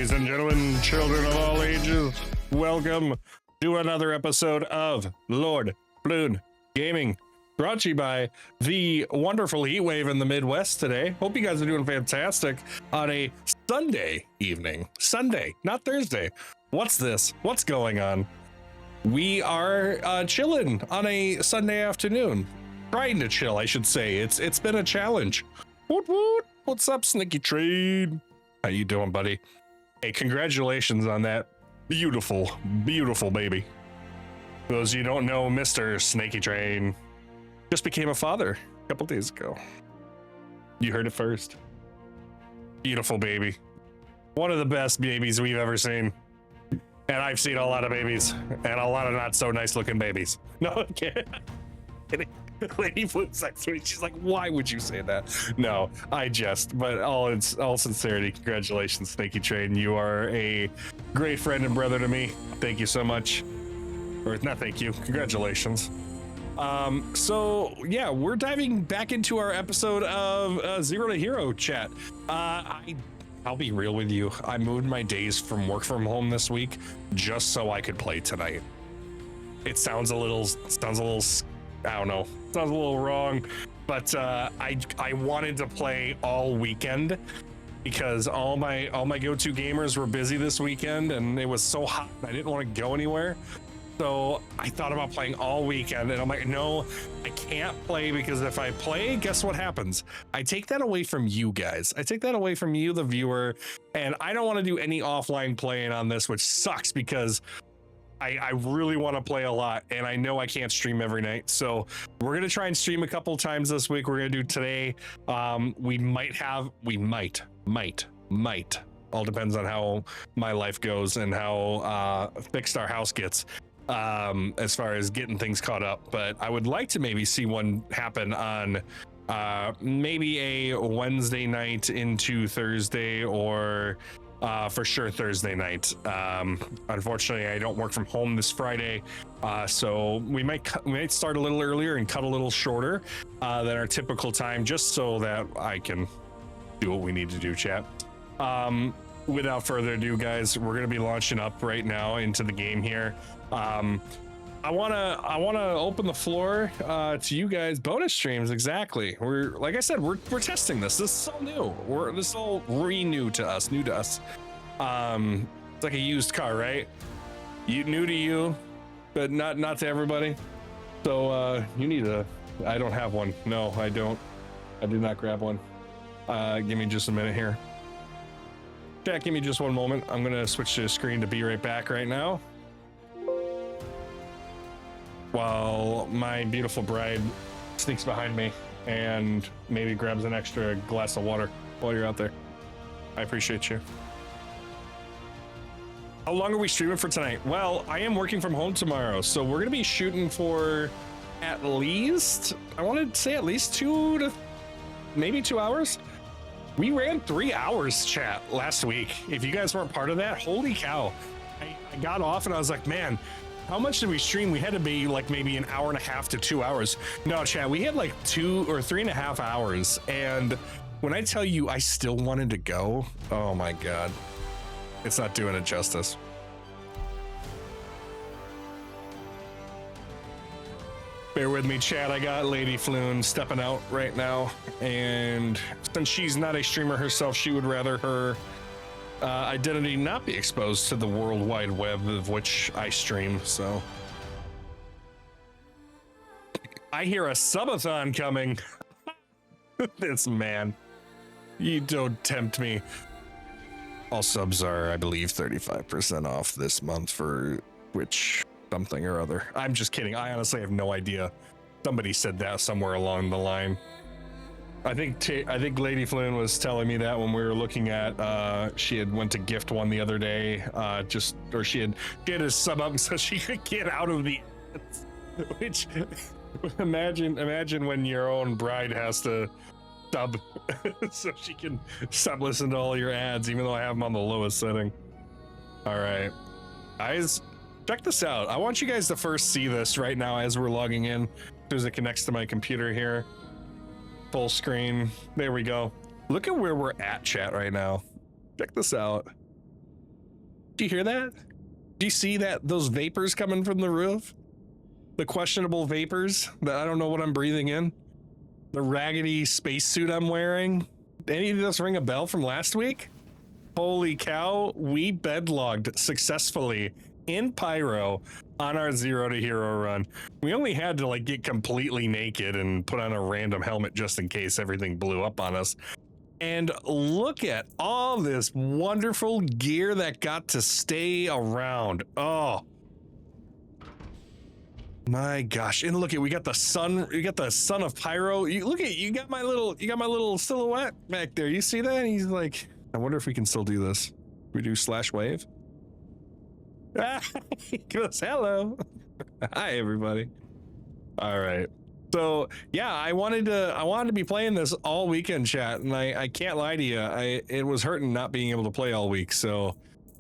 ladies and gentlemen, children of all ages, welcome to another episode of LordPhloon Gaming, brought to you by the wonderful heat wave in the Midwest today. Hope you guys are doing fantastic on a Sunday evening. Sunday, not Thursday. What's this? What's going on? We are chilling on a Sunday afternoon. Trying to chill, I should say. It's been a challenge. Woot woot. What's up, Sneaky Trade? How you doing, buddy? Hey, congratulations on that beautiful, beautiful baby. For those of you who don't know, Mr. Snaky Train just became a father a couple days ago. You heard it first. Beautiful baby. One of the best babies we've ever seen. And I've seen a lot of babies and a lot of not so nice looking babies. No, I'm kidding. Lady Flip's next to me. She's like, why would you say that? No, I jest, but all sincerity, congratulations, Snaky Train. You are a great friend and brother to me. Thank you so much. Or not thank you, congratulations. So yeah, we're diving back into our episode of Zero to Hero chat. I'll be real with you. I moved my days from work from home this week just so I could play tonight. It sounds a little, I don't know, sounds a little wrong, but I wanted to play all weekend because all my go-to gamers were busy this weekend and it was so hot I didn't want to go anywhere. So I thought about playing all weekend and I'm like, no, I can't play because if I play, guess what happens? I take that away from you guys. I take that away from you, the viewer, and I don't want to do any offline playing on this, which sucks because I really want to play a lot and I know I can't stream every night. So we're going to try and stream a couple times this week. We're going to do today. We might, all depends on how my life goes and how fixed our house gets as far as getting things caught up. But I would like to maybe see one happen on maybe a Wednesday night into Thursday or for sure Thursday night. Unfortunately, I don't work from home this Friday, so we might start a little earlier and cut a little shorter than our typical time, just so that I can do what we need to do, chat. Without further ado, guys, we're gonna be launching up right now into the game here. I wanna open the floor to you guys. Bonus streams, exactly. We're, like I said, we're testing this. This is all new. This is all new to us. It's like a used car, right? New to you, but not to everybody. So you need I don't have one. No, I don't. I did not grab one. Give me just a minute here. Jack, give me just one moment. I'm gonna switch to the screen to be right back right now. While my beautiful bride sneaks behind me and maybe grabs an extra glass of water while you're out there. I appreciate you. How long are we streaming for tonight? Well, I am working from home tomorrow, so we're gonna be shooting for at least, I want to say at least 2 to maybe 2 hours. We ran 3 hours, chat, last week. If you guys weren't part of that, holy cow. I got off and I was like, man, how much did we stream? We had to be like maybe an hour and a half to 2 hours. No, chat, we had like 2 or 3.5 hours. And when I tell you I still wanted to go, oh my God, it's not doing it justice. Bear with me, chat. I got Lady Floon stepping out right now. And since she's not a streamer herself, she would rather her identity not be exposed to the World Wide Web of which I stream, so. I hear a subathon coming. This man. You don't tempt me. All subs are, I believe, 35% off this month for Twitch something or other. I'm just kidding. I honestly have no idea. Somebody said that somewhere along the line. I think Lady Flynn was telling me that when we were looking at she had went to gift one the other day, she had a sub up so she could get out of the ads. Which imagine when your own bride has to sub so she can sub listen to all your ads, even though I have them on the lowest setting. All right, guys, check this out. I want you guys to first see this right now as we're logging in, as soon as it connects to my computer here. Full screen. There we go. Look at where we're at, chat, right now. Check this out. Do you hear that? Do you see that? Those vapors coming from the roof? The questionable vapors that I don't know what I'm breathing in. The raggedy spacesuit I'm wearing. Any of this ring a bell from last week? Holy cow, we bedlogged successfully in Pyro on our Zero to Hero run. We only had to like get completely naked and put on a random helmet just in case everything blew up on us. And look at all this wonderful gear that got to stay around. Oh my gosh. And look at, we got the sun of Pyro. You got my little silhouette back there. You see that? He's like, I wonder if we can still do this. We do /wave. He goes, hello. Hi everybody. All right. So yeah, I wanted to be playing this all weekend, chat, and I can't lie to you, it was hurting not being able to play all week, or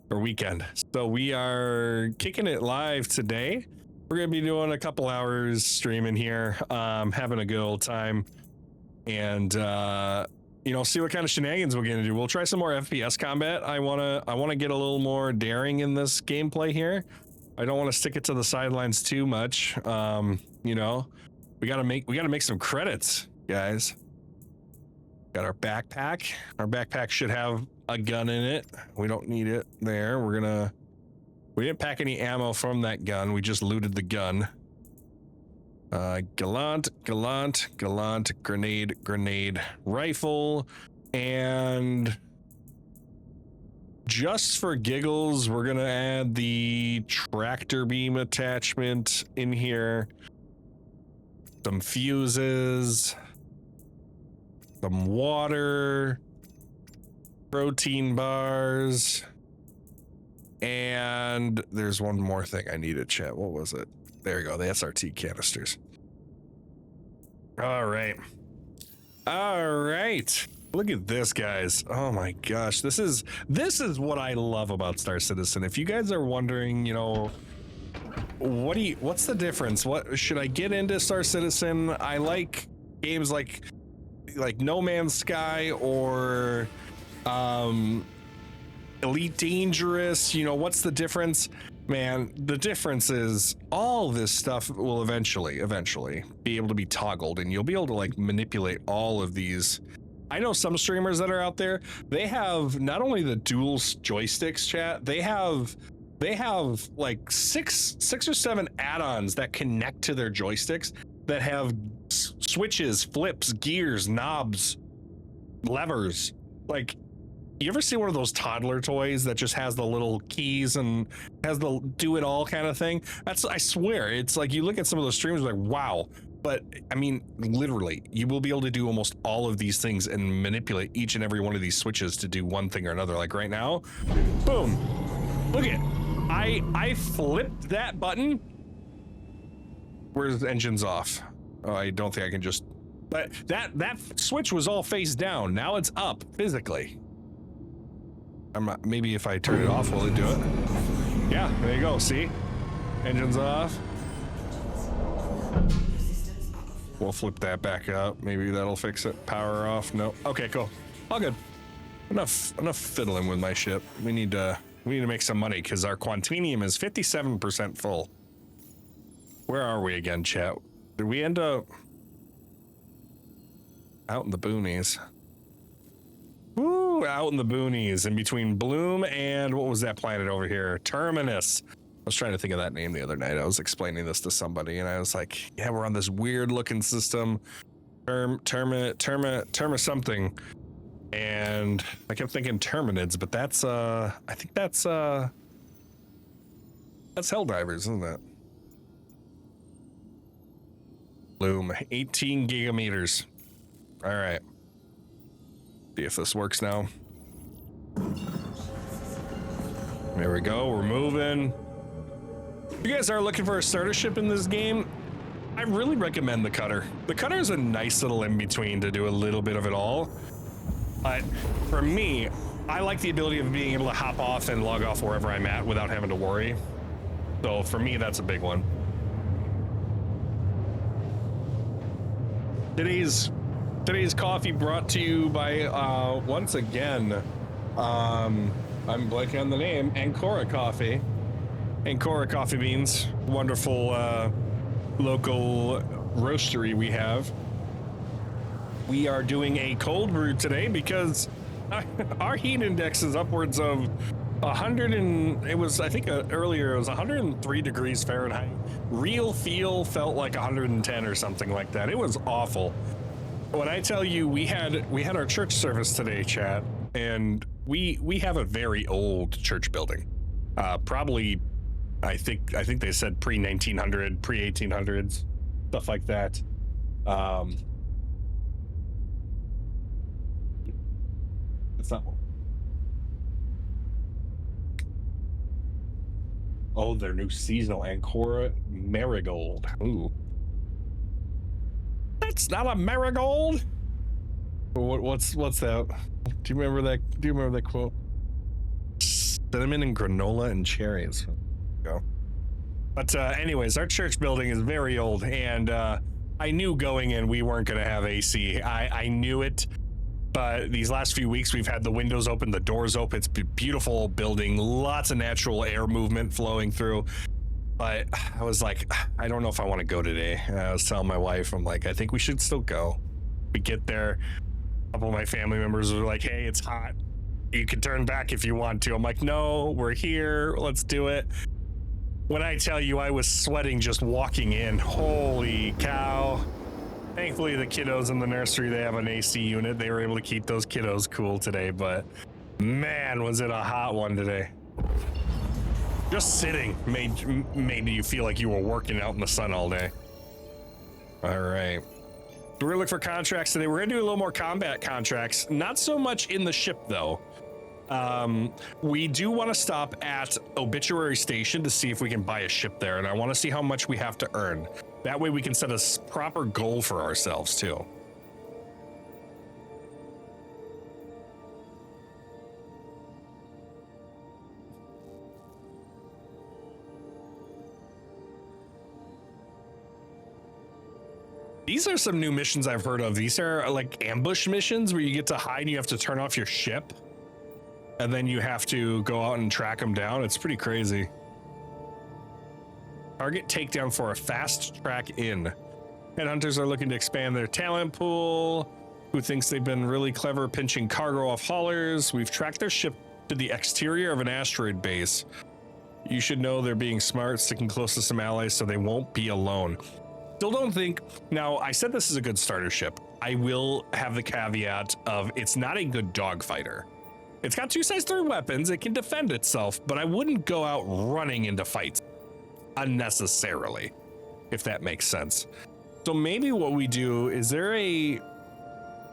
weekend. So we are kicking it live today. We're gonna be doing a couple hours streaming here, having a good old time, and see what kind of shenanigans we're gonna do. We'll try some more FPS combat. I wanna get a little more daring in this gameplay here. I don't want to stick it to the sidelines too much. We gotta make some credits, guys. Got our backpack. Our backpack should have a gun in it. We don't need it there. We didn't pack any ammo from that gun. We just looted the gun. Gallant, grenade, rifle, and just for giggles, we're gonna add the tractor beam attachment in here. Some fuses, some water, protein bars, and there's one more thing I needed, chat. What was it? There you go, the SRT canisters. All right. Look at this, guys. Oh my gosh, this is what I love about Star Citizen. If you guys are wondering, what's the difference? What should I get into Star Citizen? I like games like No Man's Sky or Elite Dangerous. What's the difference? Man, the difference is all this stuff will eventually be able to be toggled, and you'll be able to like manipulate all of these. I know some streamers that are out there, they have not only the dual joysticks, chat, they have like six or seven add-ons that connect to their joysticks that have switches, flips, gears, knobs, levers. Like, you ever see one of those toddler toys that just has the little keys and has the do it all kind of thing? I swear, it's like you look at some of those streamers like, wow. But I mean, literally, you will be able to do almost all of these things and manipulate each and every one of these switches to do one thing or another. Like right now, boom, look at, I flipped that button. Where's the engine's off? Oh, I don't think I can just, but that switch was all face down. Now it's up physically. Maybe if I turn it off, will it do it? Yeah, there you go. See, engine's off. We'll flip that back up. Maybe that'll fix it. Power off. No. Okay, cool. All good. Enough fiddling with my ship. We need to make some money because our Quantinium is 57% full. Where are we again, chat? Did we end up out in the boonies? Woo, out in the boonies, in between Bloom and what was that planet over here? Terminus. I was trying to think of that name the other night. I was explaining this to somebody and I was like, yeah, we're on this weird looking system. Terma something. And I kept thinking Terminids, but that's I think that's Helldivers, isn't it? Bloom, 18 gigameters. All right. See if this works now. There we go, we're moving. If you guys are looking for a starter ship in this game, I really recommend the Cutter. The Cutter is a nice little in-between to do a little bit of it all. But for me, I like the ability of being able to hop off and log off wherever I'm at without having to worry. So for me, that's a big one. Today's coffee brought to you by once again I'm blanking on the name. Ancora Coffee. Ancora Coffee Beans. Wonderful local roastery we have. We are doing a cold brew today because our heat index is upwards of 100 and it was, I think earlier it was 103 degrees Fahrenheit. Real feel felt like 110 or something like that. It was awful. When I tell you we had our church service today, chat, and we have a very old church building. Probably I think they said pre-1900, pre-1800s, stuff like that. It's not. Oh, their new seasonal Ancora Marigold. Ooh. That's not a marigold. What's that? Do you remember that quote? Cinnamon and granola and cherries. Go. But anyways, our church building is very old, and I knew going in we weren't going to have AC. I knew it. But these last few weeks, we've had the windows open, the doors open. It's a beautiful building, lots of natural air movement flowing through. But I was like, I don't know if I want to go today. And I was telling my wife, I'm like, I think we should still go. We get there. A couple of my family members were like, hey, it's hot. You can turn back if you want to. I'm like, no, we're here. Let's do it. When I tell you I was sweating just walking in, holy cow. Thankfully, the kiddos in the nursery, they have an AC unit. They were able to keep those kiddos cool today, but man, was it a hot one today. Just sitting made you feel like you were working out in the sun all day. All right. We're gonna look for contracts today. We're gonna do a little more combat contracts. Not so much in the ship, though. We do want to stop at Obituary Station to see if we can buy a ship there, and I want to see how much we have to earn. That way we can set a proper goal for ourselves too. These are some new missions I've heard of. These are like ambush missions where you get to hide and you have to turn off your ship. And then you have to go out and track them down. It's pretty crazy. Target takedown for a fast track in. Headhunters are looking to expand their talent pool. Who thinks they've been really clever pinching cargo off haulers? We've tracked their ship to the exterior of an asteroid base. You should know they're being smart, sticking close to some allies so they won't be alone. Still don't think. Now, I said this is a good starter ship. I will have the caveat of it's not a good dogfighter. It's got 2 size 3 weapons. It can defend itself, but I wouldn't go out running into fights unnecessarily, if that makes sense. So maybe what we do is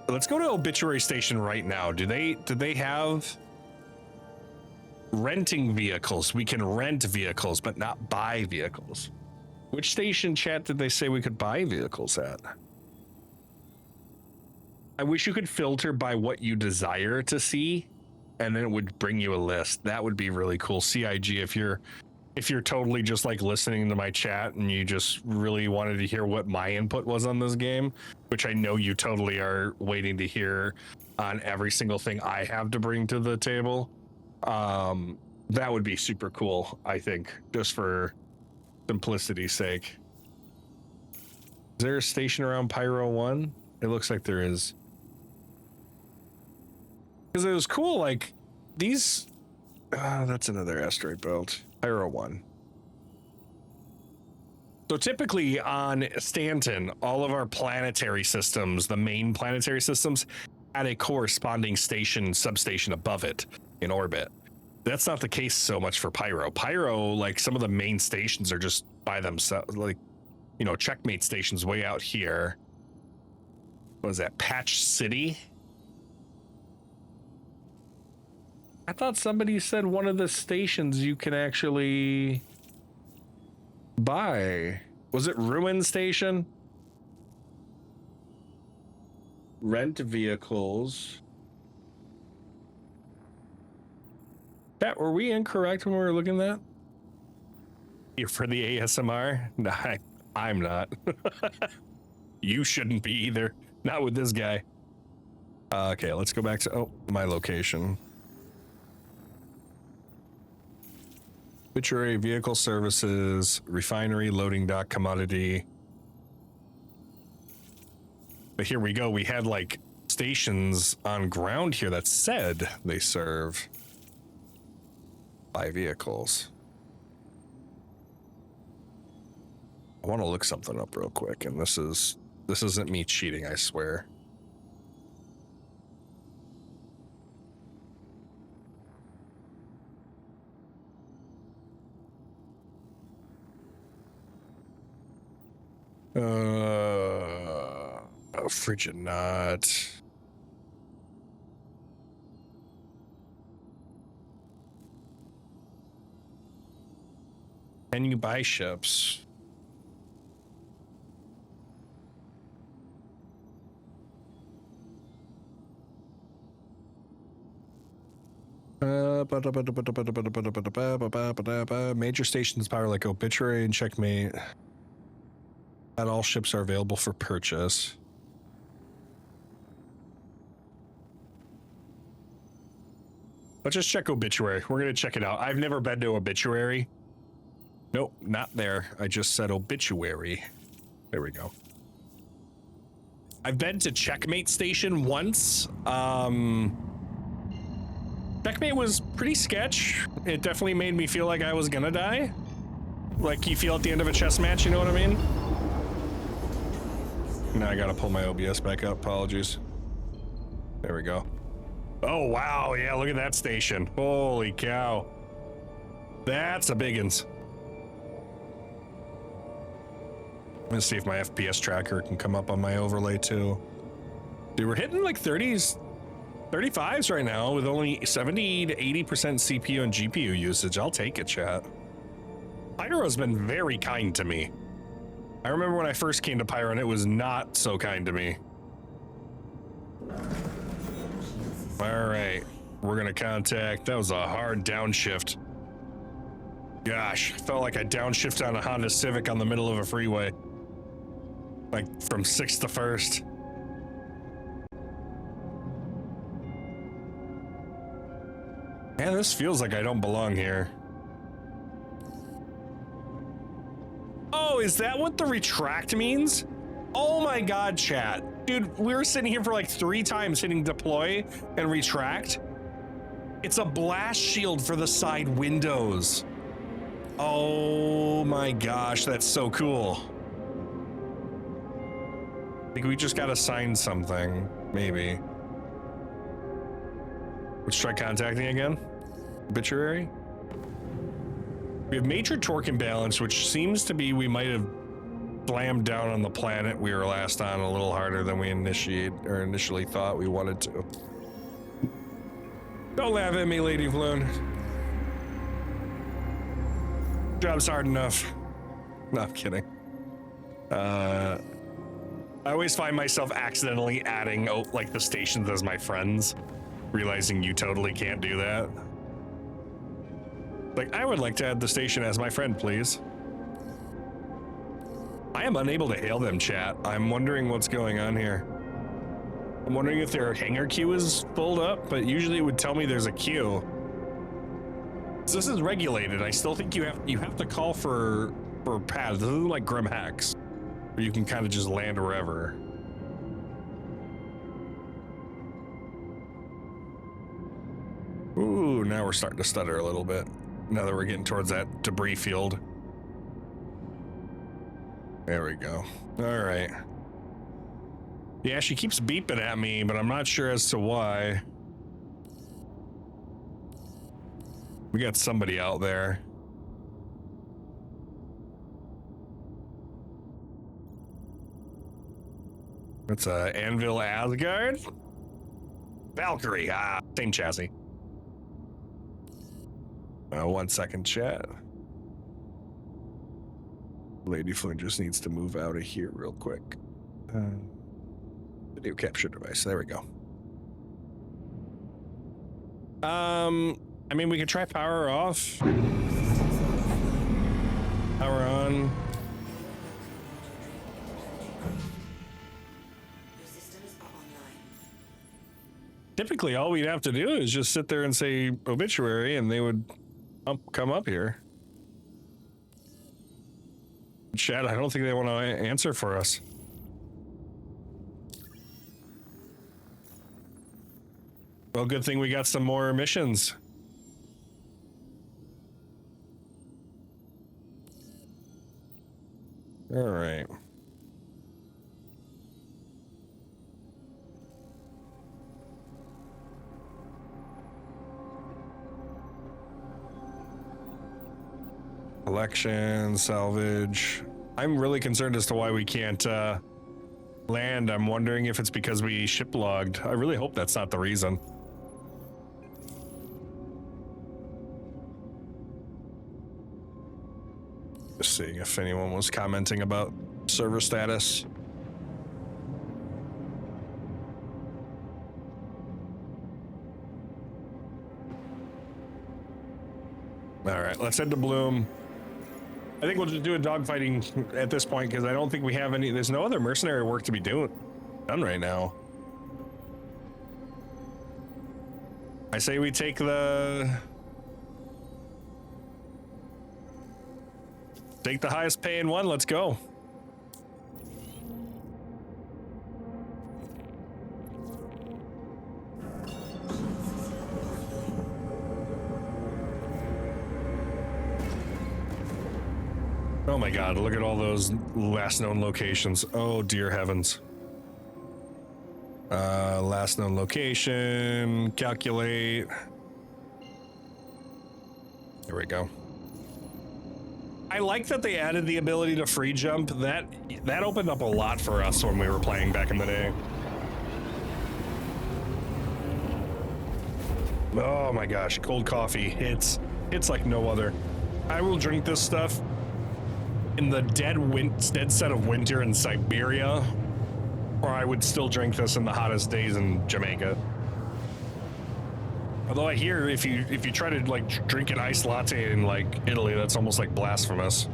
let's go to Obituary Station right now. Do they have renting vehicles? We can rent vehicles, but not buy vehicles. Which station, chat, did they say we could buy vehicles at? I wish you could filter by what you desire to see, and then it would bring you a list. That would be really cool. CIG, if you're totally just like listening to my chat and you just really wanted to hear what my input was on this game, which I know you totally are waiting to hear on every single thing I have to bring to the table, that would be super cool, I think, just for simplicity's sake. Is there a station around Pyro 1? It looks like there is. Because it was cool, like, these... that's another asteroid belt. Pyro 1. So typically on Stanton, all of our planetary systems, the main planetary systems, had a corresponding substation above it in orbit. That's not the case so much for Pyro. Pyro, like, some of the main stations are just by themselves, like, you know, checkmate stations way out here. What is that, Patch City? I thought somebody said one of the stations you can actually buy. Was it Ruin Station? Rent vehicles. Pat, were we incorrect when we were looking at that? You're for the ASMR? No, I'm not. You shouldn't be either. Not with this guy. Okay, let's go back to my location. Obituary, vehicle services, refinery, loading dock, commodity. But here we go. We had like stations on ground here that said they serve by vehicles. I want to look something up real quick, and this isn't me cheating, I swear. Oh, frigid not. Can you buy ships? Major stations power like Obituary and Checkmate. Not all ships are available for purchase. Let's just check Obituary. We're gonna check it out. I've never been to Obituary. Nope, not there. I just said Obituary. There we go. I've been to Checkmate Station once. Checkmate was pretty sketch. It definitely made me feel like I was gonna die. Like you feel at the end of a chess match, you know what I mean? Now I gotta pull my OBS back up, apologies. There we go. Oh wow, yeah, look at that station. Holy cow. That's a biggins. Let's see if my FPS tracker can come up on my overlay too. Dude, we're hitting like 30s, 35s right now with only 70 to 80% CPU and GPU usage. I'll take it, chat. Pyro's been very kind to me. I remember when I first came to Pyro and it was not so kind to me. All right, we're gonna contact. That was a hard downshift. Gosh, felt like I downshifted on a Honda Civic on the middle of a freeway. Like from 6th to 1st. Man, this feels like I don't belong here. Oh, is that what the retract means? Oh my God, chat. Dude, we were sitting here for like 3 times hitting deploy and retract. It's a blast shield for the side windows. Oh my gosh, that's so cool. I think we just gotta sign something, maybe. Let's try contacting again. Obituary. We have major torque imbalance, which seems to be we might have slammed down on the planet we were last on a little harder than we initially thought we wanted to. Don't laugh at me, LordPhloon. Job's hard enough. No, I'm kidding. I always find myself accidentally adding like the stations as my friends, realizing you totally can't do that. Like, I would like to add the station as my friend, please. I am unable to hail them, chat. I'm wondering what's going on here. I'm wondering if their hangar queue is pulled up, but usually it would tell me there's a queue. So this is regulated. I still think you have to call for pads. This isn't like Grim Hacks, where you can kind of just land wherever. Ooh, now we're starting to stutter a little bit. Now that we're getting towards that debris field. There we go. All right. Yeah, she keeps beeping at me, but I'm not sure as to why. We got somebody out there. It's a Anvil Asgard? Valkyrie, same chassis. 1 second, chat. LordPhloon just needs to move out of here real quick. Video capture device, there we go. I mean, we could try power off. Power on. Typically, all we'd have to do is just sit there and say obituary, and they would come up here. Chad, I don't think they want to answer for us. Well, good thing we got some more missions. All right. Collection, salvage. I'm really concerned as to why we can't land. I'm wondering if it's because we ship logged. I really hope that's not the reason. Just seeing if anyone was commenting about server status. All right, let's head to Bloom. I think we'll just do a dogfighting at this point because I don't think we have any. There's no other mercenary work to be done right now. I say we take the highest paying one. Let's go. Oh my god, look at all those last known locations. Oh dear heavens. Last known location, calculate. There we go. I like that they added the ability to free jump. That opened up a lot for us when we were playing back in the day. Oh my gosh, cold coffee. It's like no other. I will drink this stuff in the dead set of winter in Siberia, or I would still drink this in the hottest days in Jamaica. Although I hear if you try to like drink an iced latte in like Italy, that's almost like blasphemous.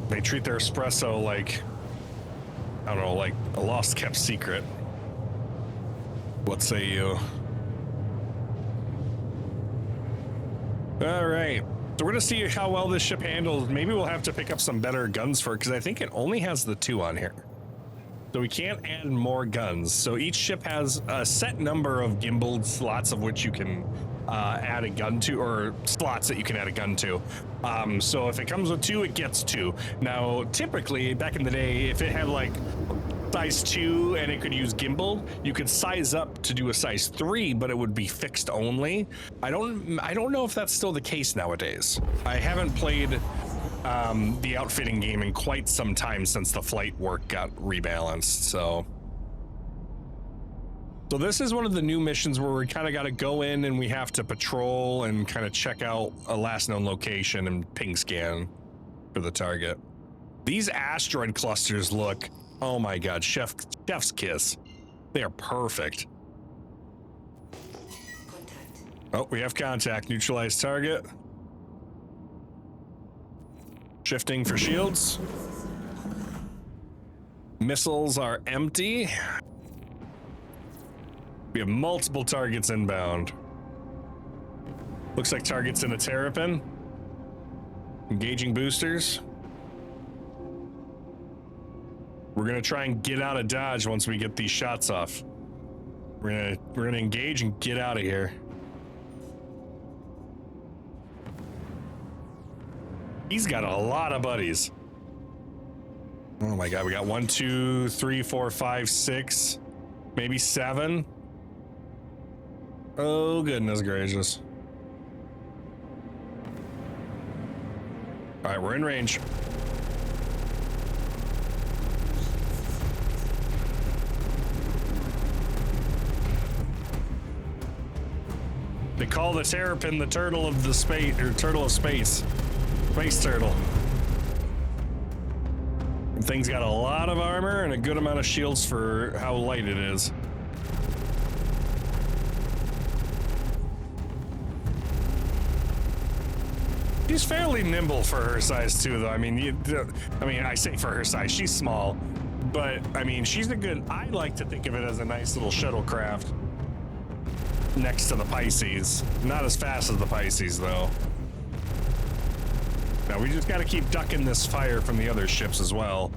They treat their espresso like, I don't know, like a lost kept secret. What say you? All right. So we're gonna see how well this ship handles. Maybe we'll have to pick up some better guns for it, because I think it only has the 2 on here. So we can't add more guns. So each ship has a set number of gimbaled slots of which you can add a gun to, or slots that you can add a gun to. So if it comes with 2, it gets 2. Now, typically, back in the day, if it had like size 2 and it could use gimbal, you could size up to do a size 3, but it would be fixed only. I don't know if that's still the case nowadays. I haven't played the outfitting game in quite some time since the flight work got rebalanced. So this is one of the new missions where we kind of got to go in and we have to patrol and kind of check out a last known location and ping scan for the target. These asteroid clusters look, oh my god, chef's kiss. They are perfect. Oh, we have contact. Neutralize target. Shifting for shields. Missiles are empty. We have multiple targets inbound. Looks like targets in a terrapin. Engaging boosters. We're gonna try and get out of dodge once we get these shots off. We're gonna engage and get out of here. He's got a lot of buddies. Oh my god, we got 1, 2, 3, 4, 5, 6, maybe 7. Oh goodness gracious. All right, we're in range. They call the terrapin the turtle of the space, or turtle of space. Space turtle. And thing's got a lot of armor and a good amount of shields for how light it is. She's fairly nimble for her size too, though. I mean, I say for her size, she's small, but I mean, she's a good. I like to think of it as a nice little shuttlecraft next to the Pisces. Not as fast as the Pisces, though. Now we just got to keep ducking this fire from the other ships as well.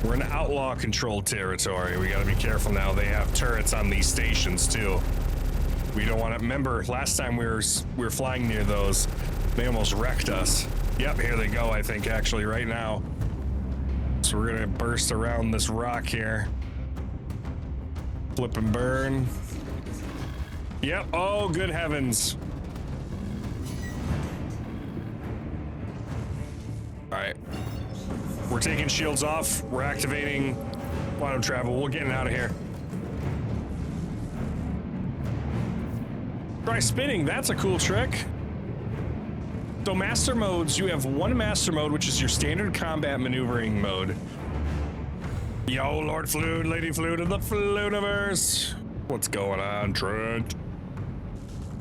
We're in outlaw controlled territory. We got to be careful now. They have turrets on these stations too. We don't want to. Remember, last time we were flying near those, they almost wrecked us. Yep, here they go. I think actually right now. So we're gonna burst around this rock here. Flip and burn. Yep. Oh, good heavens. All right. We're taking shields off. We're activating quantum travel. We're getting out of here. Try spinning. That's a cool trick. So master modes, you have one master mode, which is your standard combat maneuvering mode. Yo, LordPhloon, LadyPhloon, and the Flooniverse. What's going on, Trent?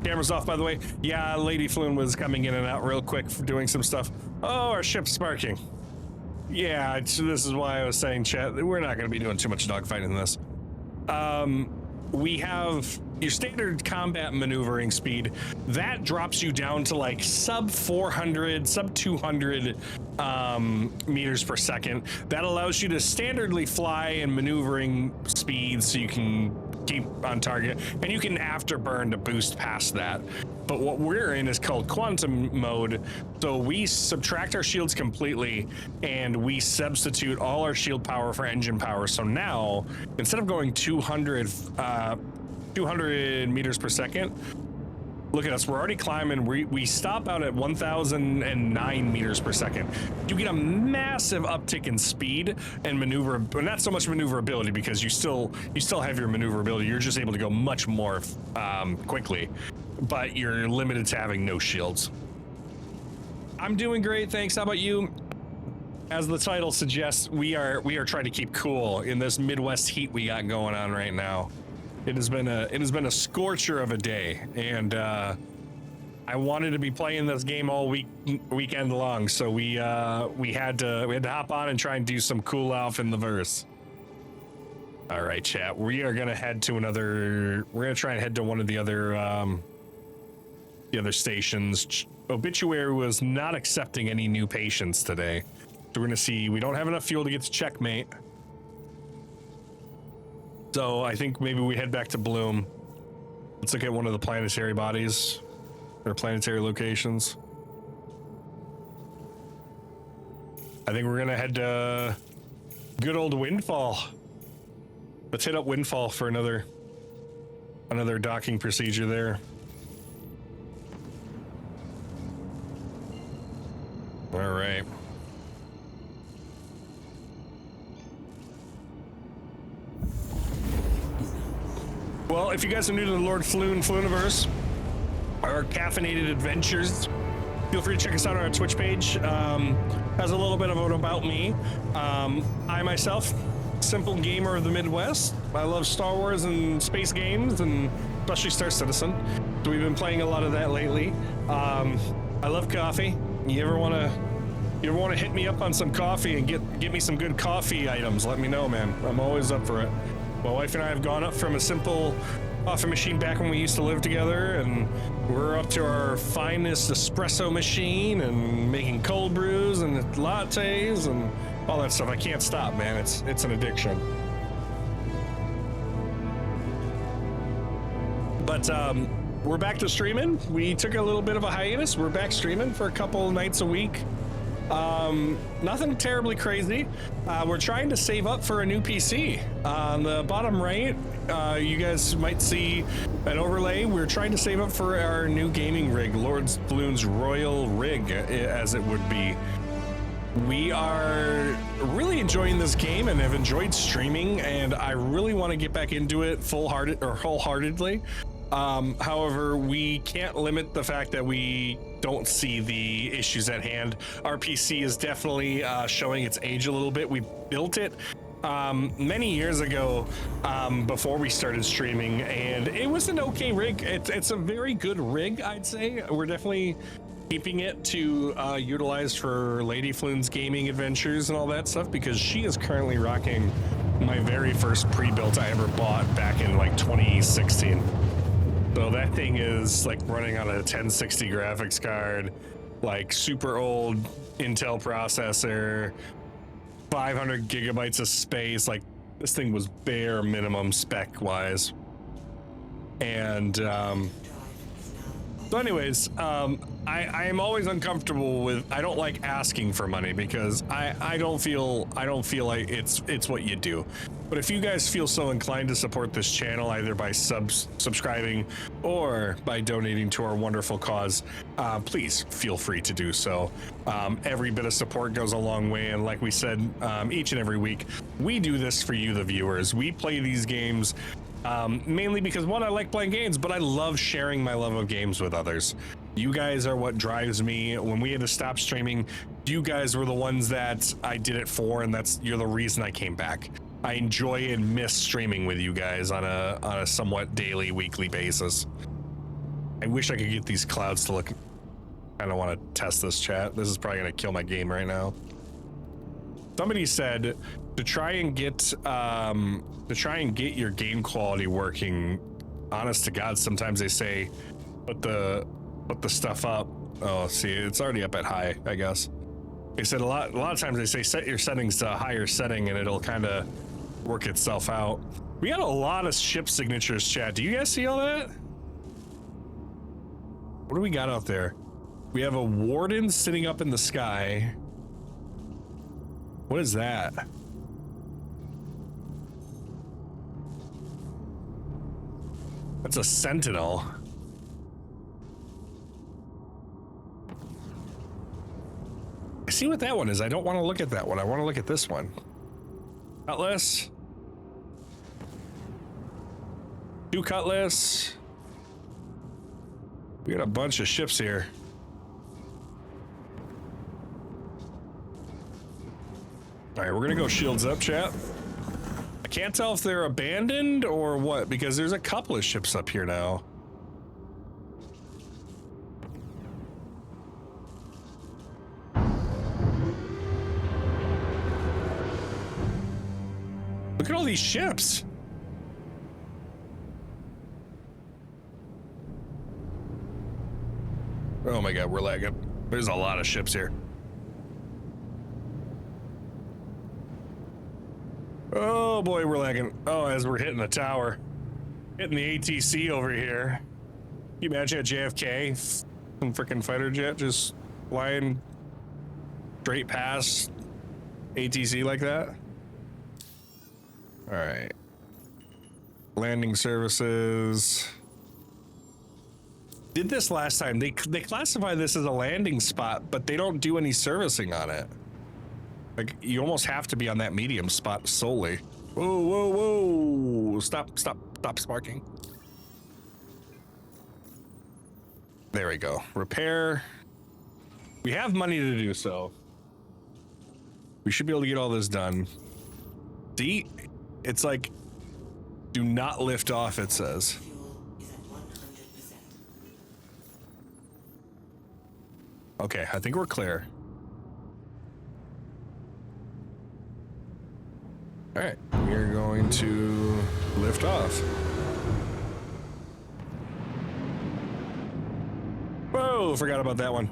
Camera's off, by the way. Yeah, LadyPhloon was coming in and out real quick for doing some stuff. Oh, our ship's sparking. Yeah, this is why I was saying, chat, we're not going to be doing too much dogfighting in this. We have your standard combat maneuvering speed. That drops you down to like sub 400, sub 200 meters per second. That allows you to standardly fly in maneuvering speeds so you can keep on target, and you can afterburn to boost past that. But what we're in is called quantum mode. So we subtract our shields completely and we substitute all our shield power for engine power. So now, instead of going 200 meters per second, look at us, we're already climbing. We stop out at 1,009 meters per second. You get a massive uptick in speed and maneuver, but not so much maneuverability, because you still have your maneuverability. You're just able to go much more quickly, but you're limited to having no shields. I'm doing great, thanks. How about you? As the title suggests, we are trying to keep cool in this Midwest heat we got going on right now. It has been a scorcher of a day, and I wanted to be playing this game all weekend long, so we had to hop on and try and do some cool off in the verse. All right, chat. We are gonna head to another. We're gonna try and head to one of the other stations. Obituary was not accepting any new patients today, so we're gonna see. We don't have enough fuel to get to checkmate. So I think maybe we head back to Bloom. Let's look at one of the planetary bodies, or planetary locations. I think we're gonna head to good old Windfall. Let's hit up Windfall for another docking procedure there. All right. Well, if you guys are new to the LordPhloon Flooniverse, our caffeinated adventures, feel free to check us out on our Twitch page. Has a little bit of an about me. I myself, simple gamer of the Midwest. I love Star Wars and space games, and especially Star Citizen. So we've been playing a lot of that lately. I love coffee. You ever want to hit me up on some coffee and get me some good coffee items? Let me know, man. I'm always up for it. My wife and I have gone up from a simple coffee machine back when we used to live together, and we're up to our finest espresso machine and making cold brews and lattes and all that stuff. I can't stop, man. It's an addiction. But we're back to streaming. We took a little bit of a hiatus. We're back streaming for a couple nights a week. Nothing terribly crazy. We're trying to save up for a new PC. On the bottom right, you guys might see an overlay. We're trying to save up for our new gaming rig, LordPhloon's Royal Rig, as it would be. We are really enjoying this game and have enjoyed streaming, and I really want to get back into it wholeheartedly. However, we can't limit the fact that we don't see the issues at hand. Our PC is definitely showing its age a little bit. We built it many years ago, before we started streaming, and it was an okay rig. It's a very good rig, I'd say. We're definitely keeping it to utilize for LadyPhloon's gaming adventures and all that stuff, because she is currently rocking my very first pre-built I ever bought back in like 2016. So that thing is like running on a 1060 graphics card. like super old Intel processor, 500 gigabytes of space. Like this thing was bare minimum spec wise. And so anyways, I am always uncomfortable with, I don't like asking for money because I don't feel like it's what you do. But if you guys feel so inclined to support this channel, either by subscribing or by donating to our wonderful cause, please feel free to do so. Every bit of support goes a long way, and like we said, each and every week, we do this for you, the viewers. We play these games mainly because, one, I like playing games, but I love sharing my love of games with others. You guys are what drives me. When we had to stop streaming, you guys were the ones that I did it for, and you're the reason I came back. I enjoy and miss streaming with you guys on a somewhat daily, weekly basis. I wish I could get these clouds to look. I don't want to test this, chat. This is probably gonna kill my game right now. Somebody said to try and get your game quality working. Honest to God, sometimes they say put the stuff up. Oh, see, it's already up at high, I guess. They said a lot of times they say set your settings to a higher setting and it'll kind of work itself out. We got a lot of ship signatures, chat. Do you guys see all that? What do we got out there? We have a warden sitting up in the sky. What is that? That's a sentinel. I see what that one is. I don't want to look at that one. I want to look at this one. Cutlass. 2 cutlass. We got a bunch of ships here. All right, we're gonna go shields up, chat. I can't tell if they're abandoned or what, because there's a couple of ships up here now. Look at all these ships. Oh my God, we're lagging. There's a lot of ships here. Oh boy, we're lagging. Oh, as we're hitting the tower. Hitting the ATC over here. Can you imagine a JFK? Some freaking fighter jet just flying straight past ATC like that? All right. Landing services. Did this last time. They classify this as a landing spot, but they don't do any servicing on it. Like, you almost have to be on that medium spot solely. Whoa, whoa, whoa. Stop sparking. There we go. Repair. We have money to do so. We should be able to get all this done. See? It's like, do not lift off, it says. Okay, I think we're clear. All right, we're going to lift off. Whoa, forgot about that one.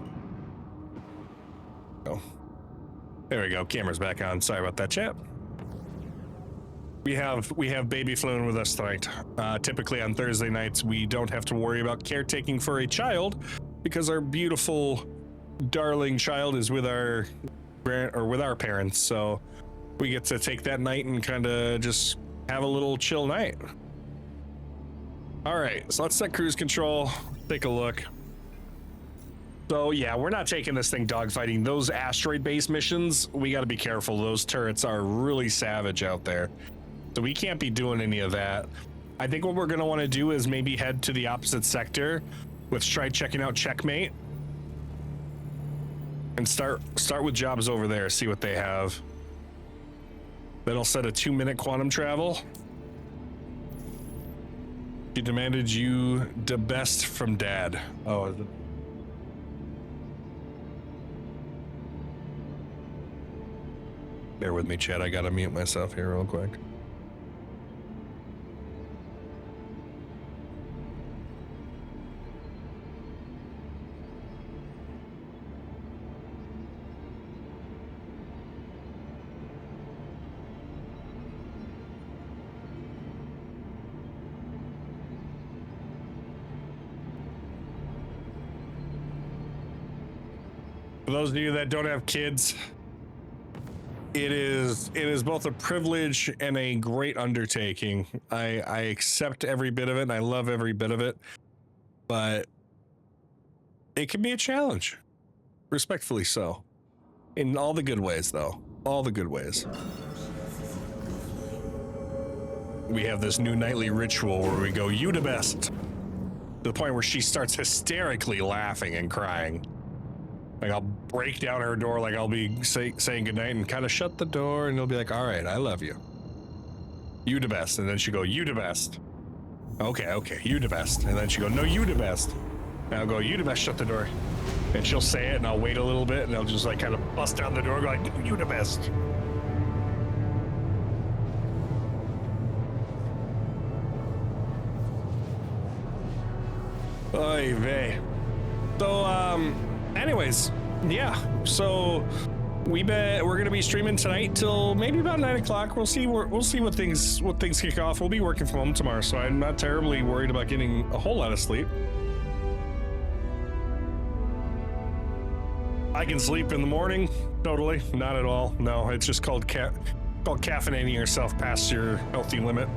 Oh, there we go. Camera's back on. Sorry about that, chat. We have baby LordPhloon with us tonight. Typically on Thursday nights, we don't have to worry about caretaking for a child because our beautiful, darling child is with our parents. So we get to take that night and kind of just have a little chill night. All right, so let's set cruise control. Take a look. So yeah, we're not taking this thing dogfighting. Those asteroid-based missions, we got to be careful. Those turrets are really savage out there. So we can't be doing any of that. I think what we're going to want to do is maybe head to the opposite sector. Let's try checking out Checkmate. And start with jobs over there, see what they have. That'll set a 2-minute quantum travel. She demanded you the best from dad. Oh, is it? Bear with me, Chad. I gotta mute myself here real quick. For those of you that don't have kids, it is both a privilege and a great undertaking. I accept every bit of it and I love every bit of it, but it can be a challenge, respectfully so, in all the good ways though, all the good ways. We have this new nightly ritual where we go, you the best, to the point where she starts hysterically laughing and crying. Like I'll break down her door, like I'll be saying goodnight and kind of shut the door, and it'll be like, all right, I love you. You the best. And then she'll go, you the best. Okay, you the best. And then she'll go, no, you the best. And I'll go, you the best, shut the door. And she'll say it, and I'll wait a little bit, and I'll just like kind of bust down the door, go like, you the best. Oy vey. So, anyways, yeah. So we're gonna be streaming tonight till maybe about 9 o'clock. We'll see what things kick off. We'll be working from home tomorrow, so I'm not terribly worried about getting a whole lot of sleep. I can sleep in the morning, totally, not at all. No, it's just called caffeinating yourself past your healthy limit.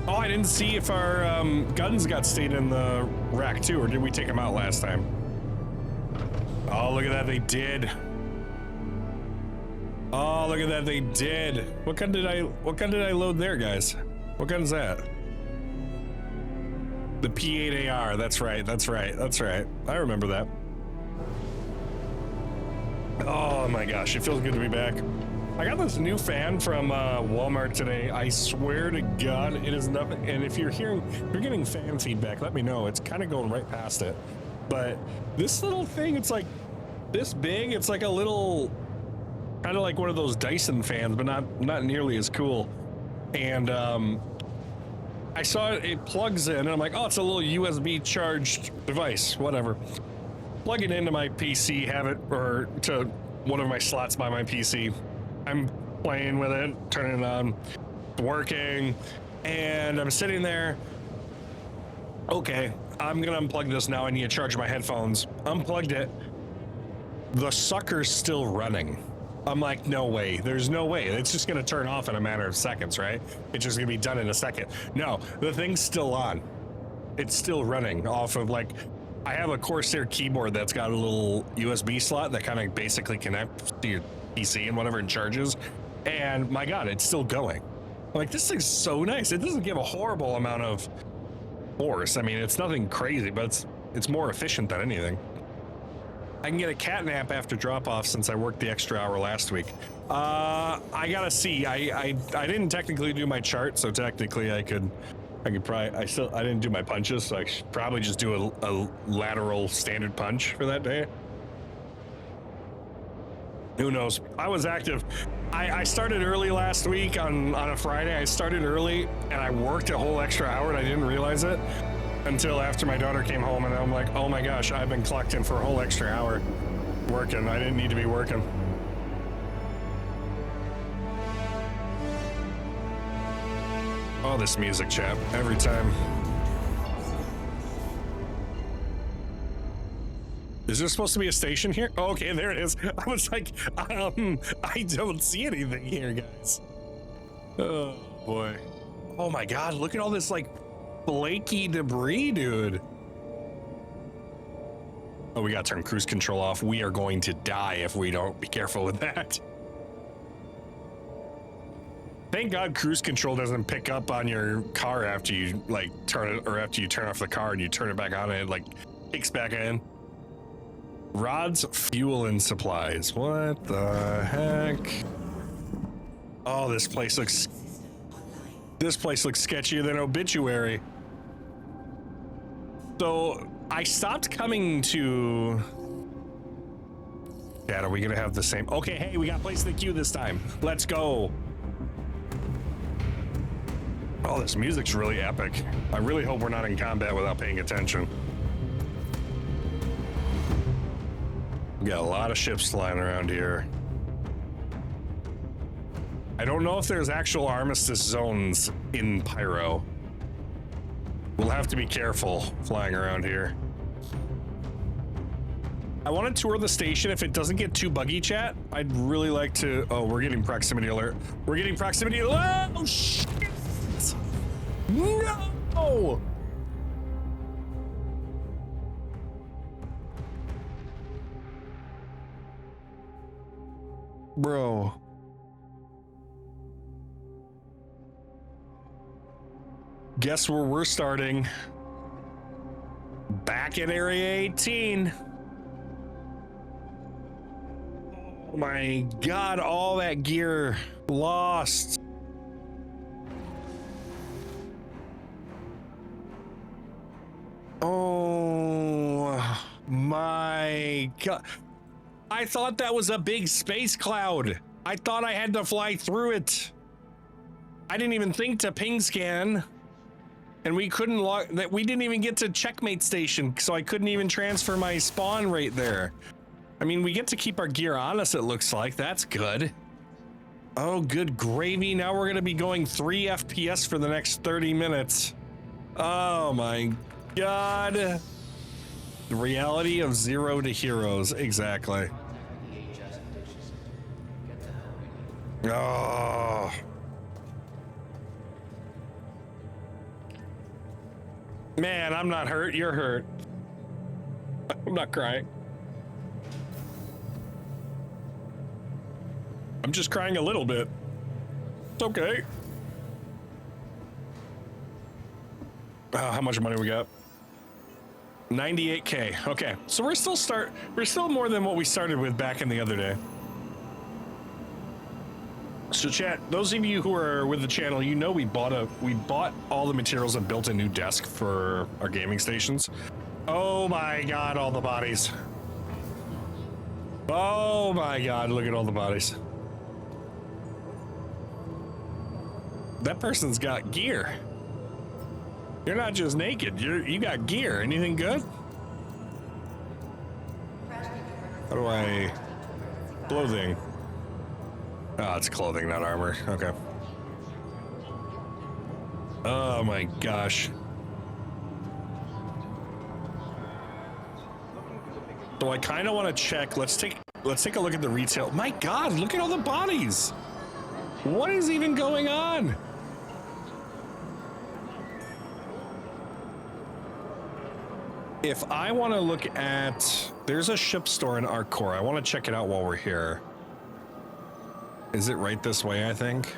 Oh, I didn't see if our guns got stayed in the rack too, or did we take them out last time? Oh, look at that, they did. Oh, look at that, they did. What gun did I load there, guys? What gun is that? The P8AR, that's right. I remember that. Oh my gosh, it feels good to be back. I got this new fan from Walmart today. I swear to God, it is nothing. And if you're getting fan feedback, let me know. It's kind of going right past it. But this little thing, it's like this big. It's like a little, kind of like one of those Dyson fans, but not nearly as cool. And I saw it plugs in, and I'm like, oh, it's a little USB charged device, whatever. Plug it into my PC, have it, or to one of my slots by my PC. I'm playing with it, turning it on, working, and I'm sitting there. Okay, I'm gonna unplug this now. I need to charge my headphones. Unplugged it. The sucker's still running. I'm like, no way. There's no way. It's just gonna turn off in a matter of seconds, right? It's just gonna be done in a second. No, the thing's still on. It's still running off of like, I have a Corsair keyboard that's got a little USB slot that kind of basically connects to your PC and whatever, and charges. And my God, it's still going. I'm like, this thing's so nice. It doesn't give a horrible amount of force. I mean, it's nothing crazy, but it's more efficient than anything. I can get a cat nap after drop off since I worked the extra hour last week. I gotta see. I didn't technically do my chart, so technically I could probably, I didn't do my punches, so I should probably just do a lateral standard punch for that day. Who knows? I was active. I started early last week on a Friday. I started early and I worked a whole extra hour and I didn't realize it until after my daughter came home, and I'm like, oh my gosh, I've been clocked in for a whole extra hour working. I didn't need to be working. Oh, this music, chat, every time. Is there supposed to be a station here? Oh, okay, there it is. I was like, I don't see anything here, guys. Oh boy. Oh my God, look at all this like flaky debris, dude. Oh, we gotta turn cruise control off. We are going to die if we don't be careful with that. Thank God cruise control doesn't pick up on your car after you like turn it, or after you turn off the car and you turn it back on and it like kicks back in. Rods, fuel, and supplies. What the heck? Oh, this place looks sketchier than Obituary. So I stopped coming to. Dad, are we gonna have the same? Okay, hey, we got place in the queue this time. Let's go. Oh, this music's really epic. I really hope we're not in combat without paying attention. We got a lot of ships flying around here. I don't know if there's actual armistice zones in Pyro. We'll have to be careful flying around here. I want to tour the station. If it doesn't get too buggy, chat, I'd really like to. Oh, we're getting proximity alert. We're getting proximity alert. Oh, shit. No. Bro. Guess where we're starting? Back in Area 18. Oh my God, all that gear lost. Oh my God. I thought that was a big space cloud. I thought I had to fly through it. I didn't even think to ping scan. And we couldn't log that. We didn't even get to checkmate station, so I couldn't even transfer my spawn right there. I mean, we get to keep our gear on us, it looks like. That's good. Oh, good gravy. Now we're going to be going 3 FPS for the next 30 minutes. Oh my God. The reality of zero to heroes. Exactly. Oh. Man, I'm not hurt. You're hurt. I'm not crying. I'm just crying a little bit. It's okay. How much money we got? 98K. Okay, so we're still more than what we started with back in the other day. So chat, those of you who are with the channel, you know we bought all the materials and built a new desk for our gaming stations. Oh my God, all the bodies. Oh my God, look at all the bodies. That person's got gear. You're not just naked, you got gear. Anything good? How do I... Clothing. Oh, it's clothing, not armor. Okay. Oh my gosh. So I kind of want to check. Let's take a look at the retail. My God, look at all the bodies. What is even going on? If I want to look at, there's a ship store in Arc Core. I want to check it out while we're here. Is it right this way, I think?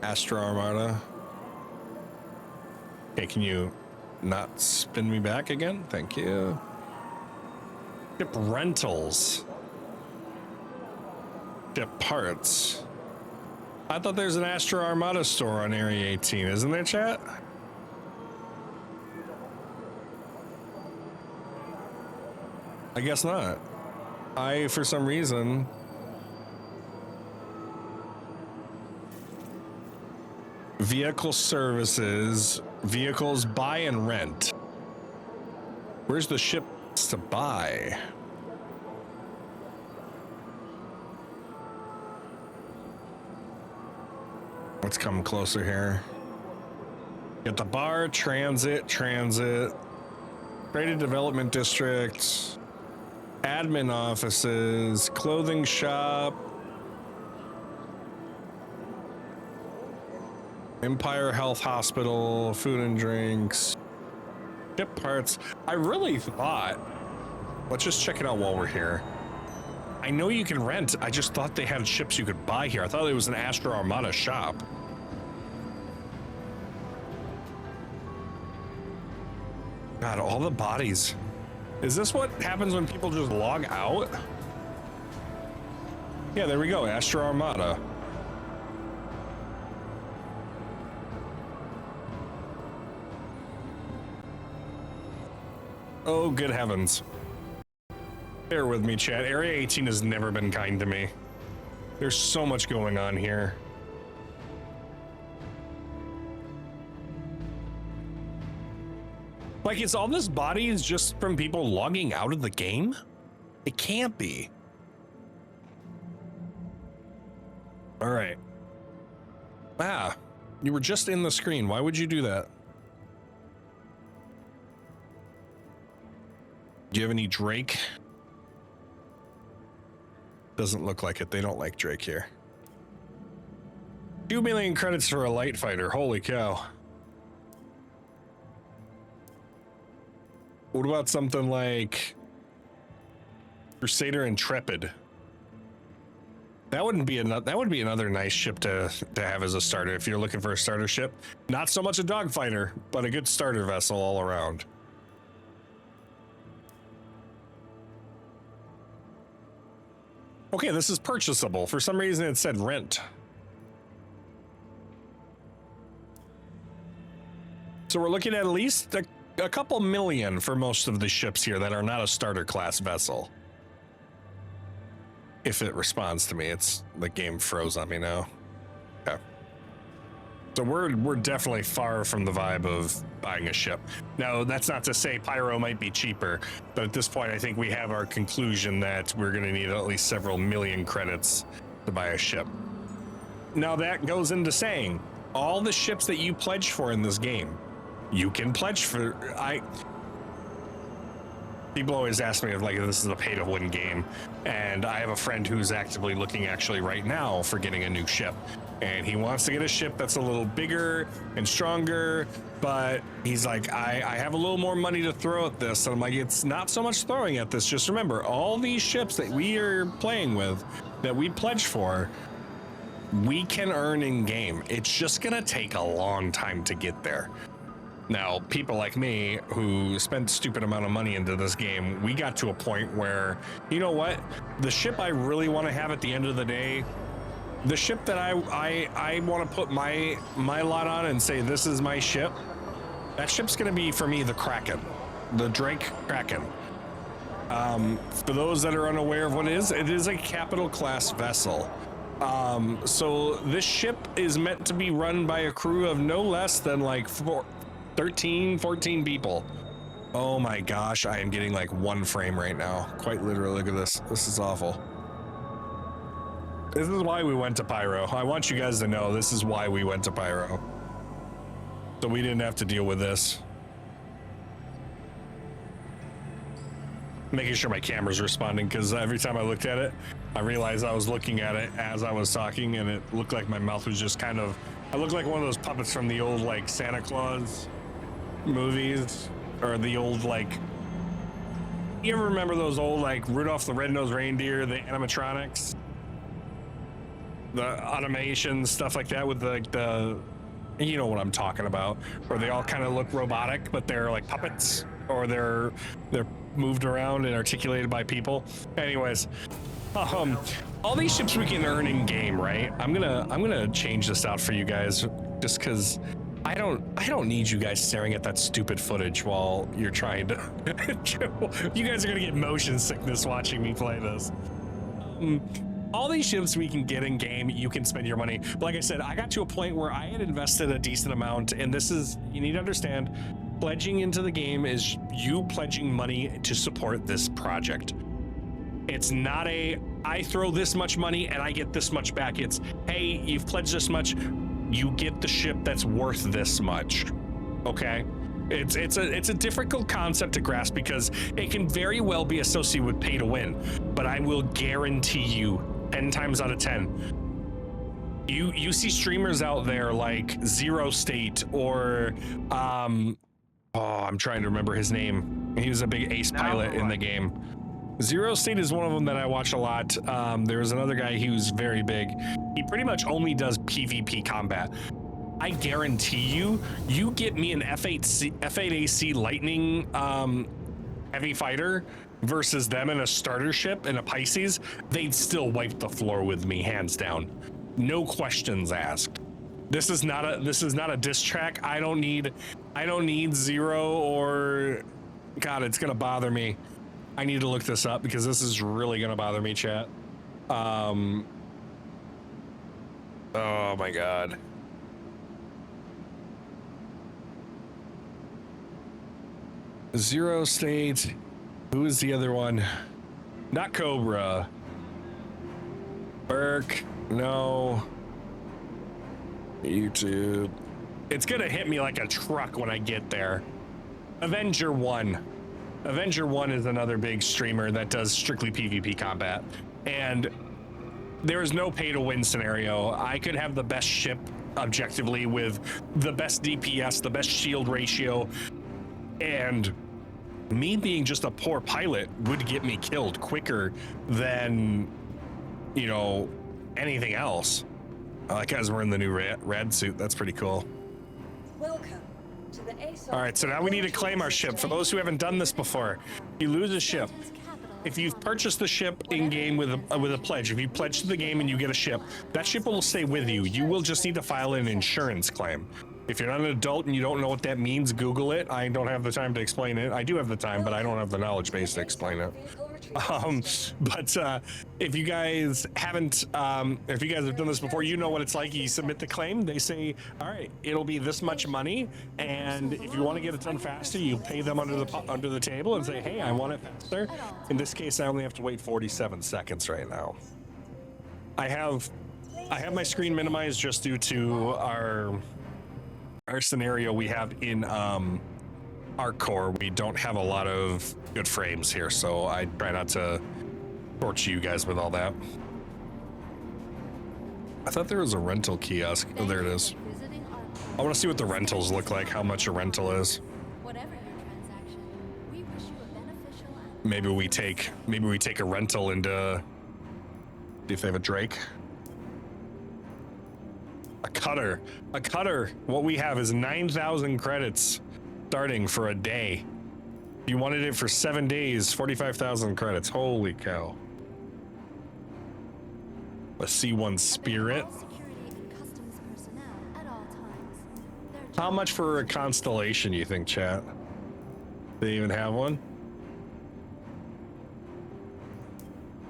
Astra Armada. Okay, can you not spin me back again? Thank you. Ship rentals. Ship parts. I thought there's an Astra Armada store on Area 18, isn't there, chat? I guess not. For some reason, vehicle services, vehicles buy and rent. Where's the ships to buy? Let's come closer here. Get the bar, transit, creative development district. Admin offices, clothing shop, Empire Health Hospital, food and drinks, ship parts. I really thought, let's just check it out while we're here. I know you can rent. I just thought they had ships you could buy here. I thought it was an Astra Armada shop. God, all the bodies. Is this what happens when people just log out? Yeah, there we go, Astra Armada. Oh, good heavens. Bear with me, chat. Area 18 has never been kind to me. There's so much going on here. Like, is all this bodies just from people logging out of the game? It can't be. All right. Ah, you were just in the screen. Why would you do that? Do you have any Drake? Doesn't look like it. They don't like Drake here. 2 million credits for a light fighter. Holy cow. What about something like Crusader Intrepid? That would be another nice ship to have as a starter if you're looking for a starter ship. Not so much a dogfighter, but a good starter vessel all around. Okay, this is purchasable. For some reason it said rent. So we're looking at least a couple million for most of the ships here that are not a starter class vessel. If it responds to me, the game froze on me now. Okay. So we're definitely far from the vibe of buying a ship. Now, that's not to say Pyro might be cheaper, but at this point, I think we have our conclusion that we're going to need at least several million credits to buy a ship. Now, that goes into saying all the ships that you pledge for in this game, you can pledge for. People always ask me if this is a pay-to-win game, and I have a friend who's actively looking right now for getting a new ship, and he wants to get a ship that's a little bigger and stronger, but he's like, I have a little more money to throw at this, and I'm like, it's not so much throwing at this. Just remember, all these ships that we are playing with, that we pledge for, we can earn in game. It's just gonna take a long time to get there. Now, people like me who spent stupid amount of money into this game, we got to a point where, you know what? The ship I really want to have at the end of the day, the ship that I want to put my lot on and say, this is my ship, that ship's going to be, for me, the Kraken, the Drake Kraken. For those that are unaware of what it is a capital class vessel. So this ship is meant to be run by a crew of no less than 13, 14 people. Oh my gosh, I am getting one frame right now. Quite literally, look at this. This is awful. This is why we went to Pyro. I want you guys to know this is why we went to Pyro. So we didn't have to deal with this. Making sure my camera's responding, because every time I looked at it, I realized I was looking at it as I was talking, and it looked like my mouth was just kind of, I looked like one of those puppets from the old Santa Claus movies, or the old you ever remember those old Rudolph the Red-Nosed Reindeer, the animatronics, the automation stuff like that with the you know what I'm talking about, where they all kind of look robotic but they're puppets, or they're moved around and articulated by people. Anyways, all these ships we can earn in game, right? I'm gonna change this out for you guys, just because I don't need you guys staring at that stupid footage while you're trying to. You guys are gonna get motion sickness watching me play this. All these ships we can get in game, you can spend your money. But like I said, I got to a point where I had invested a decent amount, and this is, you need to understand, pledging into the game is you pledging money to support this project. It's not I throw this much money and I get this much back. It's, hey, you've pledged this much, you get the ship that's worth this much. Okay? It's a difficult concept to grasp, because it can very well be associated with pay to win, but I will guarantee you 10 times out of 10, you see streamers out there like Zero State, or I'm trying to remember his name. He was a big ace pilot in the game. Zero State is one of them that I watch a lot. There was another guy who's very big. He pretty much only does PvP combat. I guarantee you get me an F8AC Lightning heavy fighter versus them in a starter ship in a Pisces, they'd still wipe the floor with me, hands down. No questions asked. This is not a diss track. I don't need Zero, or God, it's gonna bother me. I need to look this up because this is really gonna bother me, chat. Oh my God. Zero State. Who is the other one? Not Cobra. Burke. No. YouTube. It's gonna hit me like a truck when I get there. Avenger 1. Avenger 1 is another big streamer that does strictly PvP combat, and there is no pay to win scenario. I could have the best ship objectively with the best DPS, the best shield ratio, and me being just a poor pilot would get me killed quicker than, you know, anything else. I like guys wearing the new red suit. That's pretty cool. Welcome to the ASOS. All right, so now we need to claim our ship. For those who haven't done this before, you lose a ship. If you've purchased the ship in game with a pledge, if you pledge to the game and you get a ship, that ship will stay with you. You will just need to file an insurance claim. If you're not an adult and you don't know what that means, Google it. I don't have the time to explain it. I do have the time, but I don't have the knowledge base to explain it. But if you guys haven't, if you guys have done this before, you know what it's like. You submit the claim, they say, all right, it'll be this much money, and if you want to get it done faster, you pay them under the table and say, hey, I want it faster. In this case, I only have to wait 47 seconds right now. I have my screen minimized just due to our scenario we have in our core. We don't have a lot of good frames here, so I try not to torture you guys with all that. I thought there was a rental kiosk. Oh, there it is. I want to see what the rentals look like, how much a rental is. Maybe we take a rental into, see if they have a Drake. A cutter. What we have is 9,000 credits starting for a day. If you wanted it for 7 days, 45,000 credits. Holy cow. A C1 Spirit. How much for a constellation, you think, chat? They even have one?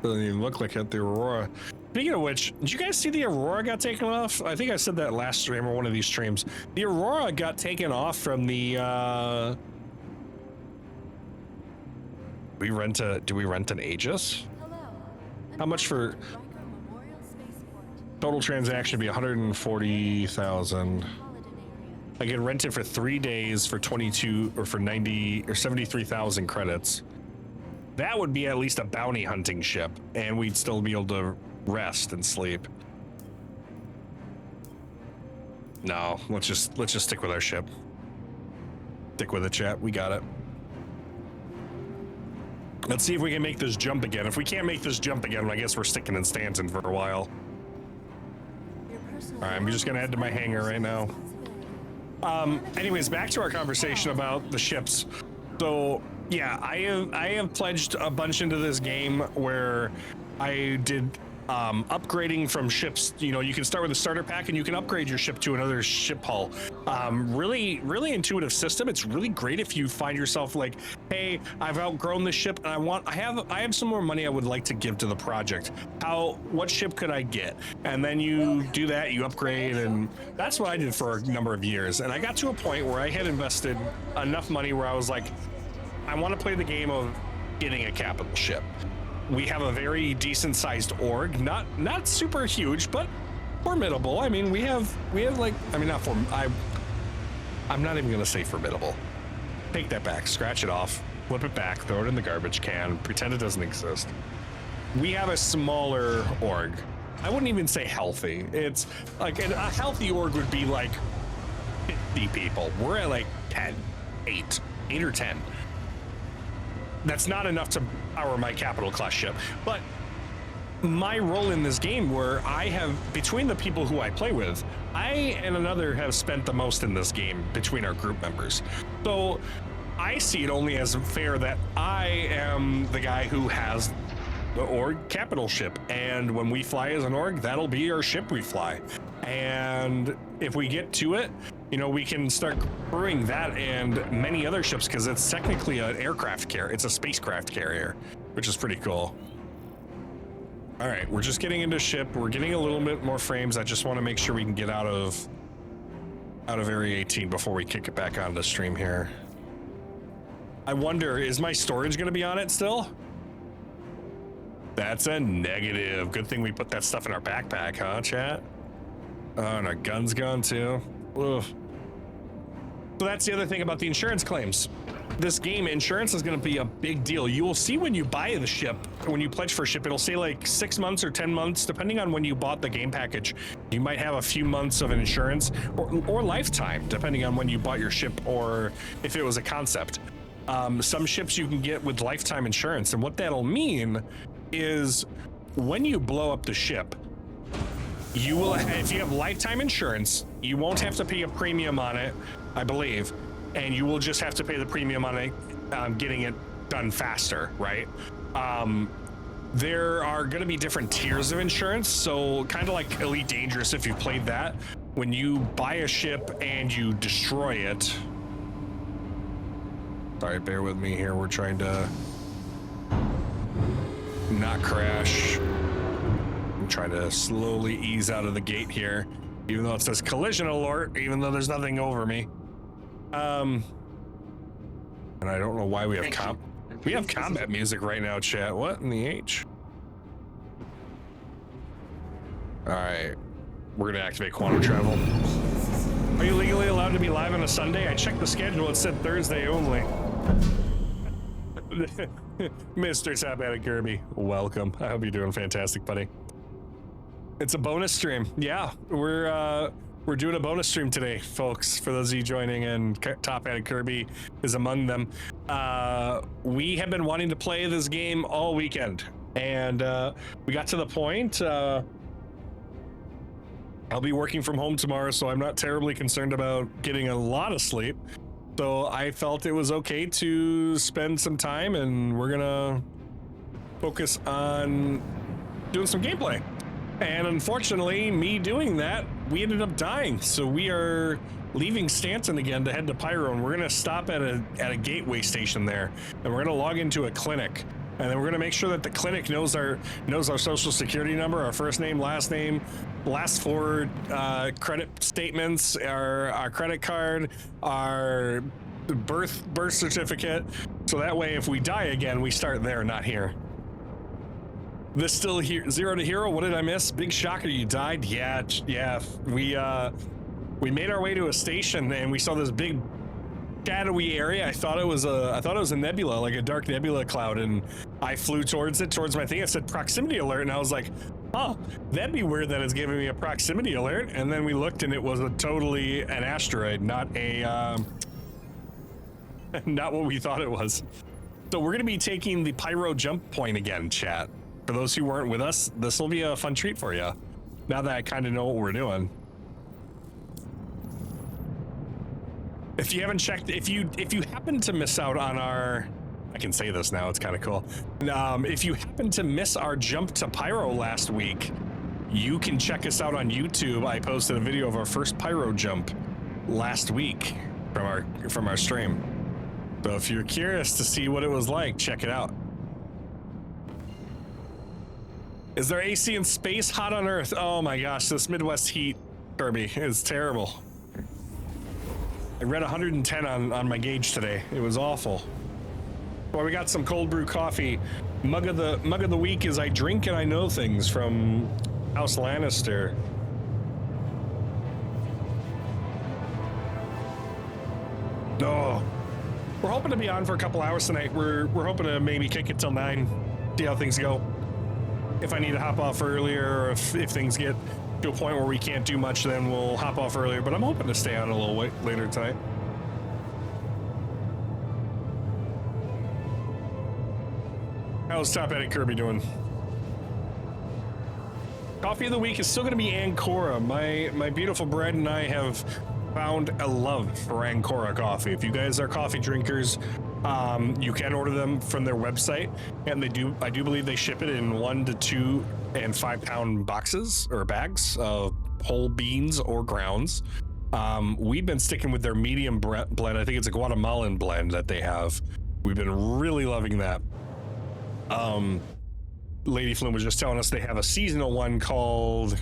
Doesn't even look like it, the Aurora. Speaking of which, did you guys see the Aurora got taken off? I think I said that last stream or one of these streams. The Aurora got taken off from the, do we rent an Aegis? How much for total transaction be 140,000. I can rent it for 3 days for 22 or for 90 or 73,000 credits. That would be at least a bounty hunting ship, and we'd still be able to rest and sleep. No, let's just stick with our ship. Stick with it, chat. We got it. Let's see if we can make this jump again. If we can't make this jump again, I guess we're sticking in Stanton for a while. All right, I'm just gonna head to my hangar right now. Anyways, back to our conversation about the ships. So yeah, I have pledged a bunch into this game where I did upgrading from ships. You know, you can start with a starter pack and you can upgrade your ship to another ship hull. Really intuitive system. It's really great if you find yourself like, hey, I've outgrown this ship and I have some more money I would like to give to the project. What ship could I get? And then you do that, you upgrade, and that's what I did for a number of years. And I got to a point where I had invested enough money where I was like, I want to play the game of getting a capital ship. We have a very decent sized org, not super huge, but formidable. I mean, we have like, I mean, I'm not even gonna say formidable. Take that back, scratch it off, flip it back, throw it in the garbage can, pretend it doesn't exist. We have a smaller org. I wouldn't even say healthy. It's like a healthy org would be like 50 people. We're at like 8 or 10. That's not enough to power my capital class ship, but my role in this game, where I have, between the people who I play with, I and another have spent the most in this game between our group members. So I see it only as fair that I am the guy who has the org capital ship, and when we fly as an org, that'll be our ship we fly. And if we get to it, you know, we can start crewing that and many other ships, because it's technically an aircraft carrier. It's a spacecraft carrier, which is pretty cool. All right, we're just getting into ship. We're getting a little bit more frames. I just want to make sure we can get out of Area 18 before we kick it back on the stream here. I wonder, is my storage going to be on it still? That's a negative. Good thing we put that stuff in our backpack, huh, chat? Oh, and our gun's gone too. Ugh. So that's the other thing about the insurance claims. This game, insurance is going to be a big deal. You will see when you buy the ship, when you pledge for a ship, it'll say like 6 months or 10 months, depending on when you bought the game package. You might have a few months of insurance or lifetime, depending on when you bought your ship or if it was a concept. Some ships you can get with lifetime insurance. And what that'll mean is when you blow up the ship, you will, if you have lifetime insurance, you won't have to pay a premium on it, I believe, and you will just have to pay the premium on it, getting it done faster, right? There are going to be different tiers of insurance, so kind of like Elite Dangerous, if you've played that, when you buy a ship and you destroy it. Sorry, bear with me here. We're trying to not crash. I'm trying to slowly ease out of the gate here, even though it says collision alert, even though there's nothing over me. And I don't know why we have combat music right now, chat. What in the H? All right, we're gonna activate quantum travel. Are you legally allowed to be live on a Sunday? I checked the schedule, it said Thursday only. Mr. Top Attic Kirby, welcome. I hope you're doing fantastic, buddy. It's a bonus stream. Yeah, we're doing a bonus stream today, folks, for those of you joining, and Top Attic Kirby is among them. We have been wanting to play this game all weekend, and we got to the point. I'll be working from home tomorrow, so I'm not terribly concerned about getting a lot of sleep. So I felt it was okay to spend some time, and we're gonna focus on doing some gameplay. And unfortunately, me doing that, we ended up dying. So we are leaving Stanton again to head to Pyro, and we're gonna stop at a gateway station there, and we're gonna log into a clinic, and then we're gonna make sure that the clinic knows our social security number, our first name, last 4 credit statements, our credit card, our birth certificate, so that way if we die again, we start there, not here. This still here, 0 to hero. What did I miss? Big shocker, you died. Yeah. We made our way to a station and we saw this big shadowy area. I thought it was a nebula, like a dark nebula cloud, and I flew towards my thing. It said proximity alert, and I was like, oh, that'd be weird that it's giving me a proximity alert. And then we looked, and it was totally an asteroid, not not what we thought it was. So we're gonna be taking the Pyro jump point again, chat. For those who weren't with us, this will be a fun treat for you. Now that I kind of know what we're doing. If you haven't checked, if you happen to miss out on our, I can say this now, it's kind of cool. If you happen to miss our jump to Pyro last week, you can check us out on YouTube. I posted a video of our first Pyro jump last week from our stream. So if you're curious to see what it was like, check it out. Is there AC in space? Hot on Earth? Oh my gosh, this Midwest heat, Kirby, is terrible. I read 110 on my gauge today. It was awful. Well, we got some cold brew coffee. Mug of the week is I drink and I know things from House Lannister. Oh, we're hoping to be on for a couple hours tonight. We're hoping to maybe kick it till 9. See how things go. If I need to hop off earlier, or if things get to a point where we can't do much, then we'll hop off earlier, but I'm hoping to stay on a little later tonight. How's Top Attic Kirby doing? Coffee of the week is still going to be Ancora. My beautiful bride and I have found a love for Ancora coffee. If you guys are coffee drinkers, you can order them from their website, and I do believe they ship it in 1 to 2 and 5 pound boxes or bags of whole beans or grounds. We've been sticking with their medium blend. I think it's a Guatemalan blend that they have. We've been really loving that. Lady Floon was just telling us they have a seasonal one called,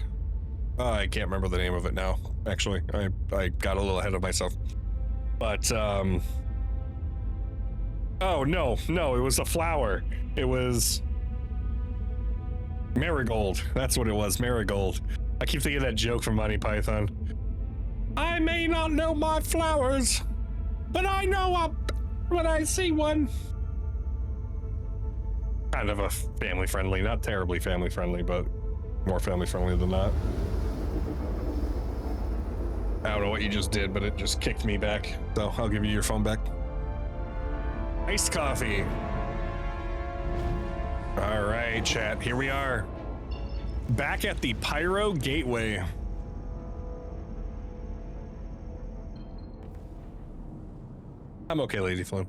I can't remember the name of it now, actually. I got a little ahead of myself. But, oh, no, it was a flower. It was Marigold. That's what it was, Marigold. I keep thinking of that joke from Monty Python. I may not know my flowers, but I know when I see one. Kind of a family friendly, not terribly family friendly, but more family friendly than not. I don't know what you just did, but it just kicked me back. So I'll give you your phone back. Iced coffee. All right, chat, here we are. Back at the Pyro Gateway. I'm okay, LordPhloon.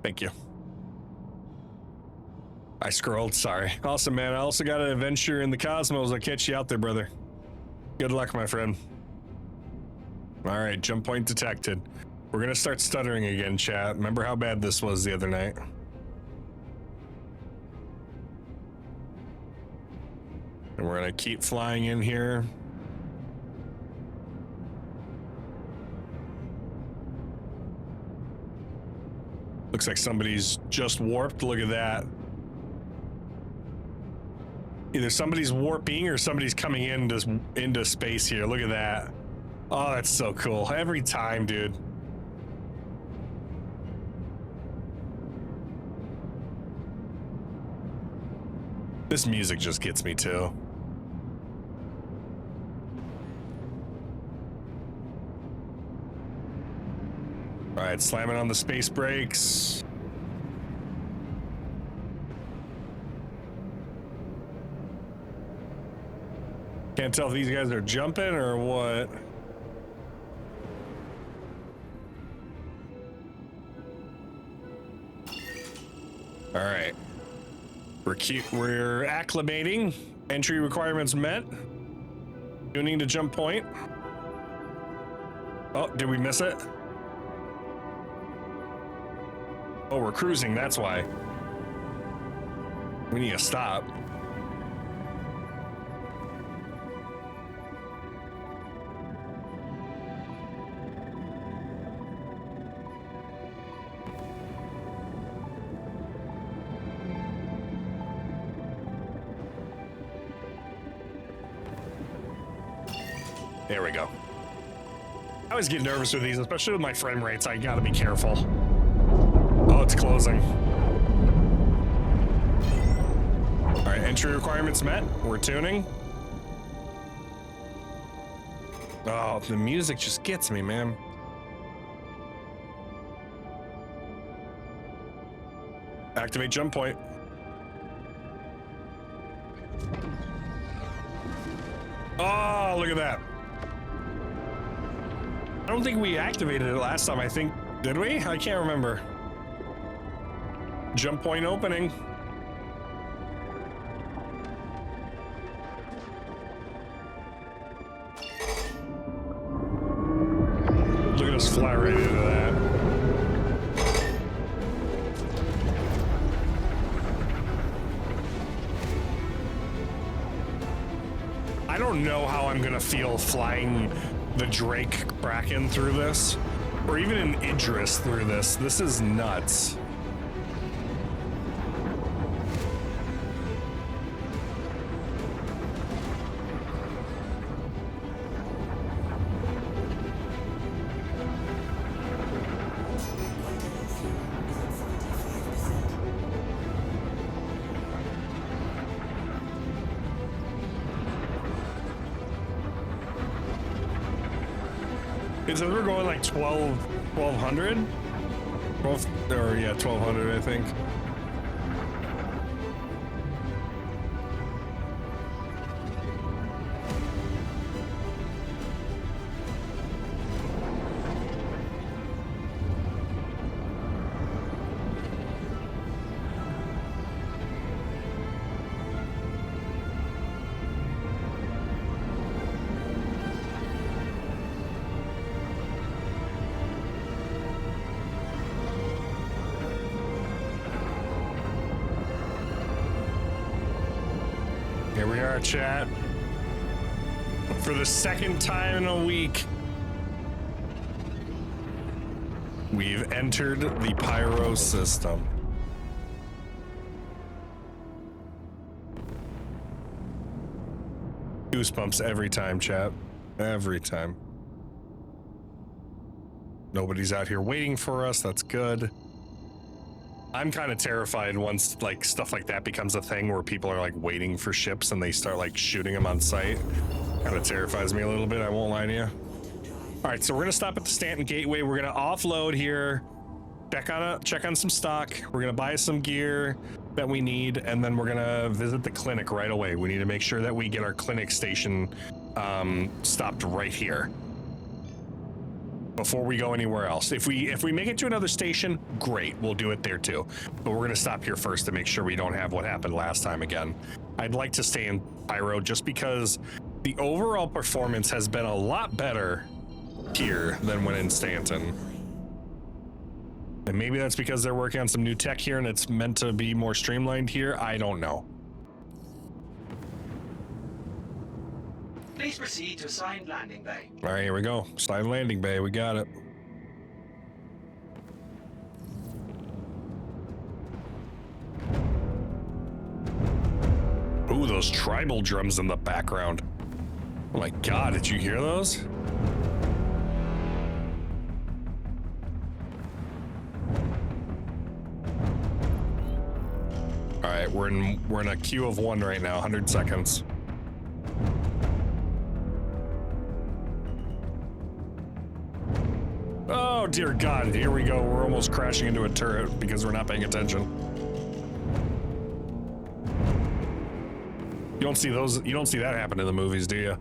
Thank you. I scrolled, sorry. Awesome, man. I also got an adventure in the cosmos. I'll catch you out there, brother. Good luck, my friend. All right, jump point detected. We're gonna start stuttering again, chat. Remember how bad this was the other night? And we're gonna keep flying in here. Looks like somebody's just warped. Look at that. Either somebody's warping or somebody's coming into space here. Look at that. Oh, that's so cool. Every time, dude. This music just gets me too. All right, slamming on the space brakes. Can't tell if these guys are jumping or what. All right. We're acclimating. Entry requirements met. Tuning to jump point. Oh, did we miss it? Oh, we're cruising, that's why. We need to stop. There we go. I always get nervous with these, especially with my frame rates. I gotta be careful. Oh, it's closing. All right, entry requirements met. We're tuning. Oh, the music just gets me, man. Activate jump point. Oh, look at that. I don't think we activated it last time, I think. Did we? I can't remember. Jump point opening. Look at us fly right into that. I don't know how I'm gonna feel flying the Drake Kraken through this, or even an Idris through this. This is nuts. It says we're going like 1200? 12, or yeah, 1200, I think. Here we are, chat. For the second time in a week, we've entered the Pyro system. Goosebumps every time, chat. Every time. Nobody's out here waiting for us. That's good. I'm kind of terrified once like stuff like that becomes a thing where people are like waiting for ships and they start like shooting them on sight. Kind of terrifies me a little bit, I won't lie to you. All right, so we're gonna stop at the Stanton Gateway. We're gonna offload here, check on some stock. We're gonna buy some gear that we need, and then we're gonna visit the clinic right away. We need to make sure that we get our clinic station stopped right here before we go anywhere else. If we make it to another station, great, we'll do it there too. But we're gonna stop here first to make sure we don't have what happened last time again. I'd like to stay in Pyro just because the overall performance has been a lot better here than when in Stanton. And maybe that's because they're working on some new tech here and it's meant to be more streamlined here. I don't know. Please proceed to assigned landing bay. All right, here we go. Assigned landing bay, we got it. Ooh, those tribal drums in the background. Oh my God, did you hear those? All right, we're in a queue of 1 right now, 100 seconds. Oh dear God, here we go. We're almost crashing into a turret because we're not paying attention. You don't see those, you don't see that happen in the movies, do you?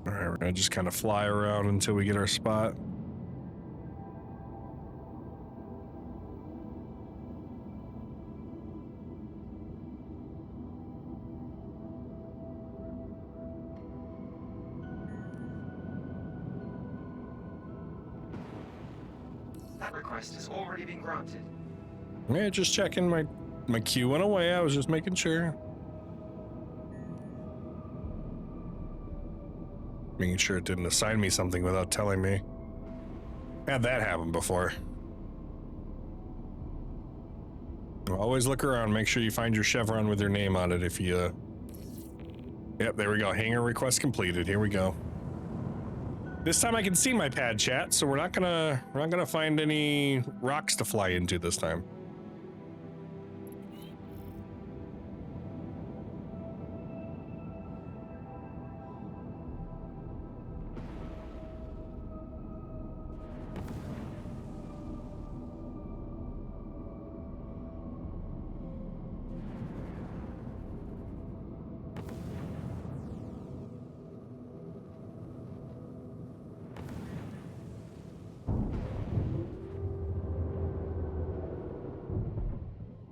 All right, we're gonna just kind of fly around until we get our spot. That request has already been granted. Yeah, just checking. My queue went away. I was just making sure. Making sure it didn't assign me something without telling me. Had that happen before. Always look around. Make sure you find your chevron with your name on it if you... Yep, there we go. Hangar request completed. Here we go. This time I can see my pad chat, so we're not gonna find any rocks to fly into this time.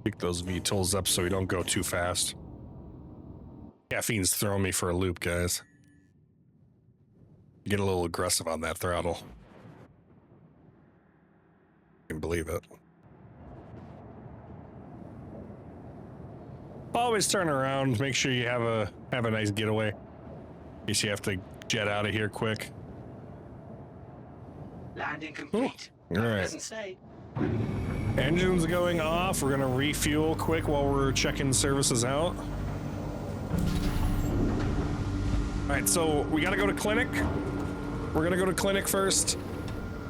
Pick those VTOLs up so we don't go too fast. Caffeine's throwing me for a loop, guys. Get a little aggressive on that throttle. I can believe it. Always turn around. Make sure you have a nice getaway. In case you have to jet out of here quick. Landing complete. All right. Doesn't say. Engines going off. We're gonna refuel quick while we're checking services out. All right, so we gotta go to clinic. We're gonna go to clinic first.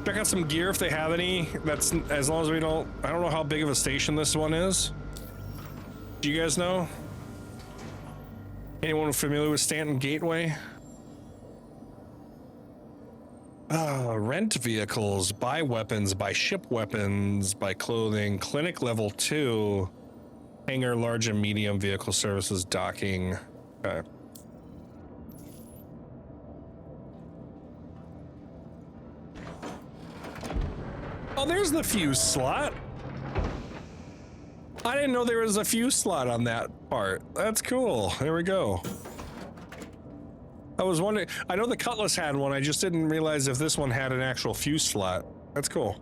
Check out some gear if they have any. That's as long as we don't. I don't know how big of a station this one is. Do you guys know? Anyone familiar with Stanton Gateway? Rent vehicles, buy weapons, buy ship weapons, buy clothing, clinic level 2, hangar large and medium vehicle services, docking. Okay. Oh, there's the fuse slot. I didn't know there was a fuse slot on that part. That's cool. There we go. I was wondering, I know the Cutlass had one, I just didn't realize if this one had an actual fuse slot. That's cool.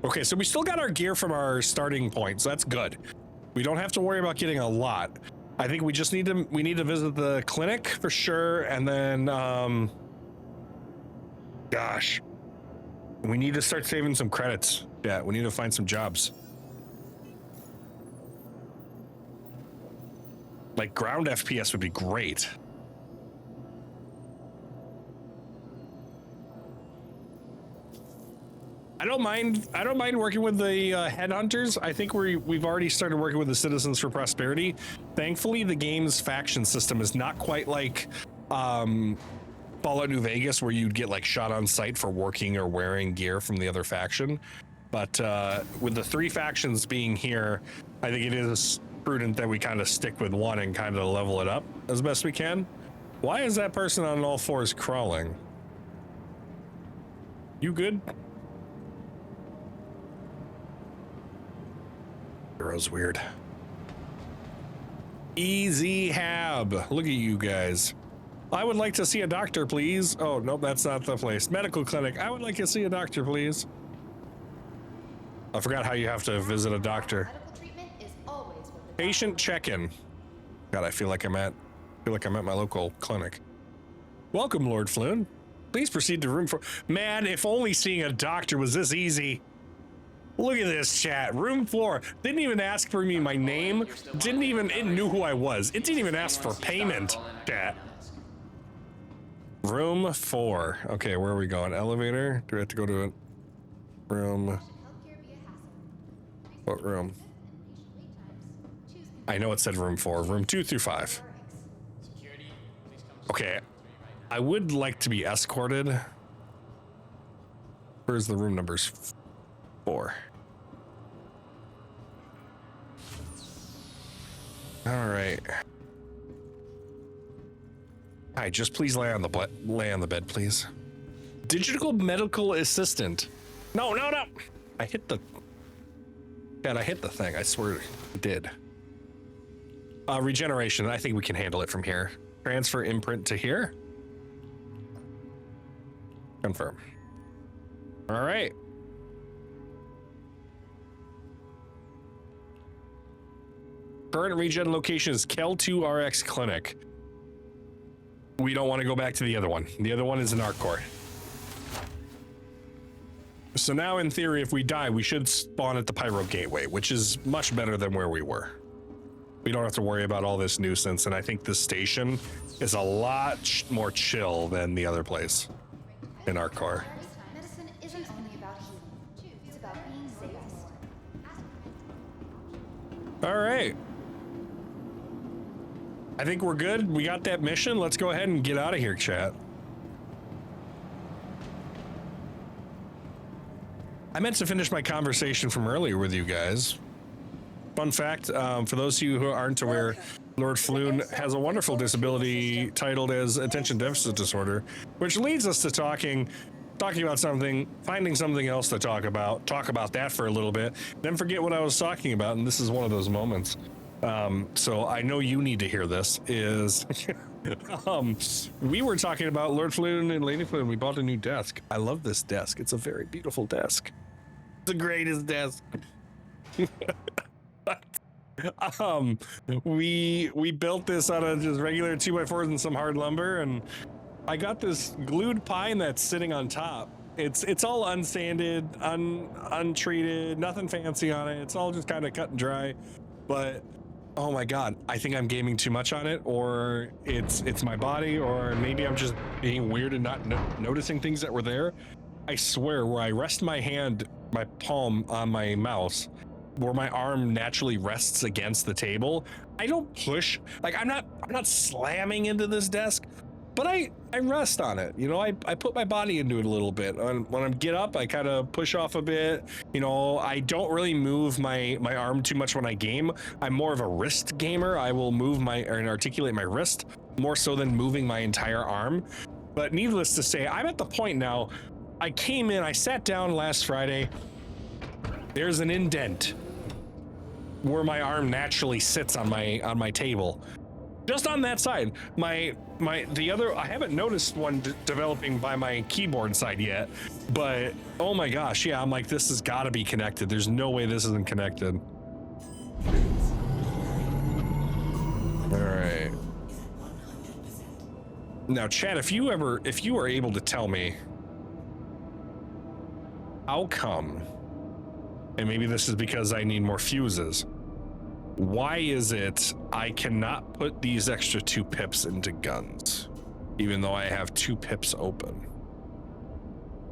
Okay, so we still got our gear from our starting point, so that's good. We don't have to worry about getting a lot. I think we just need to visit the clinic for sure, and then, gosh. We need to start saving some credits. Yeah, we need to find some jobs. Like ground FPS would be great. I don't mind working with the headhunters. I think we've already started working with the Citizens for Prosperity. Thankfully, the game's faction system is not quite like Fallout New Vegas, where you'd get like shot on sight for working or wearing gear from the other faction. But with the 3 factions being here, I think it is prudent that we kind of stick with one and kind of level it up as best we can. Why is that person on all fours crawling? You good? Hero's weird. Easy Hab. Look at you guys. I would like to see a doctor, please. Oh, nope, that's not the place. Medical clinic. I would like to see a doctor, please. I forgot how you have to visit a doctor. Patient check-in. God, I feel like I'm at my local clinic. Welcome, LordPhloon. Please proceed to room 4. Man, if only seeing a doctor was this easy. Look at this chat. Room 4. Didn't even ask for me my name. It knew who I was. It didn't even ask for payment, chat. Room 4. Okay, where are we going? Elevator? Do we have to go to a room? What room? I know it said room 4. Room 2 through 5. Okay. I would like to be escorted. Where's the room numbers? 4. All right. Hi, just please lay on the bed, please. Digital medical assistant. No. I hit the thing. I swear I did. Regeneration. I think we can handle it from here. Transfer imprint to here. Confirm. All right. Current regen location is Kel 2 RX Clinic. We don't want to go back to the other one. The other one is an Arcor. So now, in theory, if we die, we should spawn at the Pyro Gateway, which is much better than where we were. We don't have to worry about all this nuisance, and I think this station is a lot more chill than the other place in Arcor. Medicine isn't only about healing. It's about being safest. All right. I think we're good. We got that mission. Let's go ahead and get out of here, chat. I meant to finish my conversation from earlier with you guys. Fun fact, for those of you who aren't aware, LordPhloon has a wonderful disability titled as attention deficit disorder, which leads us to talking about something, finding something else to talk about that for a little bit, then forget what I was talking about, and this is one of those moments. So I know you need to hear this, is we were talking about LordPhloon and LadyPhloon. We bought a new desk. I love this desk. It's a very beautiful desk. It's the greatest desk. We built this out of just regular 2x4s and some hard lumber, and I got this glued pine that's sitting on top. It's all unsanded, untreated, nothing fancy on it. It's all just kind of cut and dry. But oh my god, I think I'm gaming too much on it, or it's my body, or maybe I'm just being weird and not noticing things that were there. I swear, where I rest my hand, my palm on my mouse, where my arm naturally rests against the table, I don't push. Like I'm not slamming into this desk, but I rest on it. You know, I put my body into it a little bit. When I get up, I kind of push off a bit. You know, I don't really move my arm too much when I game. I'm more of a wrist gamer. I will move and articulate my wrist more so than moving my entire arm. But needless to say, I'm at the point now. I sat down last Friday. There's an indent where my arm naturally sits on my table. Just on that side. The other, I haven't noticed one developing by my keyboard side yet, but oh my gosh, yeah, I'm like, this has got to be connected. There's no way this isn't connected. All right. Now, Chad, if you are able to tell me how come, and maybe this is because I need more fuses, why is it I cannot put these extra 2 pips into guns, even though I have 2 pips open?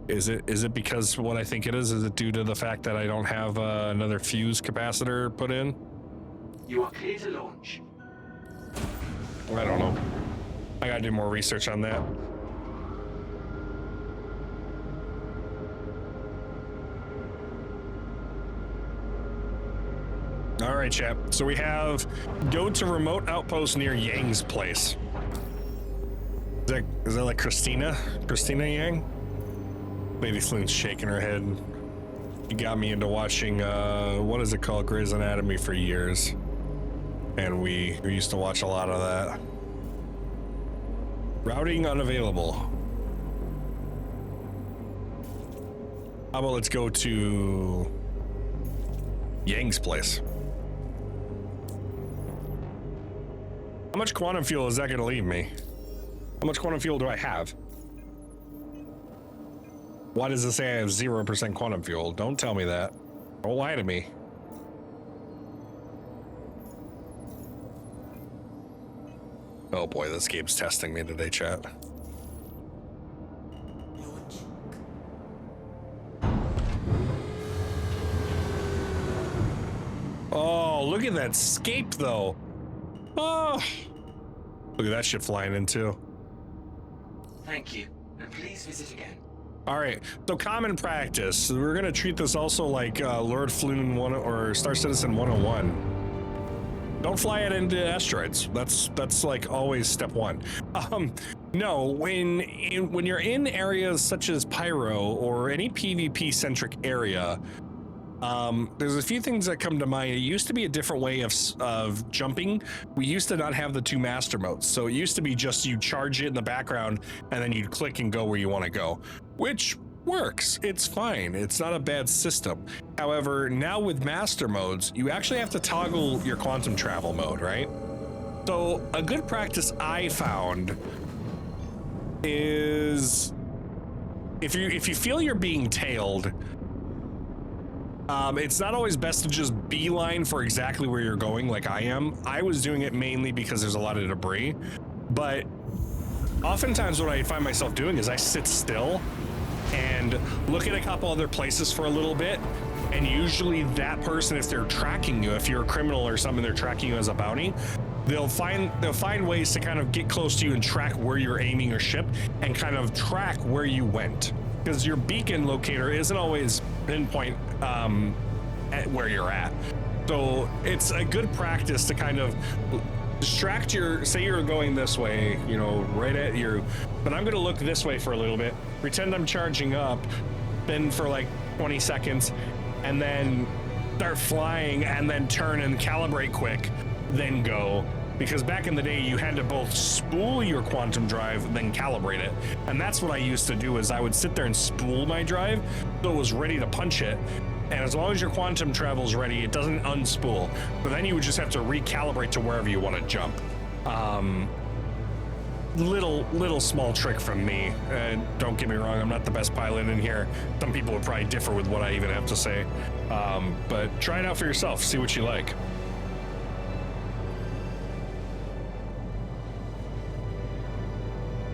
Is it because what I think it is? Is it due to the fact that I don't have another fuse capacitor put in? You are clear to launch. I don't know. I gotta do more research on that. All right, chap. So we have go to remote outpost near Yang's place. Is that like Christina Yang? Lady Floon's shaking her head. She got me into watching what is it called, Grey's Anatomy for years, and we used to watch a lot of that. Routing unavailable. How about let's go to Yang's place. How much quantum fuel is that going to leave me? How much quantum fuel do I have? Why does it say I have 0% quantum fuel? Don't tell me that. Don't lie to me. Oh boy, this game's testing me today, chat. Oh, look at that scape though. Oh, look at that shit flying in too. Thank you, and please visit again. All right, so common practice. We're gonna treat this also like LordPhloon 1 or Star Citizen 101. Don't fly it into asteroids. That's like always step 1. No, when you're in areas such as Pyro or any PvP centric area, there's a few things that come to mind. It used to be a different way of jumping. We used to not have the 2 master modes, so it used to be just you charge it in the background and then you'd click and go where you want to go, which works. It's fine. It's not a bad system. However, now with master modes, you actually have to toggle your quantum travel mode, right? So a good practice I found is if you feel you're being tailed, it's not always best to just beeline for exactly where you're going like I am. I was doing it mainly because there's a lot of debris, but oftentimes what I find myself doing is I sit still and look at a couple other places for a little bit, and usually that person, if they're tracking you, if you're a criminal or something, they're tracking you as a bounty, they'll find ways to kind of get close to you and track where you're aiming your ship and kind of track where you went, because your beacon locator isn't always pinpoint at where you're at. So it's a good practice to kind of distract say you're going this way, you know, right at you, but I'm going to look this way for a little bit, pretend I'm charging up, then for like 20 seconds, and then start flying, and then turn and calibrate quick, then go. Because back in the day, you had to both spool your quantum drive, then calibrate it. And that's what I used to do, is I would sit there and spool my drive so it was ready to punch it. And as long as your quantum travel's ready, it doesn't unspool. But then you would just have to recalibrate to wherever you want to jump. Little small trick from me. Don't get me wrong, I'm not the best pilot in here. Some people would probably differ with what I even have to say. But try it out for yourself, see what you like.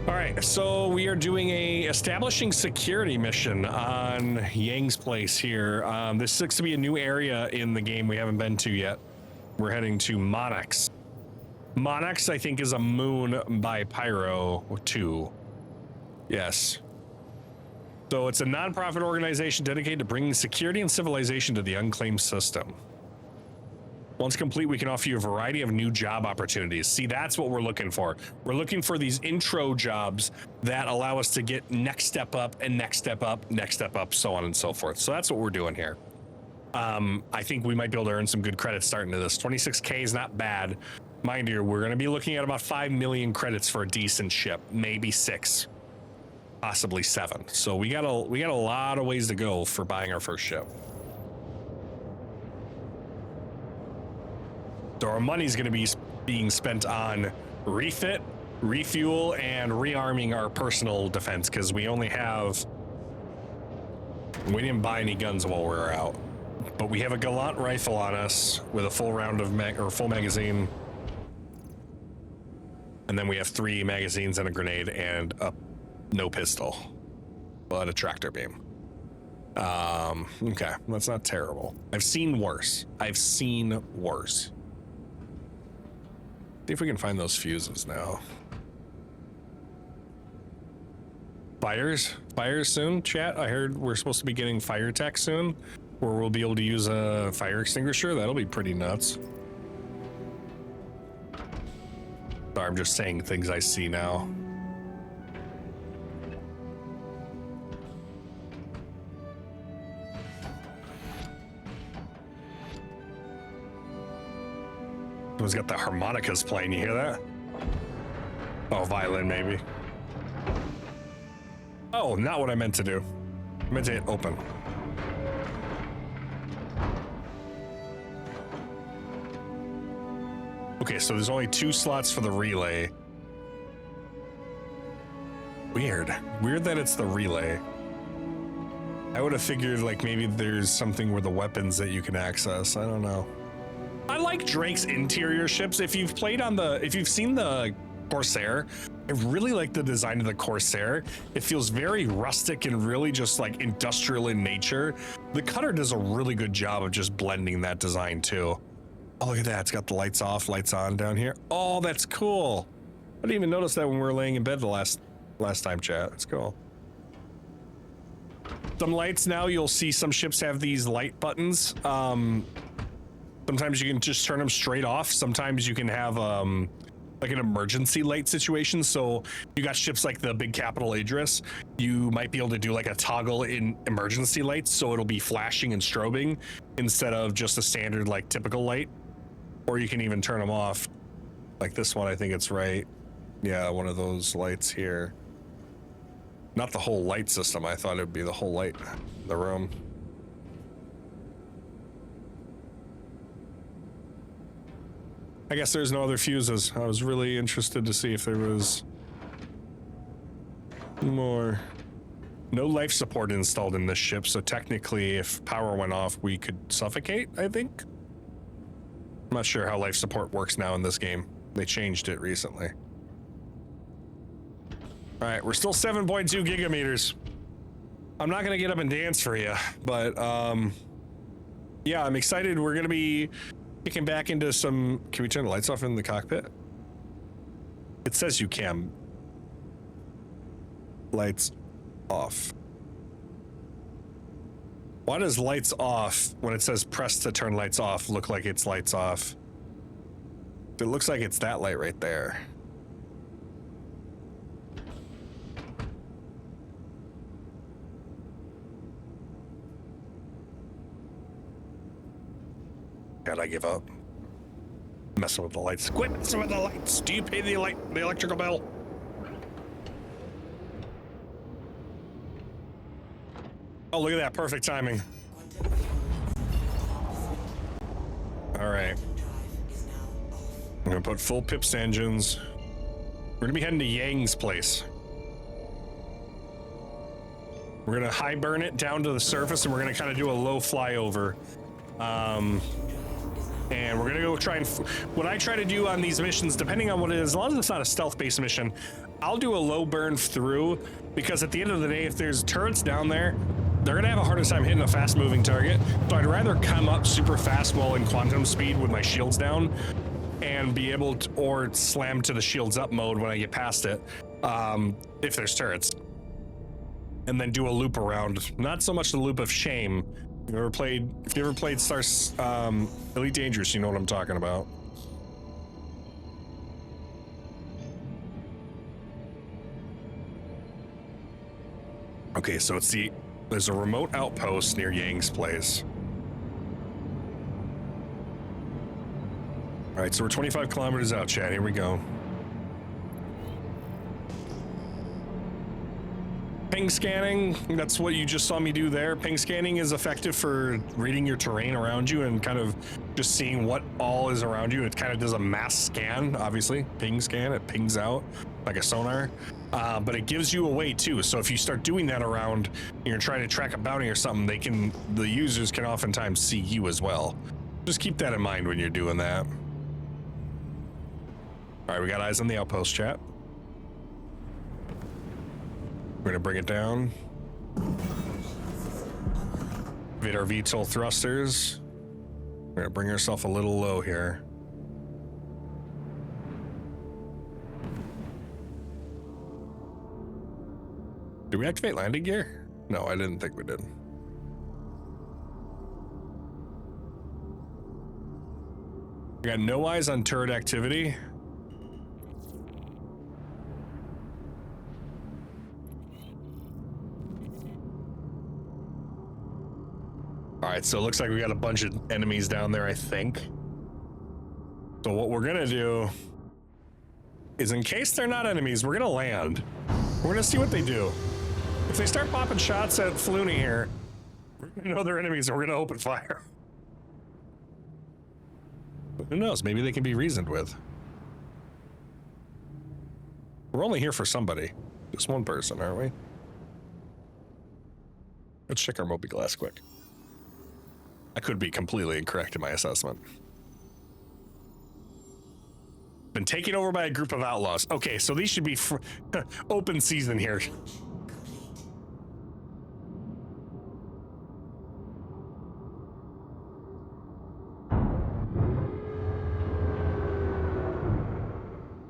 All right, so we are doing a establishing security mission on Yang's place here. This looks to be a new area in the game we haven't been to yet. We're heading to Monax. Monax, I think, is a moon by Pyro 2. Yes. So it's a non-profit organization dedicated to bringing security and civilization to the unclaimed system. Once complete, we can offer you a variety of new job opportunities. See, that's what we're looking for. We're looking for these intro jobs that allow us to get next step up and next step up, next step up, so on and so forth. So that's what we're doing here. I think we might be able to earn some good credits starting to this. 26K is not bad. Mind you, we're going to be looking at about 5 million credits for a decent ship, maybe 6, possibly 7. So we got a lot of ways to go for buying our first ship. So our money's going to be being spent on refit, refuel, and rearming our personal defense, because we only have We didn't buy any guns while we were out, but we have a Gallant rifle on us with a full round of full magazine. And then we have 3 magazines and a grenade and no pistol, but a tractor beam. Okay, that's not terrible. I've seen worse. See if we can find those fuses now. Fires soon, chat. I heard we're supposed to be getting fire tech soon, where we'll be able to use a fire extinguisher. That'll be pretty nuts. Sorry, I'm just saying things I see now. Someone's got the harmonicas playing, you hear that? Oh, violin maybe. Oh, not what I meant to do. I meant to hit open. Okay, so there's only 2 slots for the relay. Weird that it's the relay. I would have figured like maybe there's something with the weapons that you can access. I don't know. I like Drake's interior ships. If you've seen the Corsair, I really like the design of the Corsair. It feels very rustic and really just like industrial in nature. The Cutter does a really good job of just blending that design too. Oh, look at that. It's got the lights off, lights on down here. Oh, that's cool. I didn't even notice that when we were laying in bed the last time, chat. That's cool. Some lights now, you'll see some ships have these light buttons. Sometimes you can just turn them straight off. Sometimes you can have like an emergency light situation. So you got ships like the big capital Idris, you might be able to do like a toggle in emergency lights, so it'll be flashing and strobing instead of just a standard like typical light. Or you can even turn them off like this one. I think it's right. Yeah, one of those lights here. Not the whole light system. I thought it would be the whole light in the room. I guess there's no other fuses. I was really interested to see if there was more. No life support installed in this ship, so technically if power went off, we could suffocate, I think. I'm not sure how life support works now in this game. They changed it recently. All right, we're still 7.2 gigameters. I'm not gonna get up and dance for you, but yeah, I'm excited. We're gonna be kicking back into some. Can we turn the lights off in the cockpit? It says you can. Lights off. Why does lights off when it says press to turn lights off look like it's lights off? It looks like it's that light right there. God, I give up. Messing with the lights. Quit messing with the lights. Do you pay the electrical bill? Oh, look at that. Perfect timing. All right. I'm gonna put full pips engines. We're gonna be heading to Yang's place. We're gonna high burn it down to the surface, and we're gonna kind of do a low flyover. And we're gonna go try and what I try to do on these missions, depending on what it is, as long as it's not a stealth-based mission, I'll do a low burn through, because at the end of the day, if there's turrets down there, they're gonna have a harder time hitting a fast-moving target. So I'd rather come up super fast while in quantum speed with my shields down, and be able to, or slam to the shields up mode when I get past it, if there's turrets, and then do a loop around. Not so much the loop of shame. If you ever played Star Elite Dangerous, you know what I'm talking about. Okay, so there's a remote outpost near Yang's place. All right, so we're 25 kilometers out, chat. Here we go. Ping scanning, that's what you just saw me do there. Ping scanning is effective for reading your terrain around you and kind of just seeing what all is around you. It kind of does a mass scan, obviously. Ping scan, it pings out. like a sonar, but it gives you a way too. So if you start doing that around, you're trying to track a bounty or something, the users can oftentimes see you as well. Just keep that in mind when you're doing that. All right, we got eyes on the outpost, chat. We're gonna bring it down. Activate our VTOL thrusters. We're gonna bring ourselves a little low here. Did we activate landing gear? No, I didn't think we did. We got no eyes on turret activity. All right, so it looks like we got a bunch of enemies down there, I think. So what we're gonna do is, in case they're not enemies, we're gonna land. We're gonna see what they do. If they start popping shots at Floony here, we're gonna know they're enemies and we're gonna open fire. But who knows, maybe they can be reasoned with. We're only here for somebody. Just one person, aren't we? Let's check our Moby Glass quick. I could be completely incorrect in my assessment. Been taken over by a group of outlaws. Okay, so these should be open season here.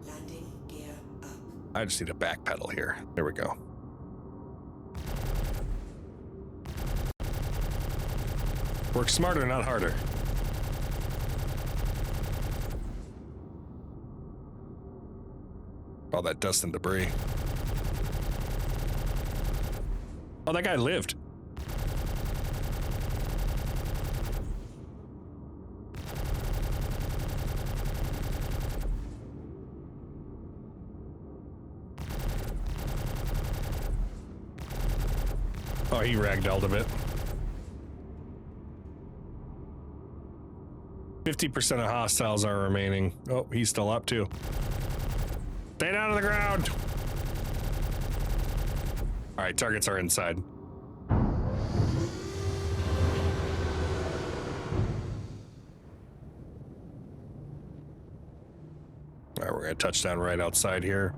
Landing gear up. I just need a backpedal here. There we go. Work smarter, not harder. All that dust and debris. Oh, that guy lived. Oh, he ragdolled a bit. 50% of hostiles are remaining. Oh, he's still up too. Stay down on the ground. All right, targets are inside. All right, we're gonna touch down right outside here.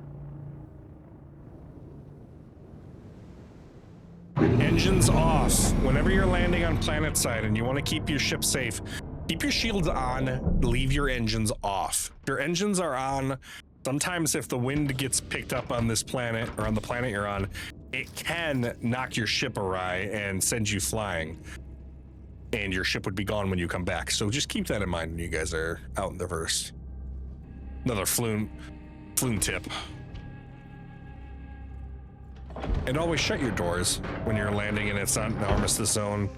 Engines off. Whenever you're landing on planet side and you want to keep your ship safe, keep your shields on, leave your engines off. If your engines are on, sometimes if the wind gets picked up on this planet or on the planet you're on, it can knock your ship awry and send you flying. And your ship would be gone when you come back. So just keep that in mind when you guys are out in the verse. Another Phloon tip. And always shut your doors when you're landing and it's not an armistice zone.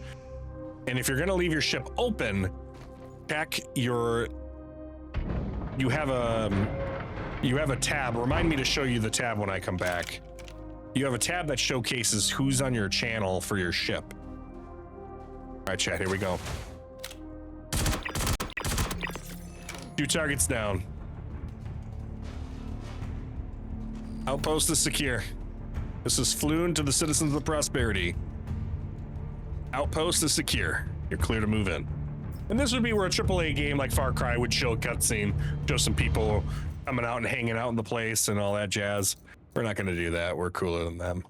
And if you're gonna leave your ship open, check your, you have a tab. Remind me to show you the tab when I come back. You have a tab that showcases who's on your channel for your ship. All right, chat, here we go. 2 targets down. Outpost is secure. This is Phloon to the citizens of Prosperity. Outpost is secure. You're clear to move in. And this would be where a AAA game like Far Cry would show a cutscene, show some people coming out and hanging out in the place and all that jazz. We're not gonna do that. We're cooler than them.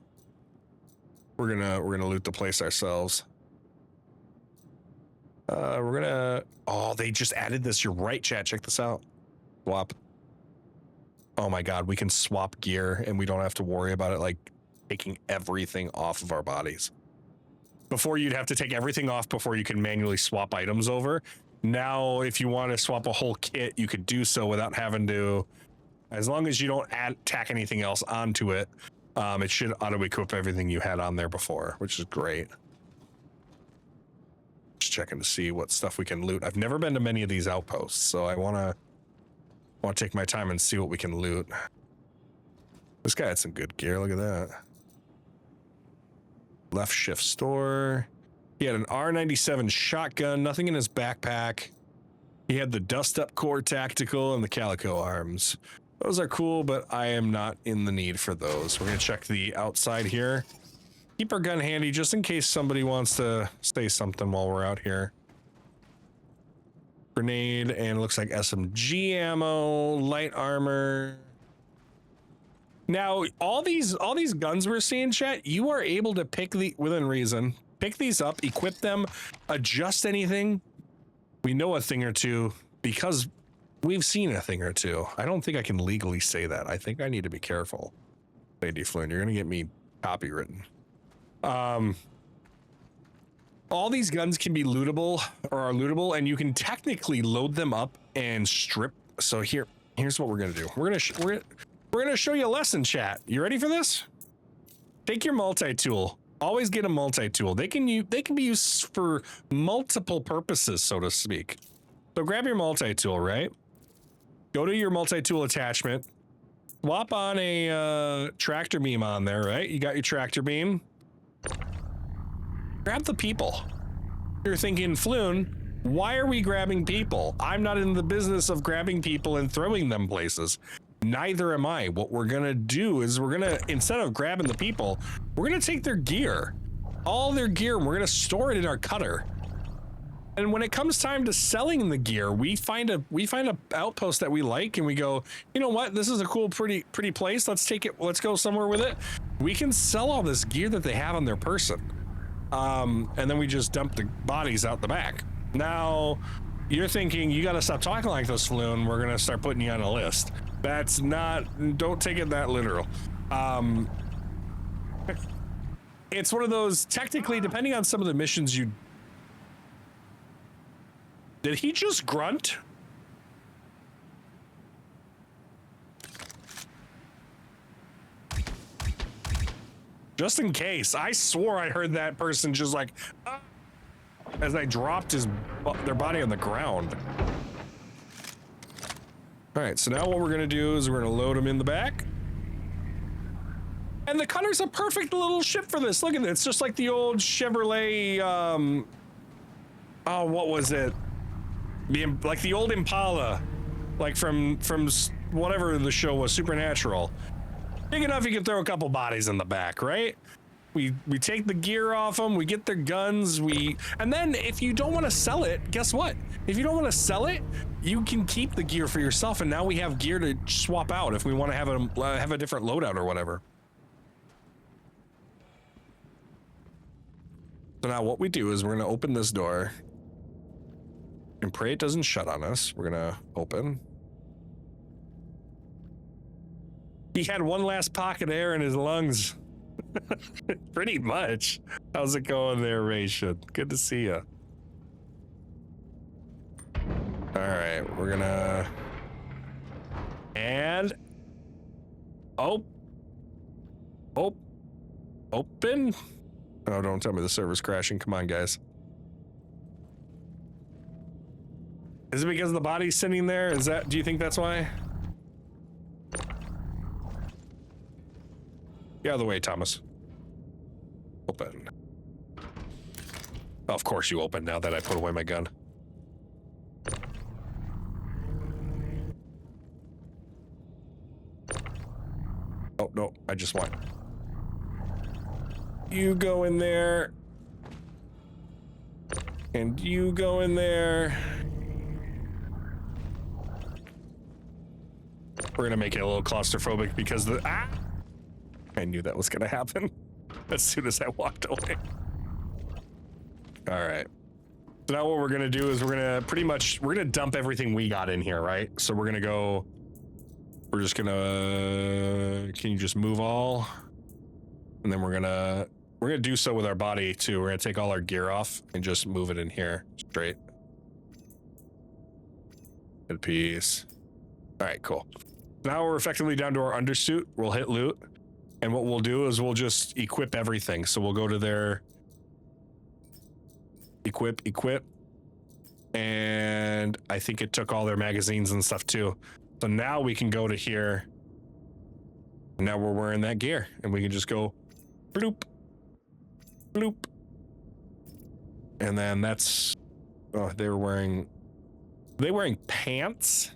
We're gonna loot the place ourselves. Oh, they just added this. You're right, chat. Check this out. Swap. Oh my God, we can swap gear and we don't have to worry about it like taking everything off of our bodies. Before you'd have to take everything off before you can manually swap items over. Now, if you want to swap a whole kit, you could do so without having to, as long as you don't tack anything else onto it, it should auto-equip everything you had on there before, which is great. Just checking to see what stuff we can loot. I've never been to many of these outposts, so I want to take my time and see what we can loot. This guy had some good gear. Look at that. Left shift store. He had an R97 shotgun, nothing in his backpack. He had the dust up core tactical and the calico arms. Those are cool, but I am not in the need for those. We're gonna check the outside here. Keep our gun handy just in case somebody wants to say something while we're out here. Grenade, and it looks like SMG ammo, light armor. Now, all these guns we're seeing, chat, you are able to pick within reason, pick these up, equip them, adjust anything. We know a thing or two because we've seen a thing or two. I don't think I can legally say that. I think I need to be careful. LordPhloon, you're gonna get me copywritten. All these guns can be lootable or are lootable, and you can technically load them up and strip. So here's what we're gonna do. We're gonna show you a lesson, chat. You ready for this? Take your multi-tool. Always get a multi-tool. They can be used for multiple purposes, so to speak. So grab your multi-tool, right? Go to your multi-tool attachment. Swap on a tractor beam on there, right? You got your tractor beam. Grab the people. You're thinking, Phloon, why are we grabbing people? I'm not in the business of grabbing people and throwing them places. Neither am I. What we're gonna do is instead of grabbing the people, we're gonna take their gear, all their gear, and we're gonna store it in our cutter. And when it comes time to selling the gear, we find a outpost that we like, and we go, you know what? This is a cool, pretty place. Let's take it. Let's go somewhere with it. We can sell all this gear that they have on their person. And then we just dump the bodies out the back. Now, you're thinking, you got to stop talking like this, Phloon. We're going to start putting you on a list. That's not, don't take it that literal. It's one of those, technically, depending on some of the missions you... Did he just grunt? Just in case, I swore I heard that person just like, ah, as I dropped their body on the ground. All right, so now what we're gonna do is we're gonna load them in the back. And the cutter's a perfect little ship for this. Look at this, it's just like the old Chevrolet, oh, what was it? Like the old Impala, like from whatever the show was, Supernatural. Big enough you can throw a couple bodies in the back, right? We take the gear off them, we get their guns, and then if you don't want to sell it, guess what? If you don't want to sell it, you can keep the gear for yourself, and now we have gear to swap out if we want to have a different loadout or whatever. So now what we do is we're gonna open this door and pray it doesn't shut on us. We're gonna open. He had one last pocket of air in his lungs. Pretty much. How's it going there, Ration? Good to see you. All right, we're gonna... And... Open? Oh, don't tell me the server's crashing. Come on, guys. Is it because the body's sitting there? Do you think that's why? Get out of the way, Thomas. Open. Oh, of course you open now that I put away my gun. Oh, no, I just want... You go in there. And you go in there. We're gonna make it a little claustrophobic because I knew that was gonna happen as soon as I walked away. All right. So now what we're gonna do is we're gonna dump everything we got in here, right? So we're just gonna, can you just move all? And then we're gonna do so with our body too. We're gonna take all our gear off and just move it in here straight. Good piece. All right, cool. Now we're effectively down to our undersuit. We'll hit loot. And what we'll do is we'll just equip everything. So we'll go to their equip. And I think it took all their magazines and stuff too. So now we can go to here. And now we're wearing that gear and we can just go bloop, bloop. And then that's, oh, they were wearing pants.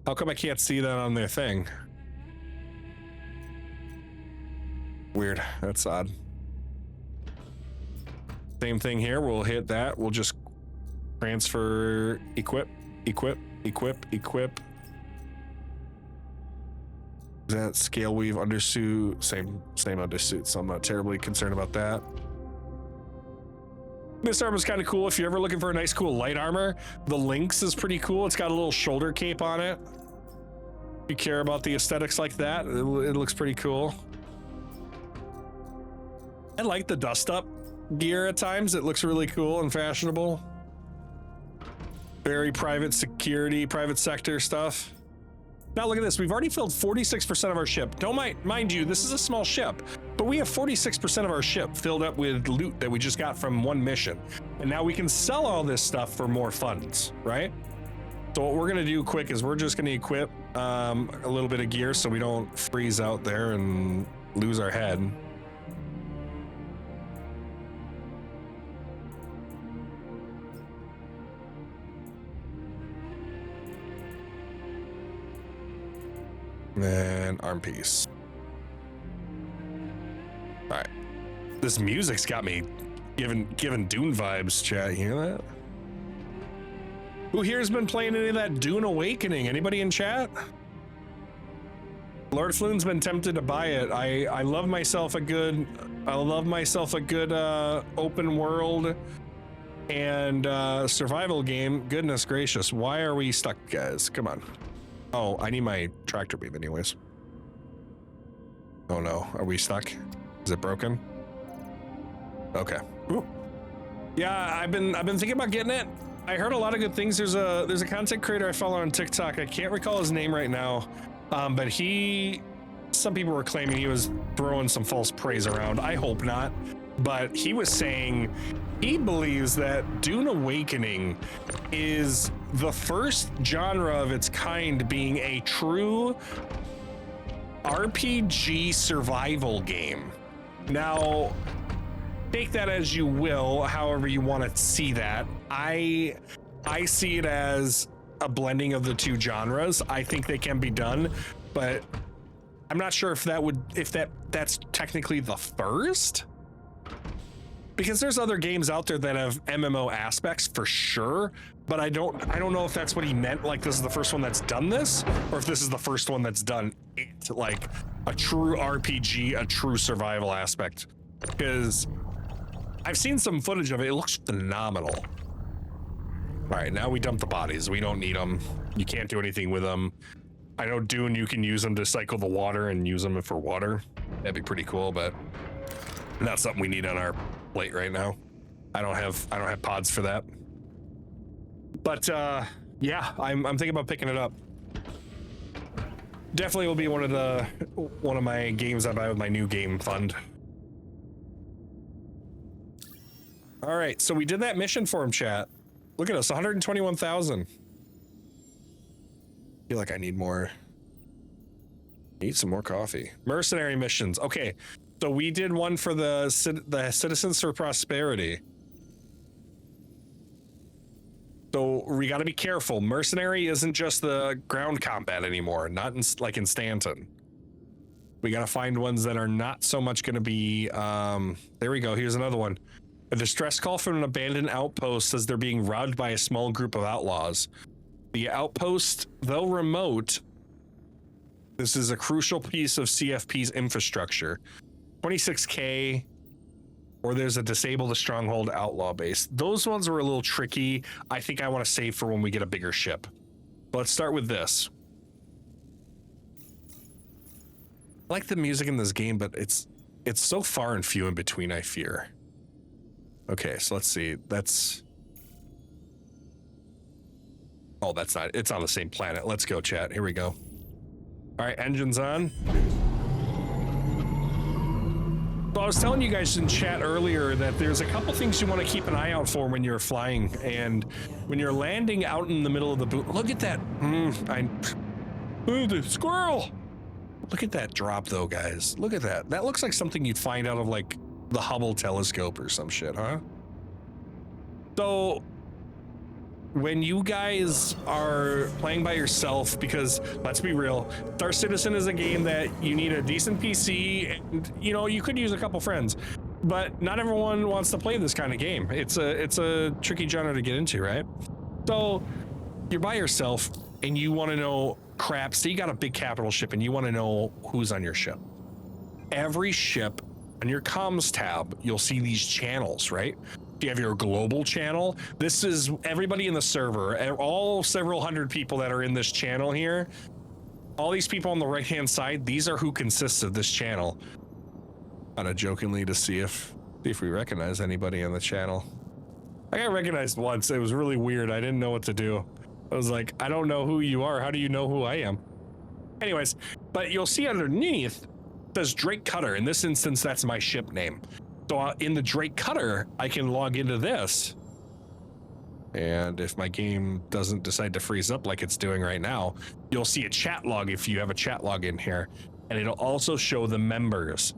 How come I can't see that on their thing? Weird. That's odd. Same thing here. We'll hit that. We'll just transfer, equip. Is that scale weave undersuit? Same undersuit, so I'm not terribly concerned about that. This armor is kind of cool. If you're ever looking for a nice, cool light armor, the Lynx is pretty cool. It's got a little shoulder cape on it. If you care about the aesthetics like that, it looks pretty cool. I like the dust up gear at times. It looks really cool and fashionable. Very private security, private sector stuff. Now look at this. We've already filled 46% of our ship. Don't mind you, this is a small ship, but we have 46% of our ship filled up with loot that we just got from one mission. And now we can sell all this stuff for more funds, right? So what we're gonna do quick is we're just gonna equip a little bit of gear so we don't freeze out there and lose our head. And arm piece. All right. This music's got me giving Dune vibes, chat. You hear that? Who here's been playing any of that Dune Awakening? Anybody in chat? LordPhloon's been tempted to buy it. I love myself a good open world and survival game. Goodness gracious, why are we stuck, guys? Come on. Oh, I need my tractor beam anyways. Oh no, are we stuck? Is it broken? Okay. Ooh. Yeah, I've been thinking about getting it. I heard a lot of good things. There's a content creator I follow on TikTok. I can't recall his name right now, but some people were claiming he was throwing some false praise around. I hope not, but he was saying he believes that Dune Awakening is the first genre of its kind being a true RPG survival game. Now, take that as you will, however you want to see that. I see it as a blending of the two genres. I think they can be done, but I'm not sure if that's technically the first. Because there's other games out there that have MMO aspects for sure, but I don't know if that's what he meant. Like this is the first one that's done this, or if this is the first one that's done it, like a true RPG, a true survival aspect. Because I've seen some footage of it. It looks phenomenal. All right, now we dump the bodies. We don't need them. You can't do anything with them. I know Dune, you can use them to cycle the water and use them for water. That'd be pretty cool, but not something we need on our plate right now. I don't have pods for that. But yeah, I'm thinking about picking it up. Definitely will be one of my games I buy with my new game fund. All right, so we did that mission for him, chat. Look at us, 121,000. Feel like I need more. Need some more coffee. Mercenary missions. Okay, so we did one for the Citizens for Prosperity. So we got to be careful. Mercenary isn't just the ground combat anymore. Not like in Stanton. We got to find ones that are not so much going to be. There we go. Here's another one. A distress call from an abandoned outpost says they're being robbed by a small group of outlaws. The outpost, though remote, this is a crucial piece of CFP's infrastructure. 26K, or there's a disable the stronghold outlaw base. Those ones were a little tricky. I think I want to save for when we get a bigger ship. But let's start with this. I like the music in this game, but it's so far and few in between, I fear. Okay, so let's see. Oh, that's not. It's on the same planet. Let's go, chat. Here we go. All right, engines on. So I was telling you guys in chat earlier that there's a couple things you want to keep an eye out for when you're flying, and when you're landing out in the middle of the boot. Look at that. The squirrel. Look at that drop, though, guys. Look at that. That looks like something you'd find out of like the Hubble telescope or some shit, huh? So when you guys are playing by yourself, because let's be real, Star Citizen is a game that you need a decent PC and, you know, you could use a couple friends, but not everyone wants to play this kind of game. It's a tricky genre to get into, right? So you're by yourself and you want to know crap. So you got a big capital ship and you want to know who's on your ship. Every ship on your comms tab, you'll see these channels, right? You have your global channel. This is everybody in the server, all several hundred people that are in this channel here. All these people on the right-hand side, these are who consists of this channel. Kind of jokingly to see if we recognize anybody on the channel. I got recognized once. It was really weird. I didn't know what to do. I was like, I don't know who you are. How do you know who I am? Anyways, but you'll see underneath it says Drake Cutter. In this instance, that's my ship name. So in the Drake Cutter, I can log into this. And if my game doesn't decide to freeze up like it's doing right now, you'll see a chat log if you have a chat log in here. And it'll also show the members.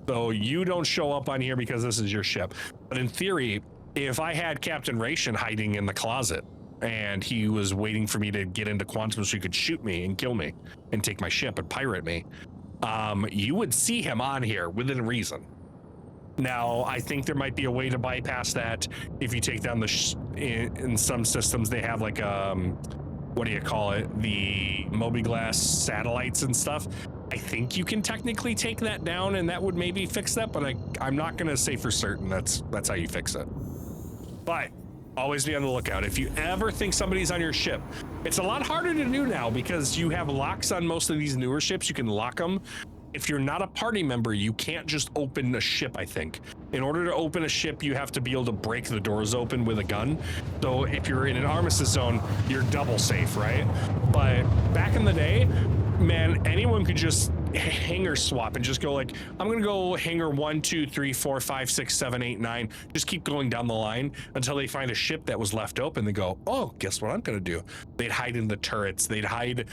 So you don't show up on here because this is your ship. But in theory, if I had Captain Ration hiding in the closet and he was waiting for me to get into Quantum so he could shoot me and kill me and take my ship and pirate me, you would see him on here within reason. Now, I think there might be a way to bypass that if you take down the in some systems, they have like, what do you call it? The Moby-Glass satellites and stuff. I think you can technically take that down and that would maybe fix that, but I'm not going to say for certain that's how you fix it. But always be on the lookout. If you ever think somebody's on your ship, it's a lot harder to do now because you have locks on most of these newer ships. You can lock them. If you're not a party member, you can't just open a ship, I think. In order to open a ship, you have to be able to break the doors open with a gun. So if you're in an armistice zone, you're double safe, right? But back in the day, man, anyone could just hangar swap and just go like, I'm gonna go hangar 1, 2, 3, 4, 5, 6, 7, 8, 9. Just keep going down the line until they find a ship that was left open. They go, oh, guess what I'm gonna do? They'd hide in the turrets. They'd hide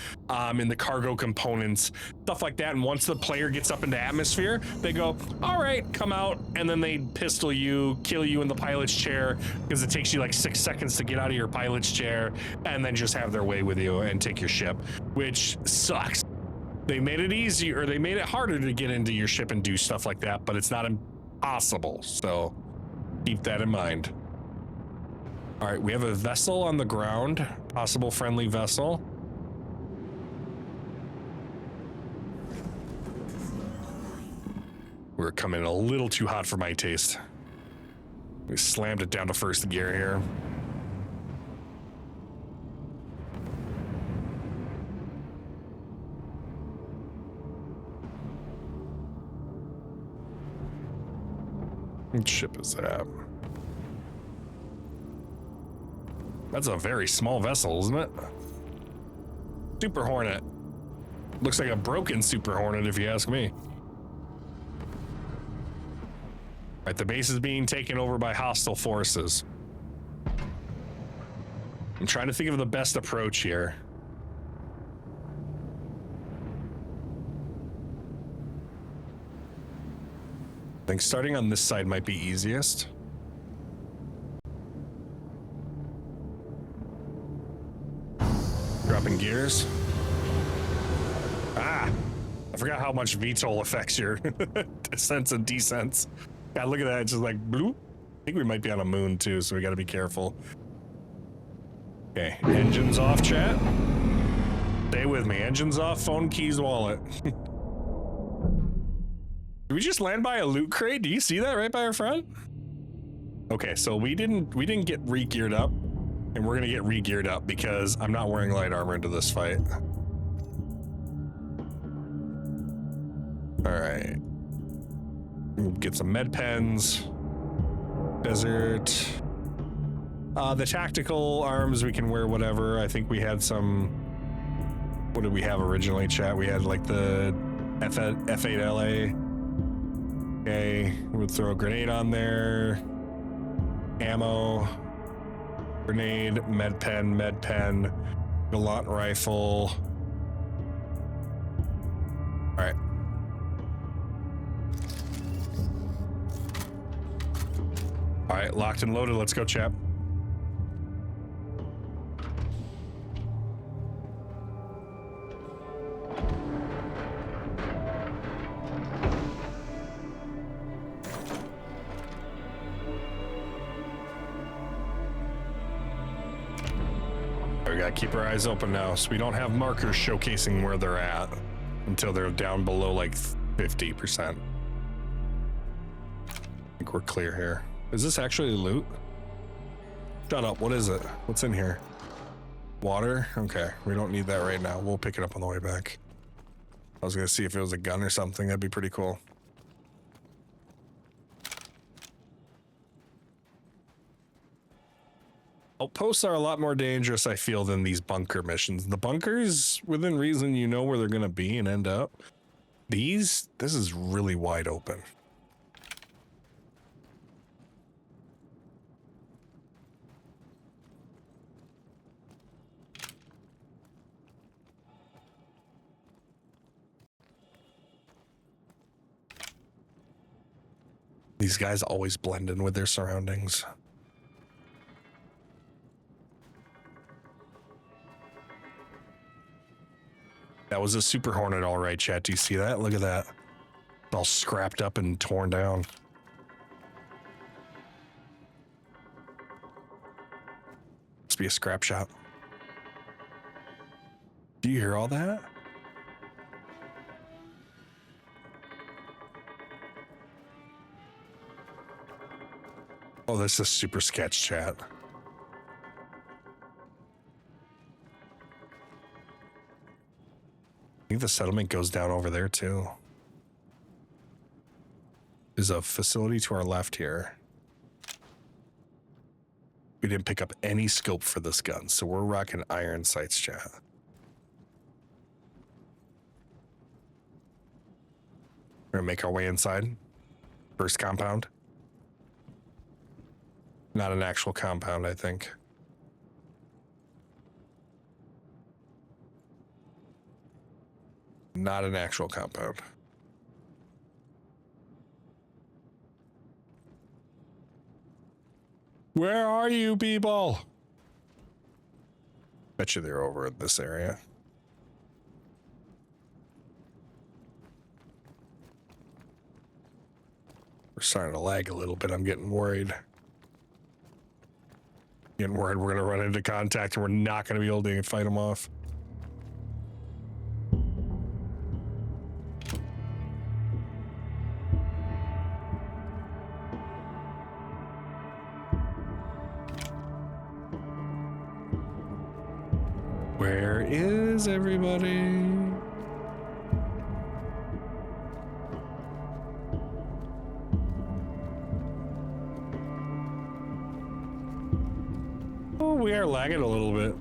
in the cargo components, stuff like that. And once the player gets up into atmosphere, they go, all right, come out. And then they pistol you, kill you in the pilot's chair because it takes you like 6 seconds to get out of your pilot's chair and then just have their way with you and take your ship, which sucks. They made it easier, or they made it harder to get into your ship and do stuff like that, but it's not impossible. So keep that in mind. All right, we have a vessel on the ground, possible friendly vessel. We're coming a little too hot for my taste. We slammed it down to first gear here. What ship is that? That's a very small vessel, isn't it? Super Hornet. Looks like a broken Super Hornet, if you ask me. Right, the base is being taken over by hostile forces. I'm trying to think of the best approach here. I think starting on this side might be easiest. Dropping gears. Ah, I forgot how much VTOL affects your descents and descents. God, look at that, it's just like bloop. I think we might be on a moon too, so we gotta be careful. Okay, engines off, chat. Stay with me, engines off, phone, keys, wallet. Did we just land by a loot crate? Do you see that right by our front? Okay, so we didn't get re-geared up, and we're gonna get re-geared up because I'm not wearing light armor into this fight. All right, get some med pens. Desert. The tactical arms we can wear whatever. I think we had some. What did we have originally, chat? We had like the F8LA. Okay, we'll throw a grenade on there. Ammo. Grenade, med pen, Gallant rifle. All right. All right, locked and loaded. Let's go, chap. we gotta keep our eyes open now, so we don't have markers showcasing where they're at until they're down below like 50%. I think we're clear here. Is this actually loot? Shut up, what is it? What's in here? Water? Okay, we don't need that right now. We'll pick it up on the way back. I was gonna see if it was a gun or something. That'd be pretty cool. Outposts are a lot more dangerous, I feel, than these bunker missions. The bunkers, within reason, you know where they're gonna be and end up. This is really wide open. These guys always blend in with their surroundings. That was a Super Hornet, all right, chat. Do you see that? Look at that. All scrapped up and torn down. Must be a scrap shop. Do you hear all that? Oh, this is super sketch, chat. I think the settlement goes down over there too. There's a facility to our left here. We didn't pick up any scope for this gun, so we're rocking iron sights, chat. We're gonna make our way inside. First compound. Not an actual compound, I think. Not an actual compound. Where are you people? Bet you they're over in this area. We're starting to lag a little bit. I'm getting worried. We're going to run into contact and we're not going to be able to fight them off. Where is everybody? Oh, we are lagging a little bit.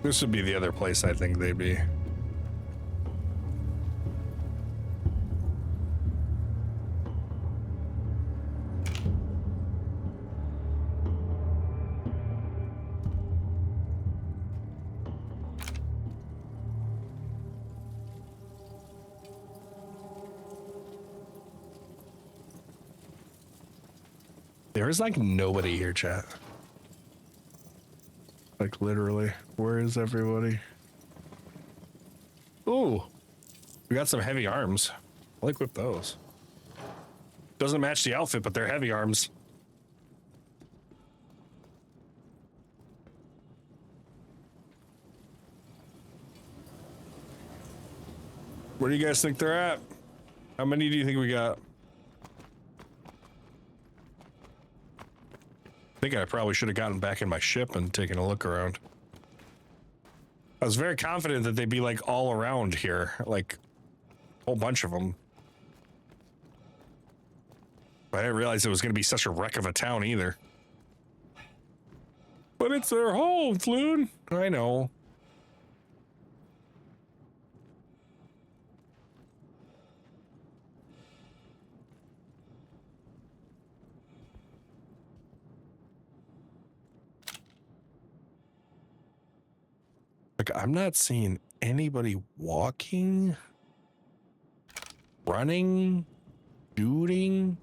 This would be the other place I think they'd be. There's like nobody here, chat. Like literally, where is everybody? Ooh, we got some heavy arms. I like with those. Doesn't match the outfit, but they're heavy arms. Where do you guys think they're at? How many do you think we got? I think I probably should have gotten back in my ship and taken a look around. I was very confident that they'd be like all around here, like a whole bunch of them. But I didn't realize it was going to be such a wreck of a town either. But it's their home, Floon. I know. Like, I'm not seeing anybody walking, running, shooting.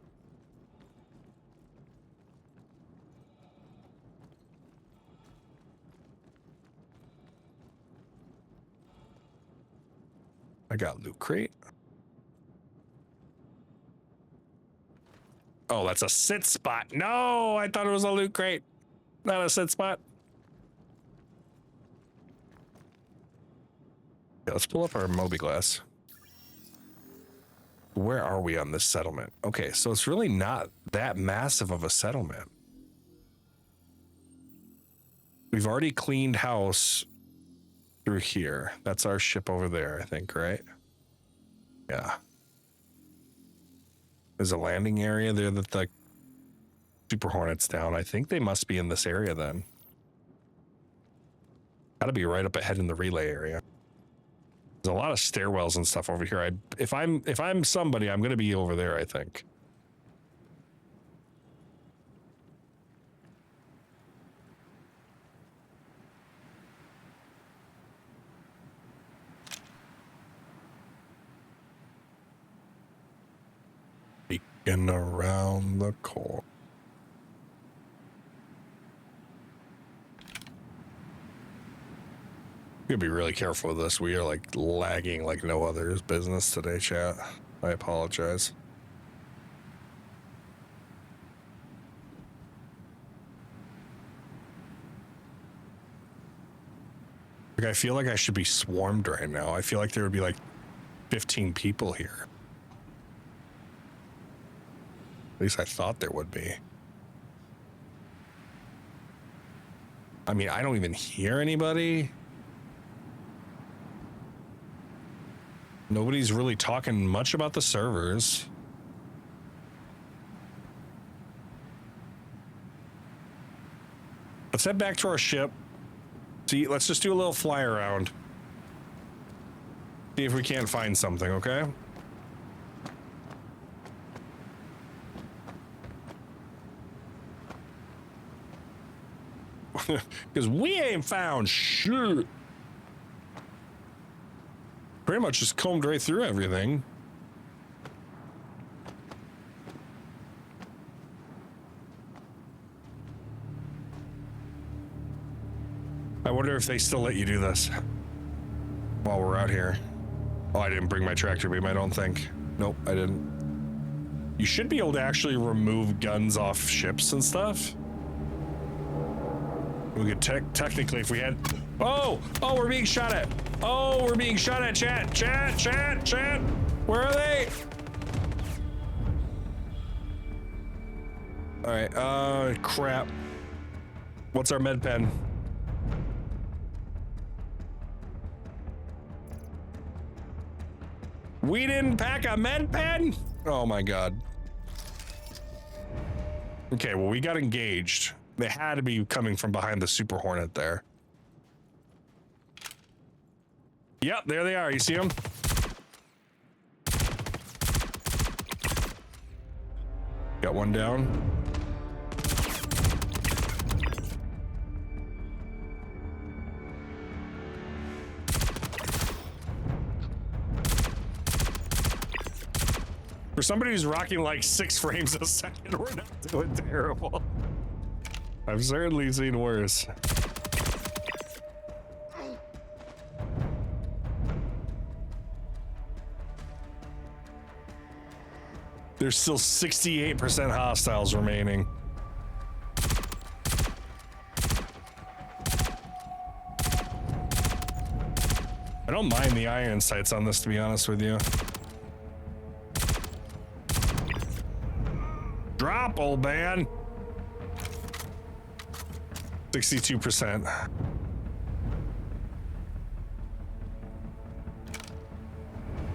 I got loot crate. Oh, that's a sit spot. No, I thought it was a loot crate. Not a sit spot. Yeah, let's pull up our Moby Glass. Where are we on this settlement? Okay, so it's really not that massive of a settlement. We've already cleaned house through here. That's our ship over there, I think, right? Yeah. There's a landing area there that the Super Hornet's down. I think they must be in this area then. Gotta be right up ahead in the relay area. There's a lot of stairwells and stuff over here. If I'm somebody, I'm gonna be over there, I think. Peeking around the corner. Gotta be really careful with this. We are like lagging like no other's business today, chat. I apologize. Like, I feel like I should be swarmed right now. I feel like there would be like 15 people here. At least I thought there would be. I mean, I don't even hear anybody. Nobody's really talking much about the servers. Let's head back to our ship. See, let's just do a little fly around. See if we can't find something, okay? Because we ain't found shit. Pretty much just combed right through everything. I wonder if they still let you do this while we're out here. Oh, I didn't bring my tractor beam, I don't think. Nope, I didn't. You should be able to actually remove guns off ships and stuff. We could technically, if we had... Oh, we're being shot at. Oh, we're being shot at, chat. Where are they? All right, crap. What's our med pen? We didn't pack a med pen? Oh my God. Okay, well, we got engaged. They had to be coming from behind the Super Hornet there. Yep, there they are. You see them? Got one down. For somebody who's rocking like 6 frames a second, we're not doing terrible. I've certainly seen worse. There's still 68% hostiles remaining. I don't mind the iron sights on this, to be honest with you. Drop, old man. 62%.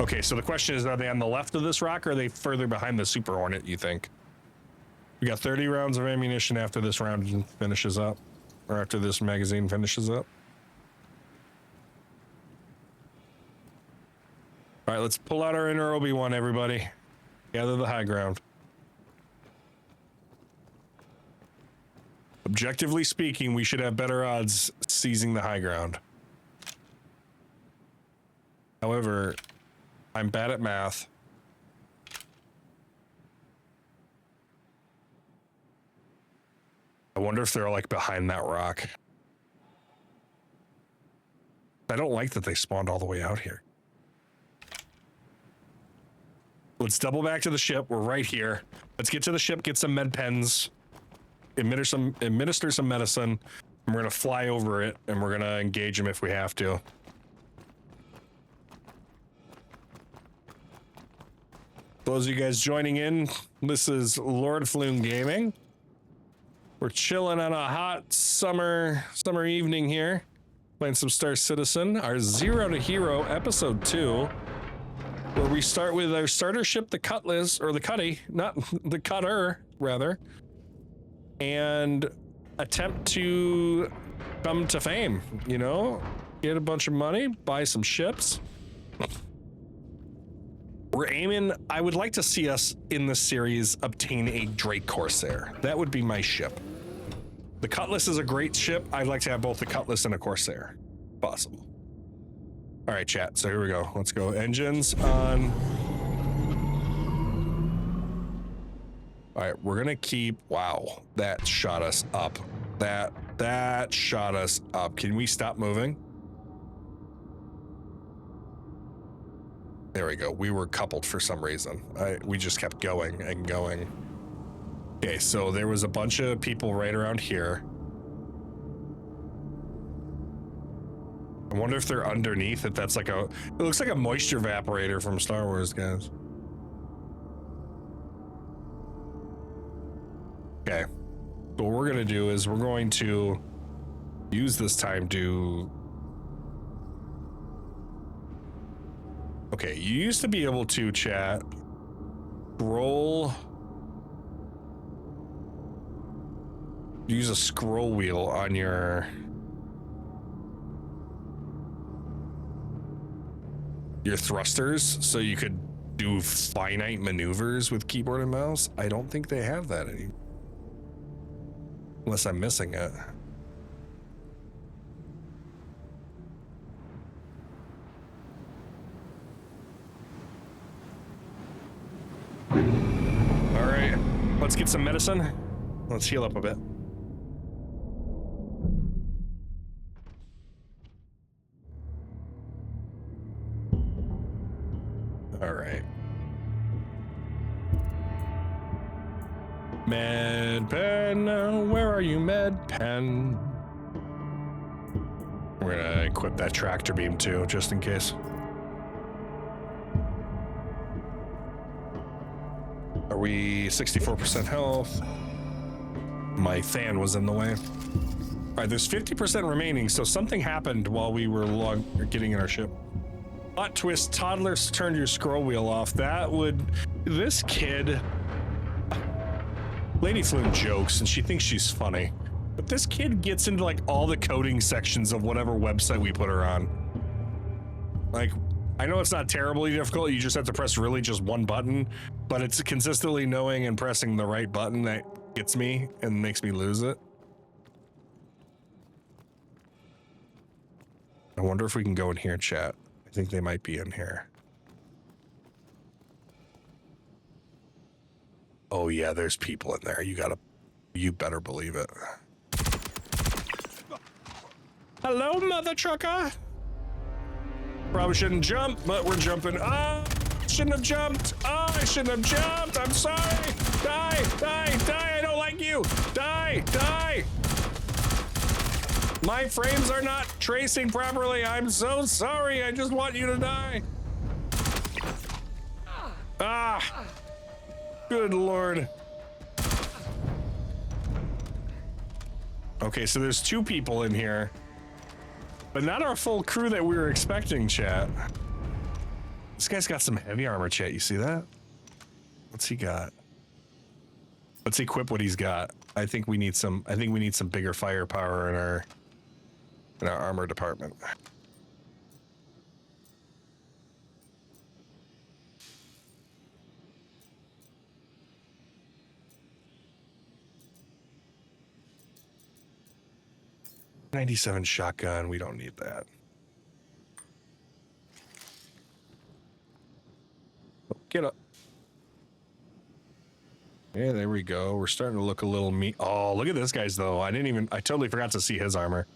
Okay, so the question is, are they on the left of this rock or are they further behind the Super Hornet, you think? We got 30 rounds of ammunition after this round finishes up, or after this magazine finishes up. All right, let's pull out our inner Obi-Wan, everybody. Gather the high ground. Objectively speaking, we should have better odds seizing the high ground. However, I'm bad at math. I wonder if they're like behind that rock. I don't like that they spawned all the way out here. Let's double back to the ship. We're right here. Let's get to the ship, get some med pens, administer some medicine, and we're gonna fly over it, and we're gonna engage them if we have to. Those of you guys joining in, this is LordPhloon Gaming. We're chilling on a hot summer evening here, playing some Star Citizen, our Zero to Hero episode 2, where we start with our starter ship, the Cutlass, or the Cutty, not the Cutter, rather, and attempt to come to fame, you know, get a bunch of money, buy some ships. We're aiming, I would like to see us in this series obtain a Drake Corsair. That would be my ship. The Cutlass is a great ship. I'd like to have both the Cutlass and a Corsair, if possible. All right, chat, so here we go. Let's go. Engines on. All right, we're gonna keep, wow, that shot us up. That shot us up. Can we stop moving? There we go. We were coupled for some reason. We just kept going and going. Okay, so there was a bunch of people right around here. I wonder if they're underneath, if that's like it looks like a moisture evaporator from Star Wars, guys. Okay. So what we're gonna do is we're going to use this time to... Okay, you used to be able to chat, scroll, use a scroll wheel on your thrusters so you could do finite maneuvers with keyboard and mouse. I don't think they have that anymore. Unless I'm missing it. All right, let's get some medicine. Let's heal up a bit. All right. Med pen, where are you, med pen? We're gonna equip that tractor beam too, just in case. Are we 64% health? My fan was in the way. All right, there's 50% remaining, so something happened while we were getting in our ship. Plot twist, toddlers turned your scroll wheel off. That would... This kid... LordPhloon jokes, and she thinks she's funny. But this kid gets into, like, all the coding sections of whatever website we put her on. Like, I know it's not terribly difficult, you just have to press really just one button, but it's consistently knowing and pressing the right button that gets me and makes me lose it. I wonder if we can go in here and chat. I think they might be in here. Oh yeah, there's people in there. You better believe it. Hello, mother trucker. Probably shouldn't jump, but we're jumping. Oh, shouldn't have jumped. Oh, I shouldn't have jumped. I'm sorry. Die, die, die. I don't like you. Die, die. My frames are not tracing properly. I'm so sorry. I just want you to die. Ah. Good Lord. Okay, so there's 2 people in here, but not our full crew that we were expecting, chat. This guy's got some heavy armor, chat. You see that? What's he got? Let's equip what he's got. I think we need some bigger firepower in our armor department. .97 shotgun, we don't need that. Get up. Yeah, there we go. We're starting to look a little meat. Oh, look at this guy's though. I totally forgot to see his armor.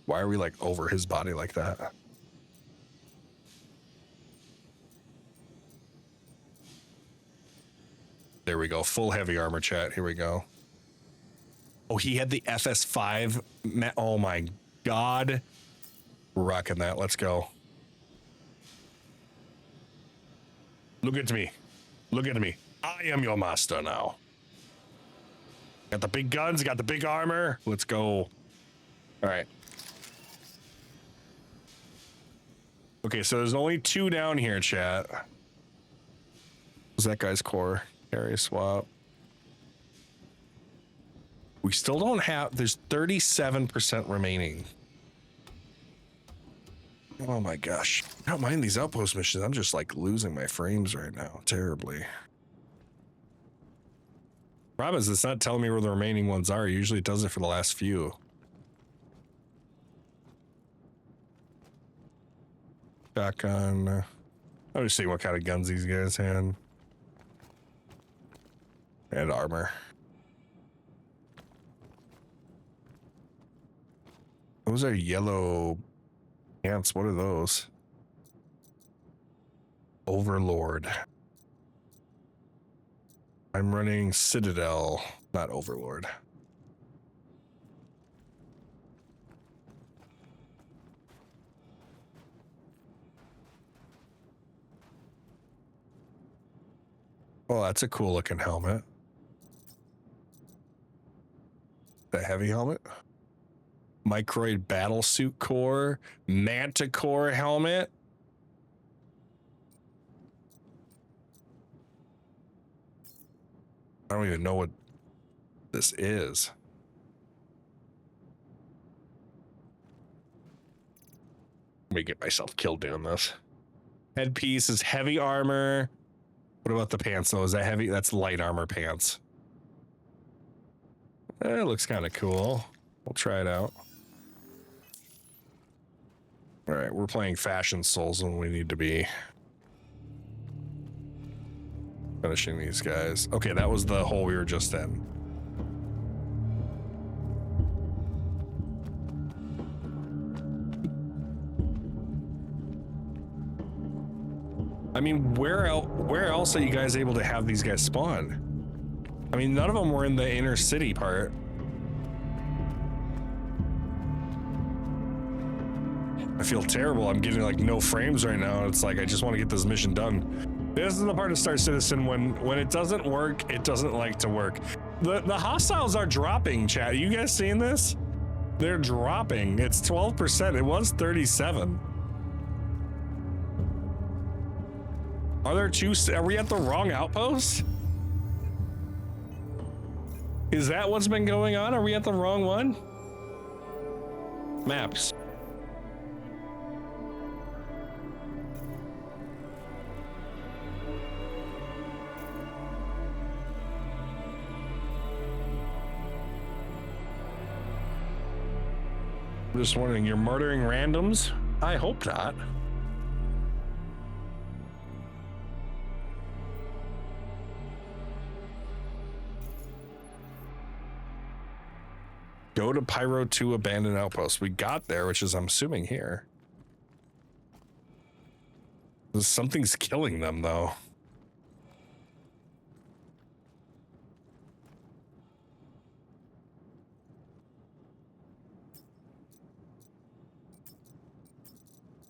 Why are we like over his body like that? There we go. Full heavy armor, chat. Here we go. Oh, he had the FS5. Oh my God. We're rocking that. Let's go. Look at me. Look at me. I am your master now. Got the big guns, got the big armor. Let's go. All right. Okay, so there's only 2 down here, chat. What's that guy's core? Carry swap. We still don't have, there's 37% remaining. Oh my gosh. I don't mind these outpost missions. I'm just like losing my frames right now terribly. Problem is, it's not telling me where the remaining ones are. Usually it does it for the last few. Shotgun. Let me see what kind of guns these guys had. And armor. Those are yellow pants. What are those? Overlord. I'm running Citadel, not Overlord. Well, that's a cool looking helmet. The heavy helmet. Microid Battlesuit Core. Manticore helmet. I don't even know what this is. Let me get myself killed doing this. Headpiece is heavy armor. What about the pants though? Is that heavy? That's light armor pants. It looks kind of cool. We'll try it out. All right, we're playing Fashion Souls when we need to be. Finishing these guys. Okay, that was the hole we were just in. I mean, where else are you guys able to have these guys spawn? I mean, none of them were in the inner city part. I feel terrible. I'm getting like no frames right now. It's like I just want to get this mission done. This is the part of Star Citizen when it doesn't work, it doesn't like to work. The hostiles are dropping, chat. You guys seeing this? They're dropping. It's 12%. It was 37. Are there 2? Are we at the wrong outpost? Is that what's been going on? Are we at the wrong one? Maps. I'm just wondering, you're murdering randoms? I hope not. Go to Pyro 2 abandoned outpost. We got there, which is, I'm assuming, here. Something's killing them, though.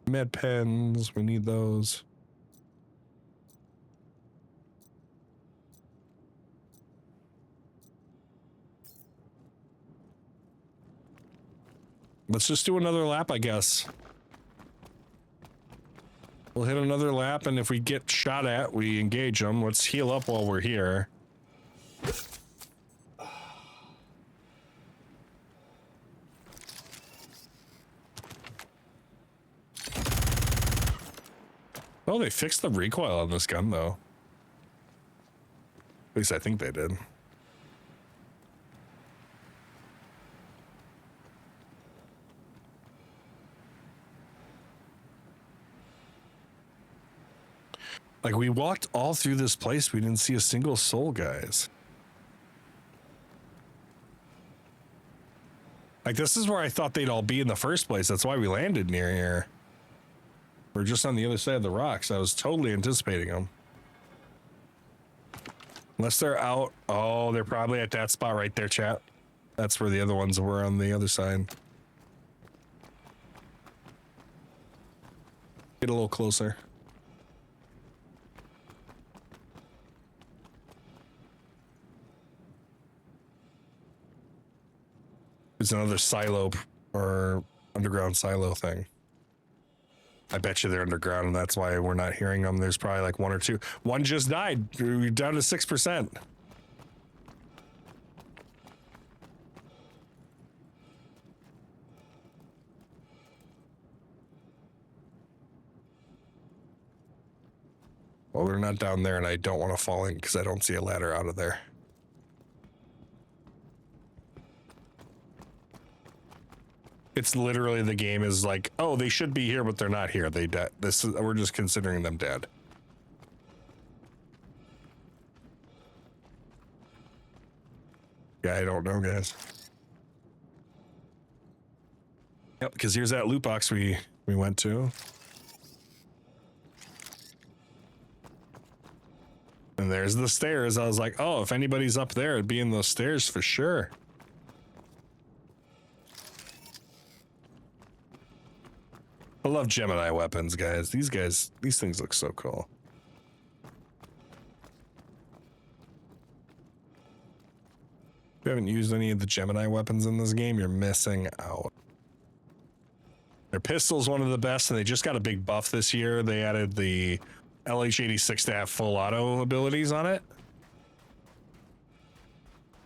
Med pens, we need those. Let's just do another lap, I guess. We'll hit another lap, and if we get shot at, we engage them. Let's heal up while we're here. Oh, they fixed the recoil on this gun, though. At least I think they did. Like, we walked all through this place. We didn't see a single soul, guys. Like, this is where I thought they'd all be in the first place. That's why we landed near here. We're just on the other side of the rocks. I was totally anticipating them. Unless they're out. Oh, they're probably at that spot right there, chat. That's where the other ones were on the other side. Get a little closer. There's another silo or underground silo thing. I bet you they're underground, and that's why we're not hearing them. There's probably like one or two. One just died. We're down to 6%. Well, they're not down there, and I don't want to fall in because I don't see a ladder out of there. It's literally the game is like, oh, they should be here, but they're not here. They dead. This is, we're just considering them dead. Yeah, I don't know, guys. Yep, because here's that loot box we went to. And there's the stairs. I was like, oh, if anybody's up there, it'd be in those stairs for sure. I love Gemini weapons, guys. These things look so cool. If you haven't used any of the Gemini weapons in this game, you're missing out. Their pistol's one of the best, and they just got a big buff this year. They added the LH86 to have full auto abilities on it.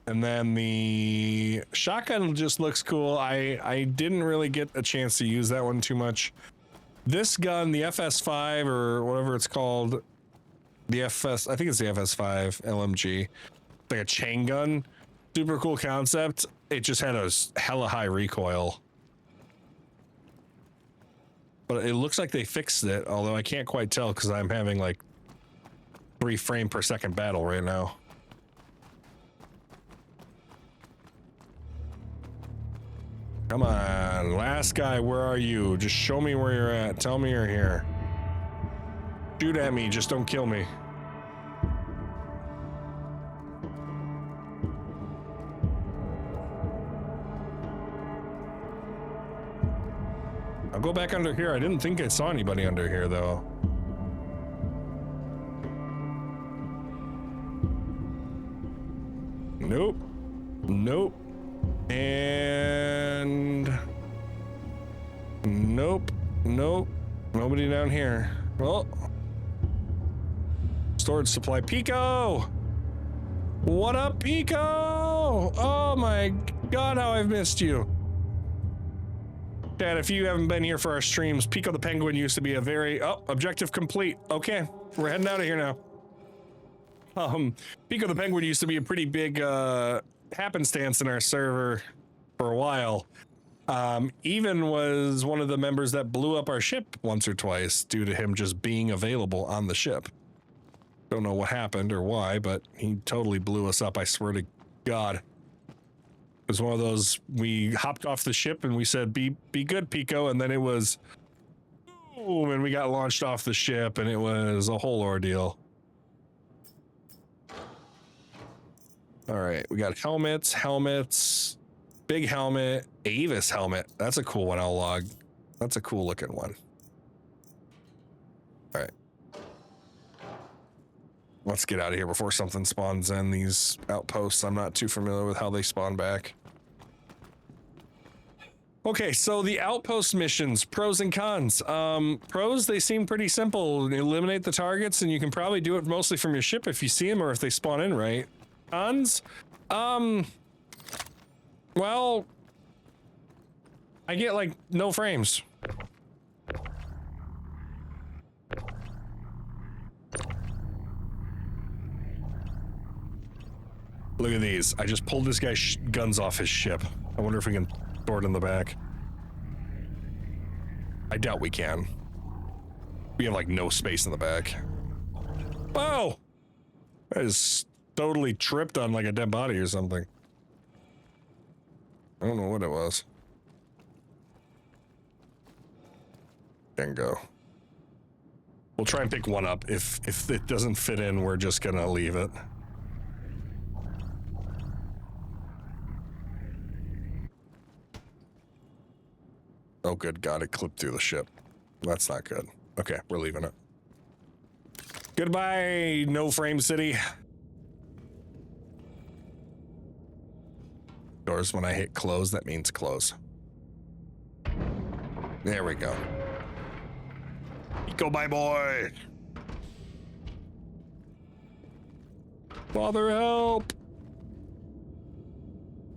And then the shotgun just looks cool. I didn't really get a chance to use that one too much. This gun, the FS5 or whatever it's called, I think it's the FS5 LMG, like a chain gun, super cool concept. It just had a hella high recoil. But it looks like they fixed it, although I can't quite tell because I'm having like 3 frame per second battle right now. Come on, last guy, where are you? Just show me where you're at. Tell me you're here. Shoot at me, just don't kill me. I'll go back under here. I didn't think I saw anybody under here, though. Nope. Nope. And nope, nope, nobody down here. Well, storage supply. Pico, what up, Pico? Oh my God, how I've missed you. Dad, if you haven't been here for our streams, Pico the Penguin used to be a very objective complete. Okay, we're heading out of here now. Pico the Penguin used to be a pretty big happenstance in our server for a while. Even was one of the members that blew up our ship once or twice due to him just being available on the ship. Don't know what happened or why, but he totally blew us up. I swear to God. It was one of those, we hopped off the ship and we said, be good, Pico. And then it was boom, and we got launched off the ship and it was a whole ordeal. All right, we got helmets, big helmet, Avis helmet. That's a cool one. I'll log. That's a cool looking one. All right. Let's get out of here before something spawns in these outposts. I'm not too familiar with how they spawn back. Okay, so the outpost missions, pros and cons. Pros, they seem pretty simple. Eliminate the targets, and you can probably do it mostly from your ship if you see them or if they spawn in right. Cons? Well, I get like no frames. Look at these. I just pulled this guy's guns off his ship. I wonder if we can store it in the back. I doubt we can. We have like no space in the back. Oh! That is totally tripped on like a dead body or something. I don't know what it was. Bingo. We'll try and pick one up. If it doesn't fit in, we're just gonna leave it. Oh, good God, it clipped through the ship. That's not good. Okay, we're leaving it. Goodbye, No Frame City. Doors, when I hit close, that means close. There we go. Go, my boy. Father, help.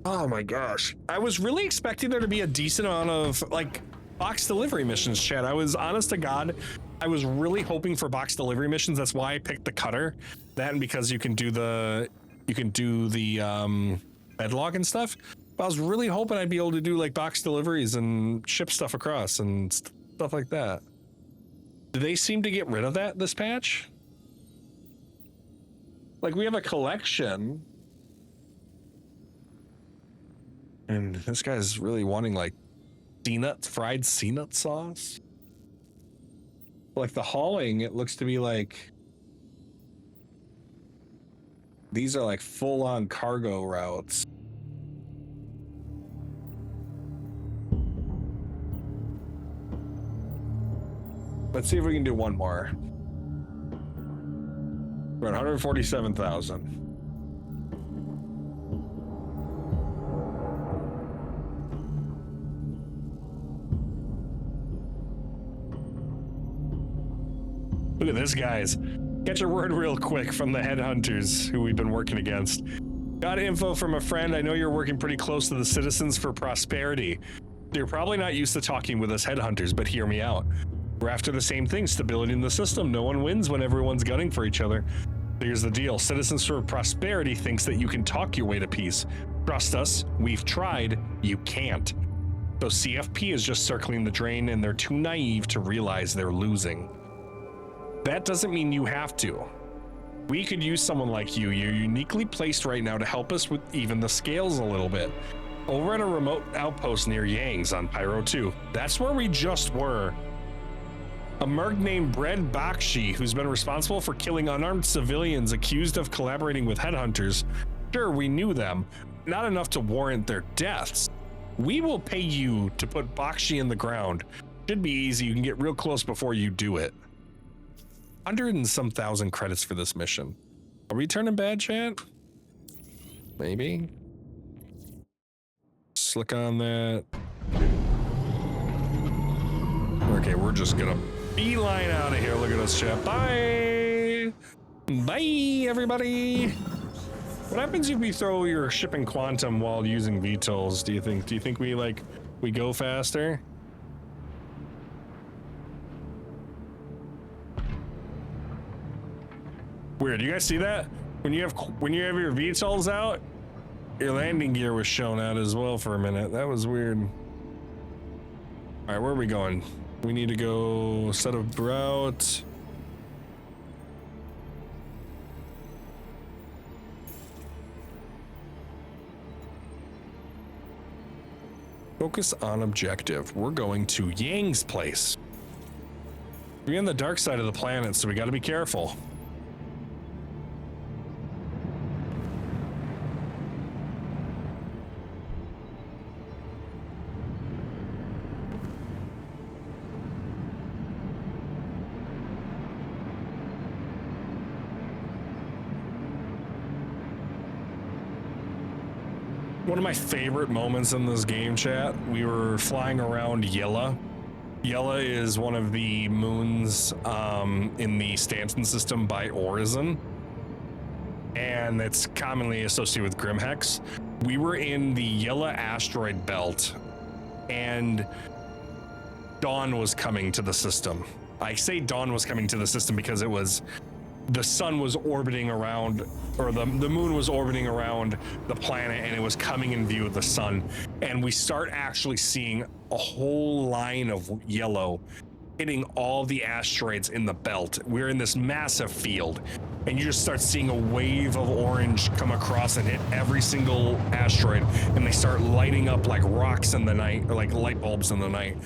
Oh my gosh. I was really expecting there to be a decent amount of like box delivery missions, Chad. I was honest to God, I was really hoping for box delivery missions. That's why I picked the cutter. That and because you can do the bedlog and stuff. But I was really hoping I'd be able to do like box deliveries and ship stuff across and stuff like that. Do they seem to get rid of that this patch? Like, we have a collection. And this guy's really wanting like fried C-nut sauce. Like the hauling, it looks to be like these are like full-on cargo routes. Let's see if we can do one more. We're at 147,000. Look at this, guys. Catch a word real quick from the headhunters who we've been working against. Got info from a friend. I know you're working pretty close to the Citizens for Prosperity. You're probably not used to talking with us headhunters, but hear me out. We're after the same thing, stability in the system. No one wins when everyone's gunning for each other. Here's the deal. Citizens for Prosperity thinks that you can talk your way to peace. Trust us, we've tried, you can't. So CFP is just circling the drain and they're too naive to realize they're losing. That doesn't mean you have to. We could use someone like you. You're uniquely placed right now to help us with even the scales a little bit. Over at a remote outpost near Yang's on Pyro 2. That's where we just were. A merc named Bread Bakshi, who's been responsible for killing unarmed civilians accused of collaborating with headhunters. Sure, we knew them, not enough to warrant their deaths. We will pay you to put Bakshi in the ground. Should be easy, you can get real close before you do it. 100 and some thousand credits for this mission. Are we turning bad, chat? Maybe. Just look on that. Okay, we're just gonna beeline out of here. Look at us, chat. Bye. Bye, everybody. What happens if we throw your shipping quantum while using VTOLs? Do you think we go faster? Weird. You guys see that? When you have your VTOLs out, your landing gear was shown out as well for a minute. That was weird. All right, where are we going? We need to go set a route. Focus on objective. We're going to Yang's place. We're on the dark side of the planet, so we got to be careful. One of my favorite moments in this game, chat, we were flying around Yella. Yella is one of the moons in the Stanton system by Horizon, and it's commonly associated with Grimhex. We were in the Yella asteroid belt, and dawn was coming to the system. I say dawn was coming to the system because it was the sun was orbiting around, or the moon was orbiting around the planet, and it was coming in view of the sun. And we start actually seeing a whole line of yellow hitting all the asteroids in the belt. We're in this massive field, and you just start seeing a wave of orange come across and hit every single asteroid, and they start lighting up like rocks in the night, or like light bulbs in the night.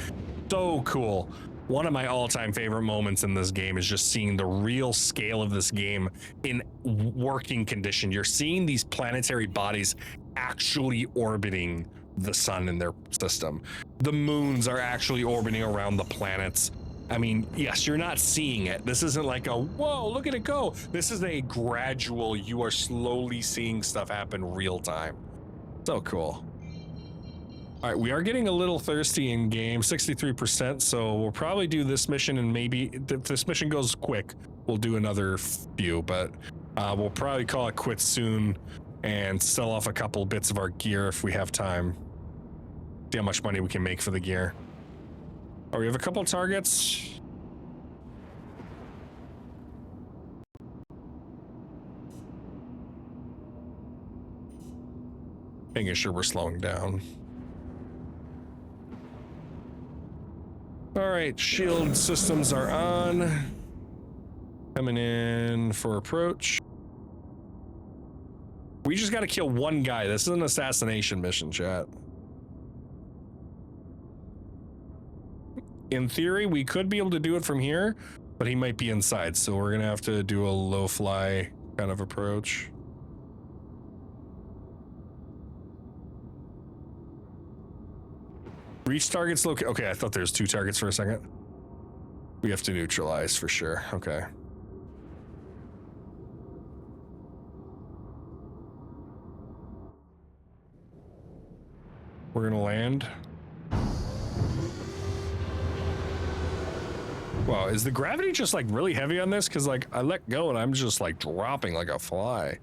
So cool. one of my all-time favorite moments in this game is just seeing the real scale of this game in working condition. You're seeing these planetary bodies actually orbiting the sun in their system. The moons are actually orbiting around the planets. I mean, yes, you're not seeing it. This isn't like a, whoa, look at it go. This is a gradual, you are slowly seeing stuff happen real time. So cool. All right, we are getting a little thirsty in game, 63%, so we'll probably do this mission, and maybe if this mission goes quick, we'll do another few, but we'll probably call it quits soon and sell off a couple bits of our gear if we have time. See how much money we can make for the gear. Oh, we have a couple targets. Making sure we're slowing down. All right, shield systems are on. Coming in for approach. We just got to kill one guy. This is an assassination mission, chat. In theory, we could be able to do it from here, but he might be inside, so we're gonna have to do a low fly kind of approach. Reach targets okay, I thought there was 2 targets for a second. We have to neutralize for sure. Okay. We're gonna land. Wow, is the gravity just like really heavy on this? Because like I let go and I'm just like dropping like a fly.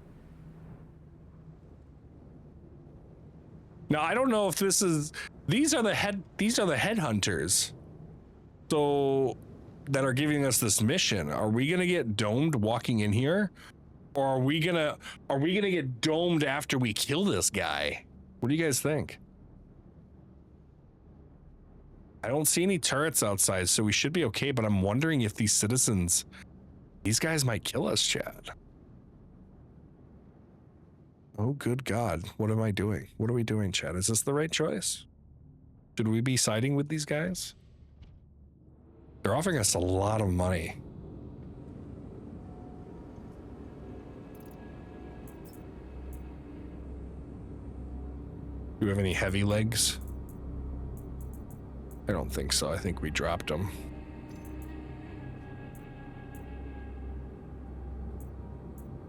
Now I don't know if this is, these are the headhunters. So that are giving us this mission. Are we gonna get domed walking in here? Or are we gonna get domed after we kill this guy? What do you guys think? I don't see any turrets outside, so we should be okay, but I'm wondering if these citizens, these guys might kill us, Chad. Oh, good God. What am I doing? What are we doing, Chad? Is this the right choice? Should we be siding with these guys? They're offering us a lot of money. Do we have any heavy legs? I don't think so. I think we dropped them.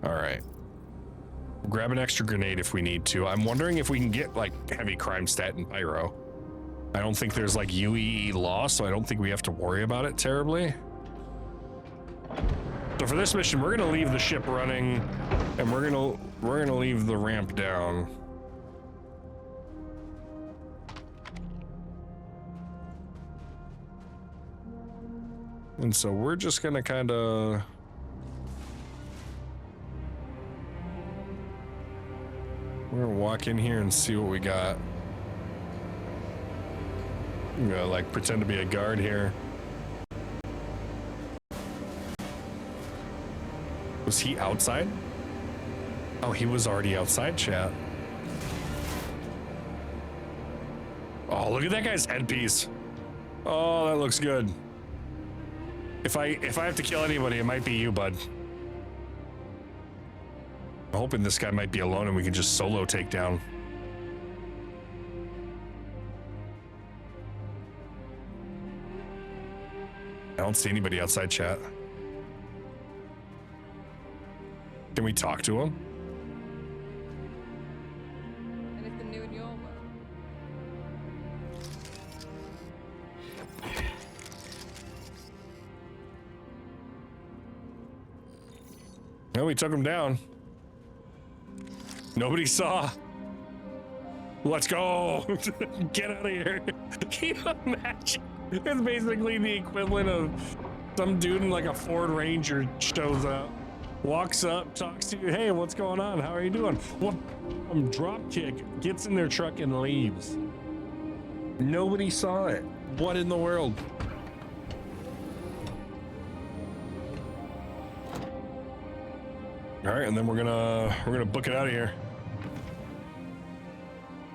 All right. We'll grab an extra grenade if we need to. I'm wondering if we can get like heavy crime stat and pyro. I don't think there's like UEE loss, so I don't think we have to worry about it terribly. So for this mission, we're gonna leave the ship running, and we're gonna leave the ramp down. And so we're just gonna kind of we're gonna walk in here and see what we got. I'm gonna like pretend to be a guard here. Was he outside? Oh, he was already outside, chat. Oh, look at that guy's headpiece. Oh, that looks good. If I have to kill anybody, it might be you, bud. I'm hoping this guy might be alone and we can just solo take down. I don't see anybody outside, chat. Can we talk to him? Anything new in your world? No, we took him down. Nobody saw. Let's go. Get out of here. Can you imagine? It's basically the equivalent of some dude in like a Ford Ranger shows up, walks up, talks to you. Hey, what's going on? How are you doing? Well, drop kick, gets in their truck and leaves. Nobody saw it. What in the world? All right, and then we're gonna book it out of here.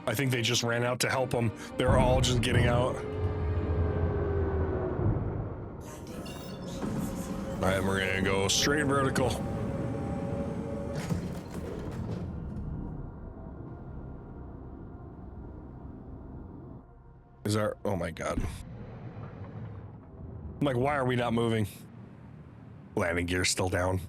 I think they just ran out to help them. They're all just getting out. right, we're gonna go straight vertical. Is our, oh my God. I'm like, why are we not moving? Landing gear's still down.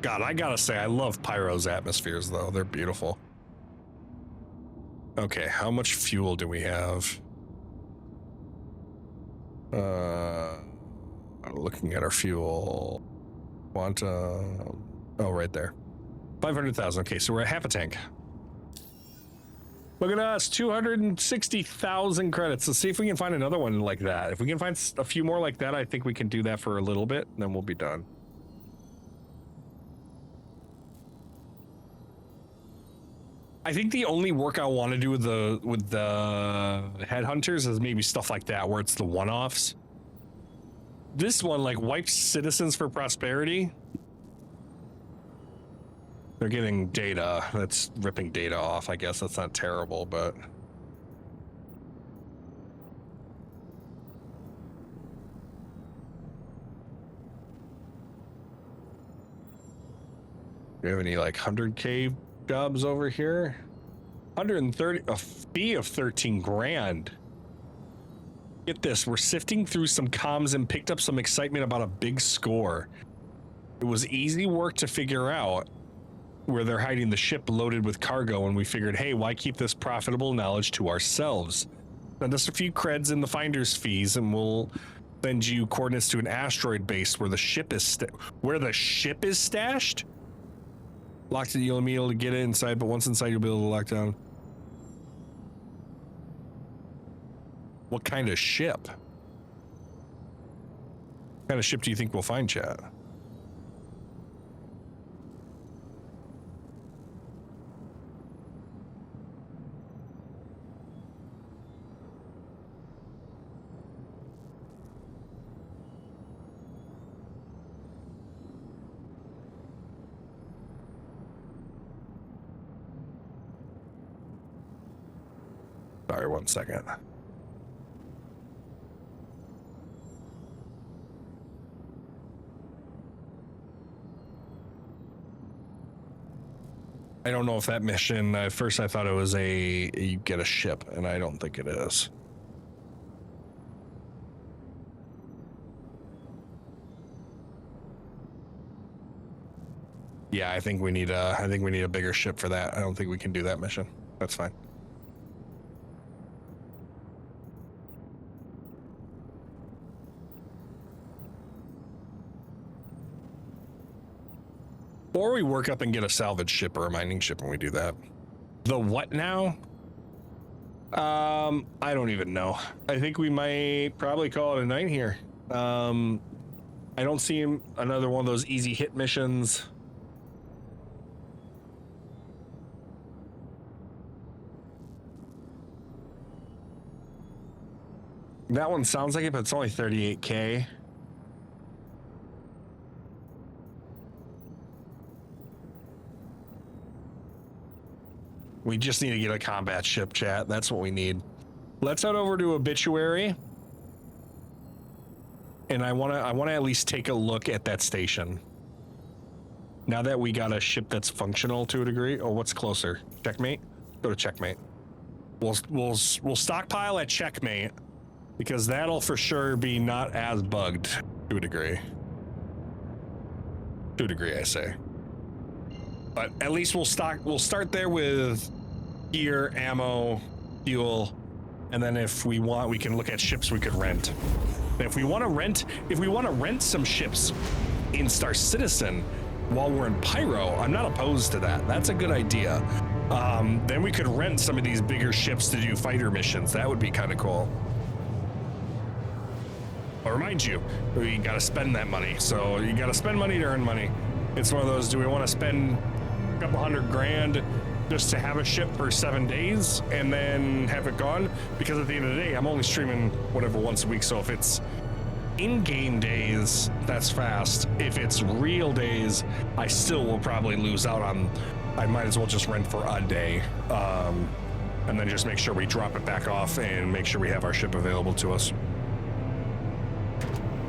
God, I gotta say, I love Pyro's atmospheres though. They're beautiful. Okay, how much fuel do we have? Looking at our fuel. Quantum. Oh, right there. 500,000. Okay, so we're at half a tank. Look at us, 260,000 credits. Let's see if we can find another one like that. If we can find a few more like that, I think we can do that for a little bit, and then we'll be done. I think the only work I want to do with the headhunters is maybe stuff like that, where it's the one-offs. This one, like, wipes citizens for prosperity. They're getting data. That's ripping data off. I guess that's not terrible, but... Do you have any, like, 100K jobs over here? 130, a fee of 13 grand. Get this, we're sifting through some comms and picked up some excitement about a big score. It was easy work to figure out where they're hiding the ship loaded with cargo, and we figured, hey, why keep this profitable knowledge to ourselves? Send us a few creds in the finder's fees, and we'll send you coordinates to an asteroid base where the ship is stashed. Locked it, you'll be able to get it inside, but once inside, you'll be able to lock down. What kind of ship? What kind of ship do you think we'll find, chat? Sorry, 1 second. I don't know if that mission, at first I thought it was you get a ship, and I don't think it is. Yeah, I think we need a bigger ship for that. I don't think we can do that mission. That's fine. Or we work up and get a salvage ship or a mining ship when we do that. The what now? I don't even know. I think we might probably call it a night here. I don't see another one of those easy hit missions. That one sounds like it, but it's only 38K. We just need to get a combat ship, chat. That's what we need. Let's head over to Obituary. And I wanna at least take a look at that station. Now that we got a ship that's functional to a degree. Oh, what's closer? Checkmate? Go to Checkmate. We'll stockpile at Checkmate, because that'll for sure be not as bugged to a degree. To a degree, I say. But at least we'll start there with gear, ammo, fuel, and then if we want, we can look at ships we could rent. And if we want to rent some ships in Star Citizen while we're in Pyro, I'm not opposed to that. That's a good idea. Then we could rent some of these bigger ships to do fighter missions. That would be kind of cool. I'll remind you, we gotta spend that money. So you gotta spend money to earn money. It's one of those, do we want to spend a couple $100 grand just to have a ship for 7 days and then have it gone? Because at the end of the day, I'm only streaming whatever once a week. So if it's in-game days, that's fast. If it's real days, I still will probably lose out on, I might as well just rent for a day. And then just make sure we drop it back off and make sure we have our ship available to us.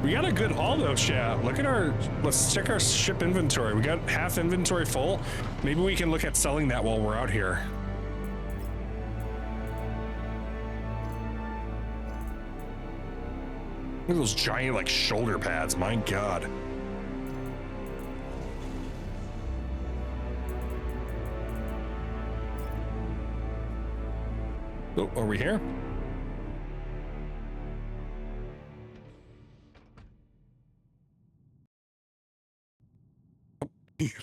We got a good haul though, chat. Look at our, let's check our ship inventory. We got half inventory full. Maybe we can look at selling that while we're out here. Look at those giant like shoulder pads, my God. Oh, are we here?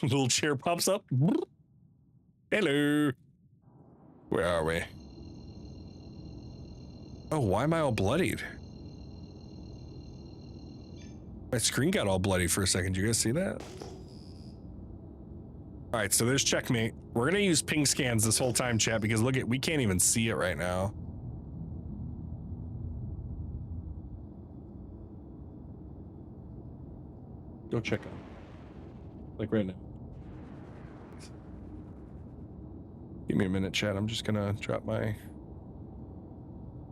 Little chair pops up. Hello. Where are we? Oh, why am I all bloodied? My screen got all bloody for a second. Did you guys see that? All right, so there's checkmate. We're gonna use ping scans this whole time, chat, because look at, we can't even see it right now. Go check on. Like right now. Give me a minute, chat. I'm just gonna drop my...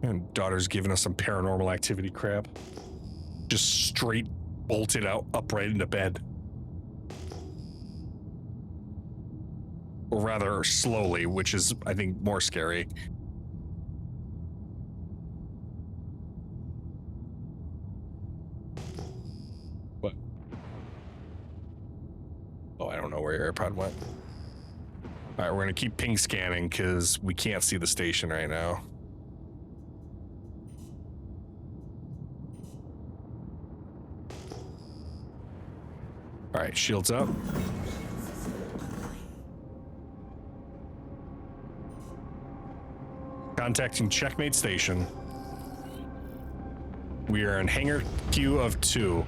And daughter's giving us some paranormal activity crap. Just straight bolted out upright into bed. Or rather slowly, which is, I think, more scary. What? Oh, I don't know where your AirPod went. All right, we're gonna keep ping scanning because we can't see the station right now. All right, shields up. Contacting checkmate station. We are in hangar queue of 2.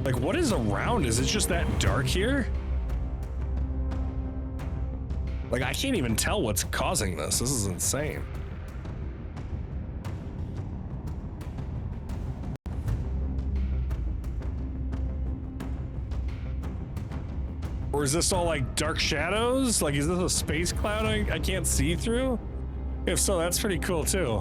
Like, what is around? Is it just that dark here? Like, I can't even tell what's causing this. This is insane. Or is this all like dark shadows? Like, is this a space cloud I can't see through? If so, that's pretty cool too.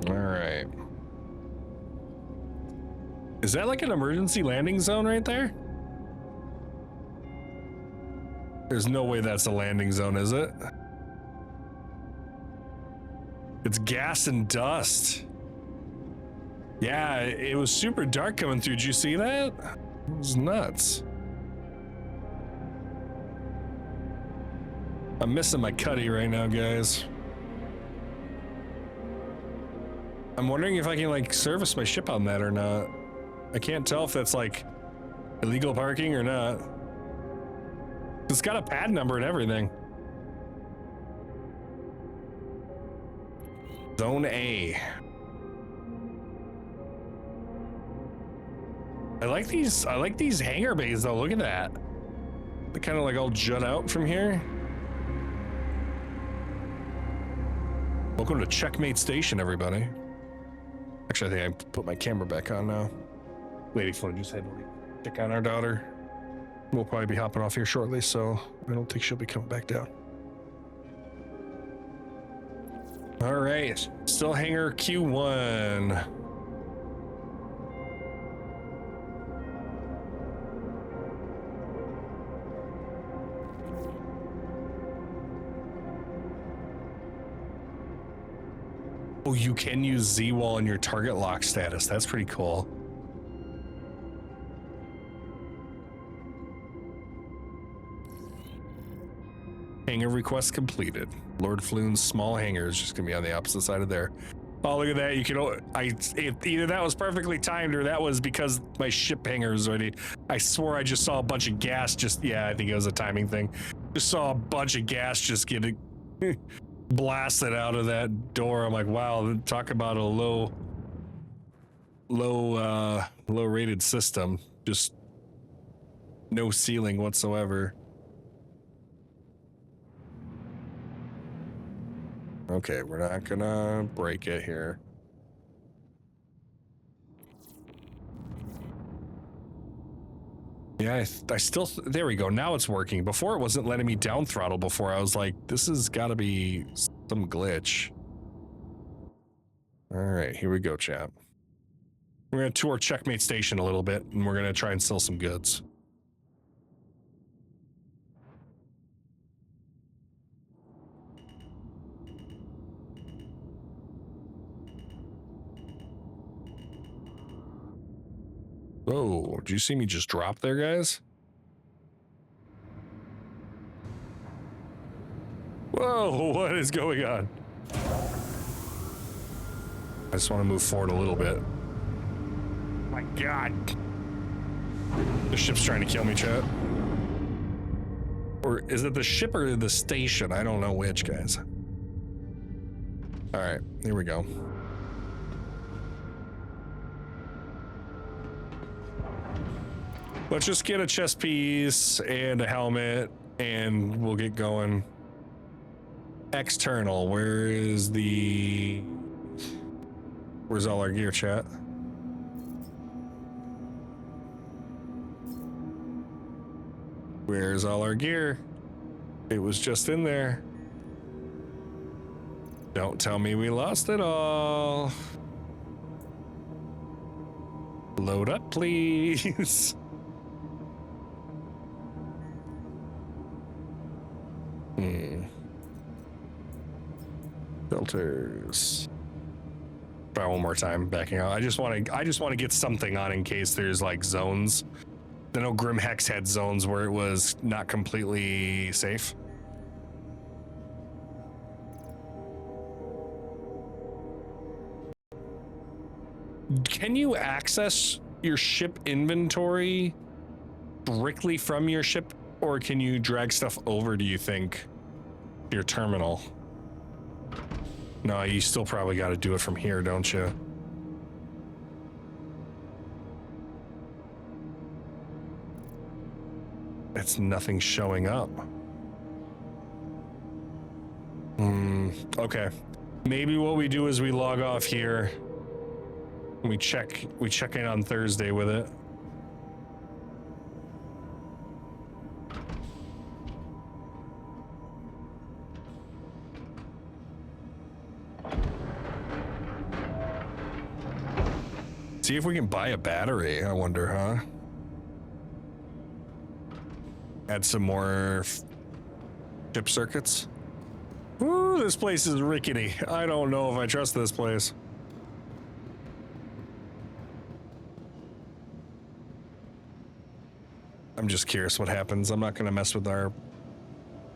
All right. Is that like an emergency landing zone right there? There's no way that's a landing zone, is it? It's gas and dust. Yeah, it was super dark coming through. Did you see that? It was nuts. I'm missing my cutty right now, guys. I'm wondering if I can like service my ship on that or not. I can't tell if that's like illegal parking or not. It's got a pad number and everything. Zone A. I like these hangar bays though. Look at that. They kind of like all jut out from here. Welcome to Checkmate Station, everybody. Actually, I think I put my camera back on now. LordPhloon just had to check on our daughter. We'll probably be hopping off here shortly, so I don't think she'll be coming back down. All right, still hangar Q1. Oh, you can use Z-Wall in your target lock status. That's pretty cool. Hangar request completed. LordPhloon's small hangar is just gonna be on the opposite side of there. Oh, look at that. You can, either that was perfectly timed or that was because my ship hangar is ready. I swore I just saw a bunch of gas just, yeah, I think it was a timing thing. Just saw a bunch of gas just getting blasted out of that door. I'm like, wow, talk about a low rated system. Just no ceiling whatsoever. Okay, we're not gonna break it here. Yeah, I still, there we go. Now it's working. Before it wasn't letting me down throttle before. I was like, this has got to be some glitch. All right, here we go, chat. We're going to tour Checkmate Station a little bit, and we're going to try and sell some goods. Whoa, did you see me just drop there, guys? Whoa, what is going on? I just want to move forward a little bit. My God. The ship's trying to kill me, chat. Or is it the ship or the station? I don't know which, guys. All right, here we go. Let's just get a chest piece and a helmet and we'll get going. External, where's all our gear, chat? Where's all our gear? It was just in there. Don't tell me we lost it all. Load up, please. Filters. Try one more time, backing out. I just want to get something on in case there's like zones. I know Grim Hex had zones where it was not completely safe. Can you access your ship inventory directly from your ship, or can you drag stuff over, do you think, your terminal? No, you still probably got to do it from here, don't you? It's nothing showing up. Okay. Maybe what we do is we log off here. We check in on Thursday with it. See if we can buy a battery, I wonder, huh? Add some more chip circuits. Ooh, this place is rickety. I don't know if I trust this place. I'm just curious what happens. I'm not gonna mess with our...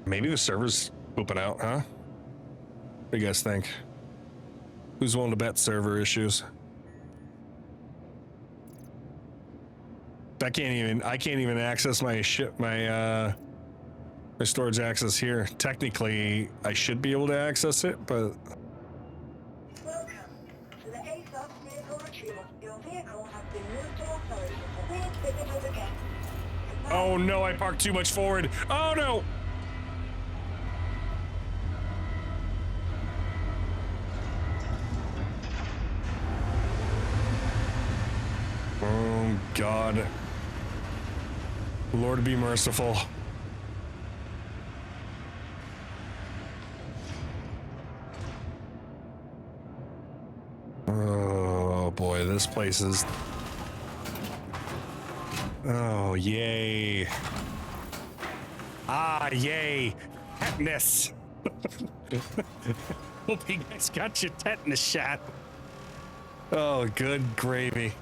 Maybe the server's pooping out, huh? What do you guys think? Who's willing to bet server issues? I can't even access my ship, my storage access here. Technically, I should be able to access it, but... Welcome to the ASOS vehicle retrieval. Your vehicle has been moved to authority for please visit us again. Oh no, I parked too much forward. Oh no! Oh God. Lord be merciful. Oh boy, this place is... Oh, yay. Ah, yay. Tetanus. Hope you guys got your tetanus shot. Oh, good gravy.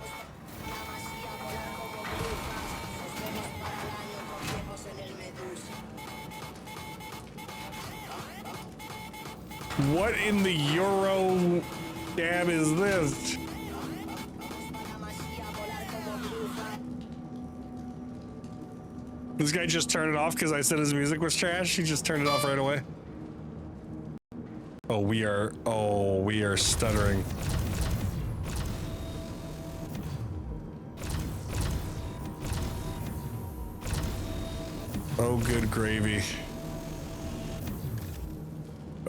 What in the Euro dab is this? This guy just turned it off because I said his music was trash. He just turned it off right away. Oh, we are stuttering. Oh, good gravy.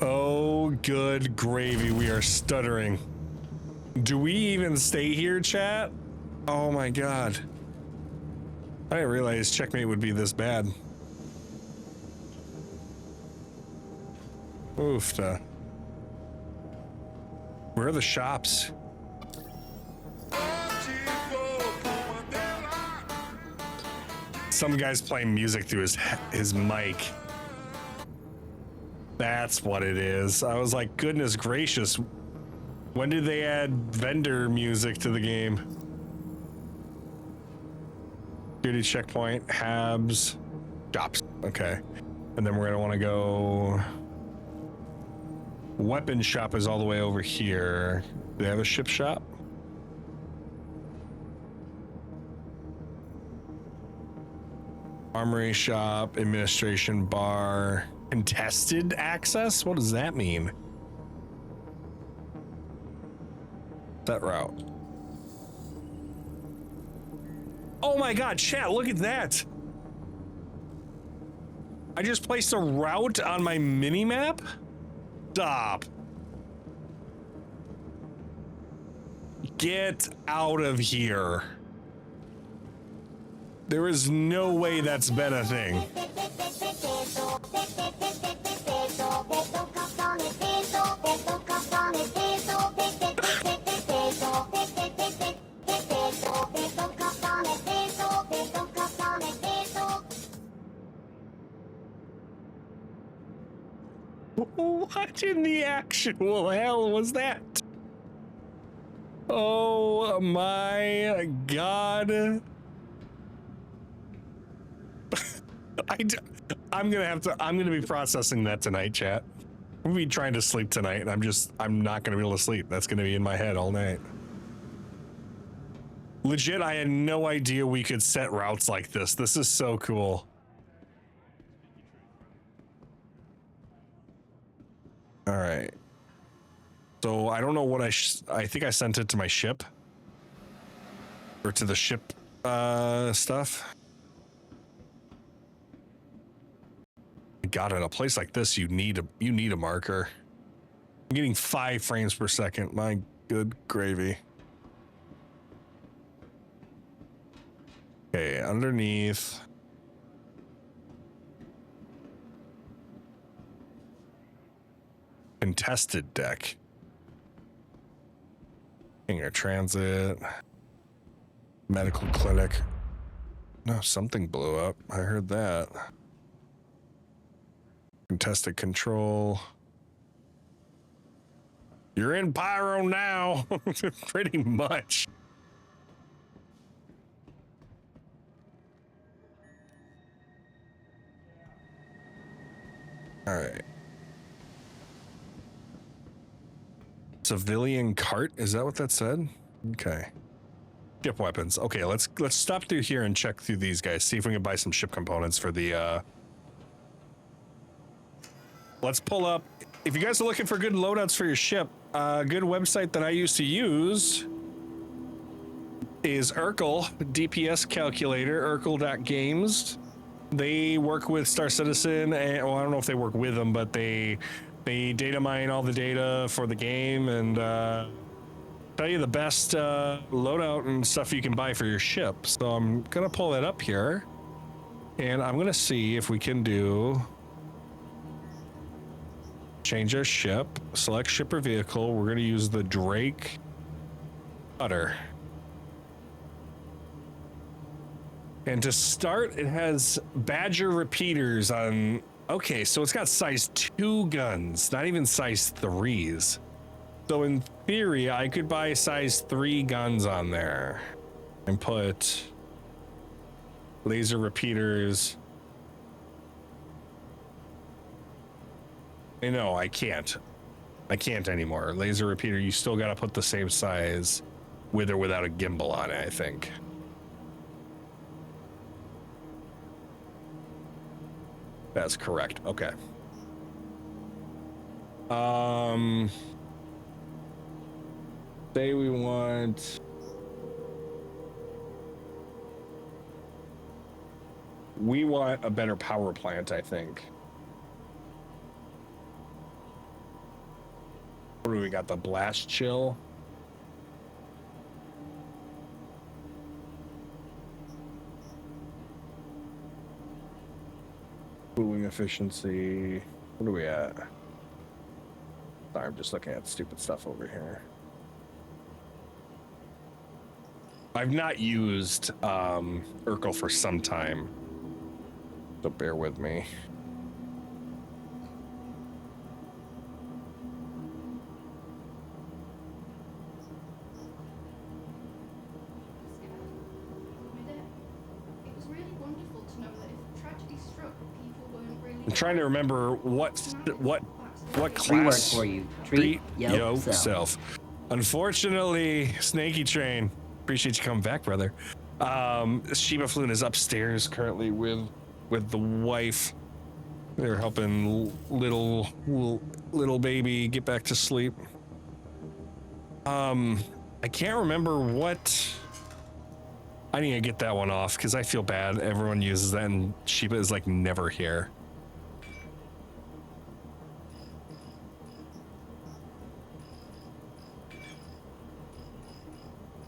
Oh, good gravy. We are stuttering. Do we even stay here, chat? Oh my god. I didn't realize checkmate would be this bad. Oofta. Where are the shops? Some guy's playing music through his mic. That's what it is. I was like, goodness gracious. When did they add vendor music to the game? Security checkpoint, Habs, shops. Okay. And then we're gonna want to go. Weapon shop is all the way over here. Do they have a ship shop? Armory shop, administration bar, contested access? What does that mean? That route. Oh my god, chat, look at that. I just placed a route on my mini map? Stop. Get out of here. There is no way that's been a thing. What in the actual hell was that? Oh my god. I'm gonna be processing that tonight, chat. I'm gonna be trying to sleep tonight, and I'm not gonna be able to sleep. That's gonna be in my head all night. Legit, I had no idea we could set routes like this. This is so cool. All right. So I don't know what I think I sent it to my ship or to the ship stuff. God, in a place like this, you need a marker. I'm getting 5 frames per second. My good gravy. Okay, underneath. Contested deck. Hangar transit. Medical clinic. No, something blew up. I heard that. Contested control. You're in pyro now. Pretty much. All right. Civilian cart, is that what that said? Okay. Ship weapons. Okay, let's stop through here and check through these guys. See if we can buy some ship components for the let's pull up. If you guys are looking for good loadouts for your ship, a good website that I used to use is Urkel, DPS calculator, urkel.games. They work with Star Citizen, and well, I don't know if they work with them, but they data mine all the data for the game and tell you the best loadout and stuff you can buy for your ship. So I'm gonna pull that up here, and I'm gonna see if we can do change our ship, select ship or vehicle. We're gonna use the Drake Cutter. And to start, it has Badger repeaters on. Okay, so it's got size 2 guns, not even size 3s. So in theory, I could buy size 3 guns on there and put laser repeaters. No, I can't. I can't anymore. Laser repeater, you still got to put the same size with or without a gimbal on it, I think. That's correct. Okay. Say we want we want a better power plant, I think. What do we got? The blast chill. Cooling efficiency. What are we at? Sorry, I'm just looking at stupid stuff over here. I've not used Urkel for some time, so bear with me. It was really wonderful to know that if tragedy struck, people weren't really. I'm trying to remember what Free work class. for you. Treat yourself. yourself. Unfortunately, Snaky Train. Appreciate you coming back, brother. LordPhloon is upstairs currently with the wife. They're helping little baby get back to sleep. I can't remember what. I need to get that one off because I feel bad. Everyone uses that, and Sheba is like never here.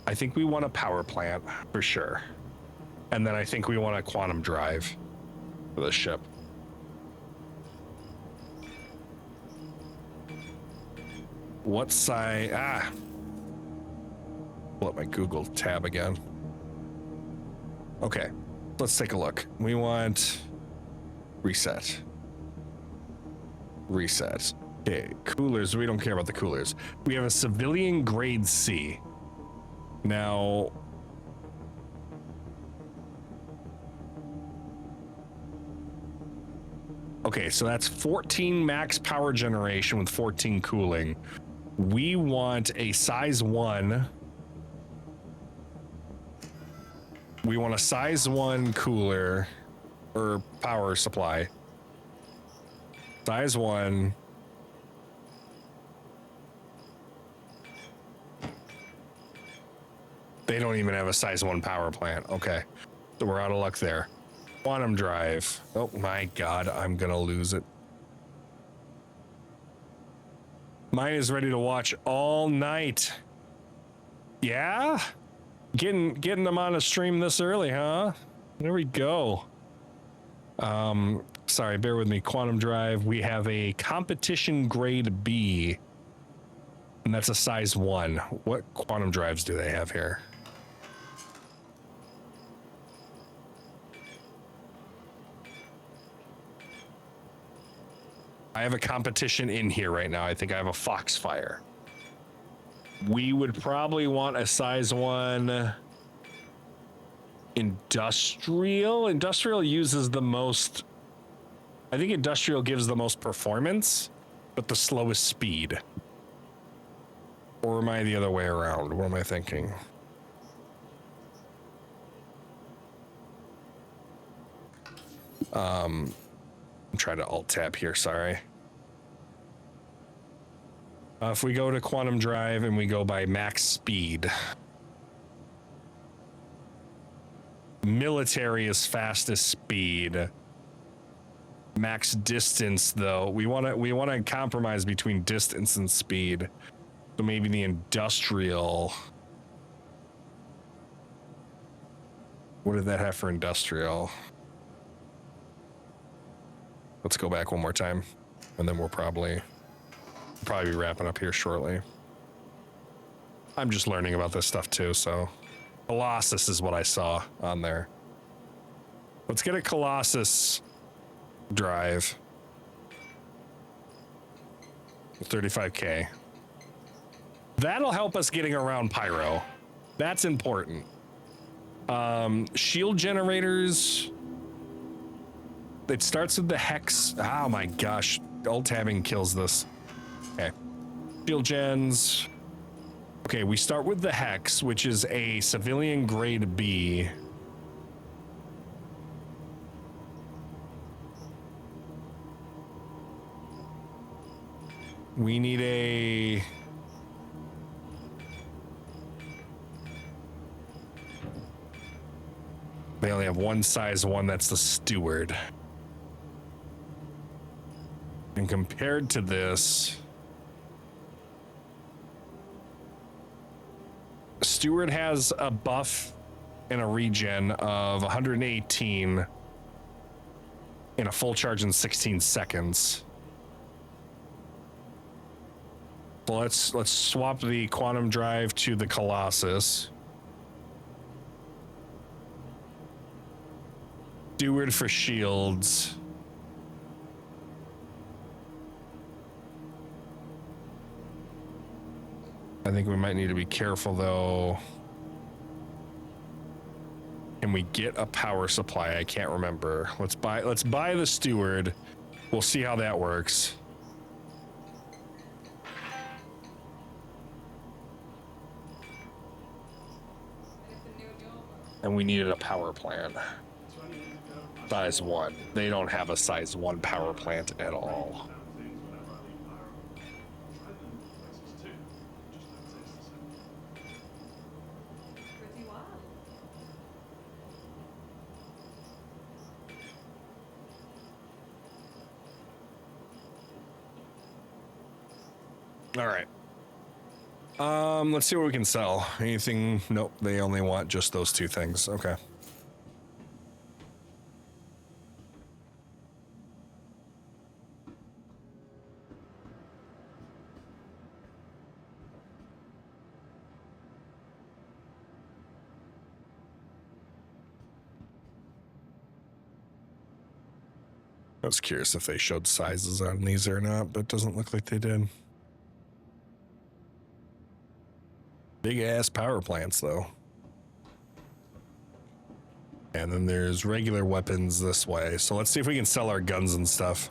I think we want a power plant for sure. And then I think we want a quantum drive for the ship. What size? Pull up my Google tab again. Okay, let's take a look. We want reset. Reset. Okay, coolers. We don't care about the coolers. We have a civilian grade C. Now, okay, so that's 14 max power generation with 14 cooling. We want a size 1. We want a size 1 cooler or power supply. Size 1. They don't even have a size 1 power plant. Okay, so we're out of luck there. Quantum drive. Oh my god, I'm gonna lose it. Mine is ready to watch all night. Yeah? Getting them on a stream this early, huh? There we go. Sorry, bear with me. Quantum drive. We have a competition grade B. And that's a size 1. What quantum drives do they have here? I have a competition in here right now. I think I have a Foxfire. We would probably want a size 1 industrial. Industrial uses the most. I think industrial gives the most performance, but the slowest speed. Or am I the other way around? What am I thinking? I'm trying to alt tab here, sorry. If we go to quantum drive and we go by max speed. Military is fastest speed. Max distance though. We want to compromise between distance and speed. So maybe the industrial. What did that have for industrial? Let's go back one more time, and then we'll probably be wrapping up here shortly. I'm just learning about this stuff too, so Colossus is what I saw on there. Let's get a Colossus drive. 35K. That'll help us getting around Pyro. That's important. Shield generators. It starts with the hex. Oh my gosh. Alt tabbing kills this. Okay. Shield gens. Okay, we start with the hex, which is a civilian grade B. We need a... They only have one size one, that's the steward. And compared to this, steward has a buff and a regen of 118 and a full charge in 16 seconds. So let's swap the quantum drive to the Colossus. Steward for shields. I think we might need to be careful though. Can we get a power supply? I can't remember. Let's buy the steward. We'll see how that works. And we needed a power plant. Size 1. They don't have a size 1 power plant at all. All right. Let's see what we can sell. Anything? Nope. They only want just those two things. Okay. I was curious if they showed sizes on these or not, but it doesn't look like they did. Big ass power plants though. And then there's regular weapons this way. So let's see if we can sell our guns and stuff.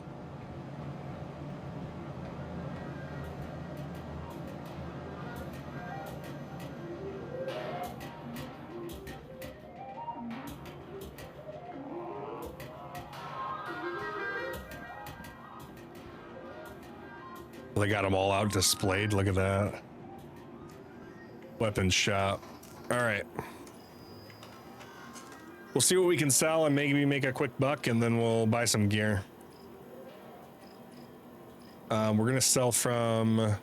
They got them all out displayed. Look at that. Weapons shop. All right. We'll see what we can sell and maybe make a quick buck, and then we'll buy some gear. We're gonna sell from.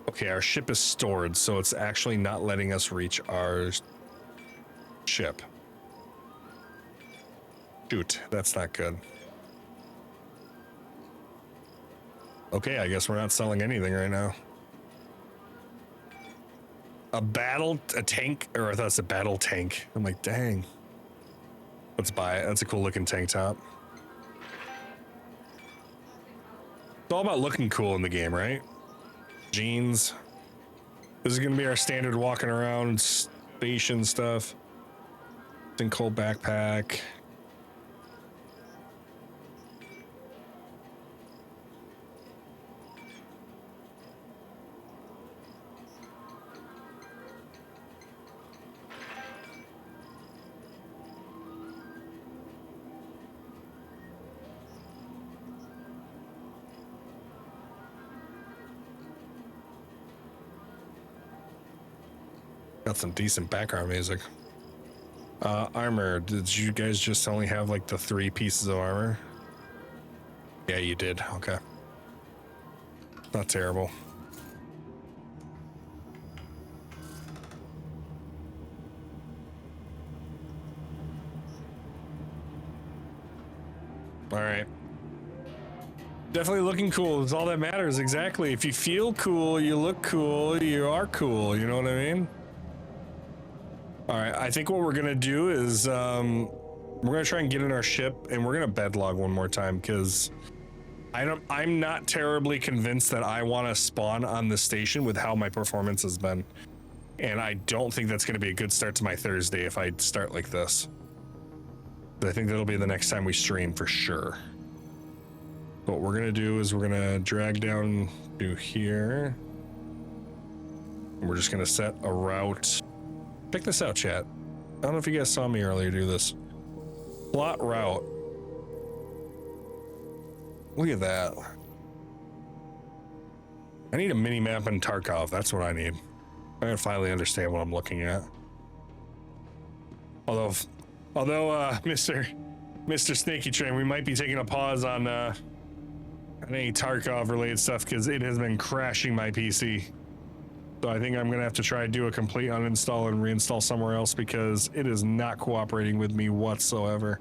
Okay, our ship is stored, so it's actually not letting us reach our ship. Shoot, that's not good. Okay, I guess we're not selling anything right now. A tank, or I thought it's a battle tank. I'm like, dang. Let's buy it. That's a cool looking tank top. It's all about looking cool in the game, right? Jeans. This is gonna be our standard walking around station stuff. Sinkhole backpack. Got some decent background music. Armor. Did you guys just only have like the 3 pieces of armor? Yeah, you did. Okay. Not terrible. All right. Definitely looking cool. It's all that matters. Exactly. If you feel cool, you look cool, you are cool. You know what I mean? All right, I think what we're gonna do is we're gonna try and get in our ship, and we're gonna bedlog one more time because I'm not terribly convinced that I want to spawn on the station with how my performance has been, and I don't think that's gonna be a good start to my Thursday if I start like this. But I think that'll be the next time we stream for sure. What we're gonna do is we're gonna drag down to here. And we're just gonna set a route. Check this out, chat. I don't know if you guys saw me earlier do this. Plot route. Look at that. I need a mini map in Tarkov. That's what I need. I can finally understand what I'm looking at. Although Although, Mr. Snaky Train, we might be taking a pause on any Tarkov related stuff because it has been crashing my PC. So I think I'm gonna have to try to do a complete uninstall and reinstall somewhere else because it is not cooperating with me whatsoever.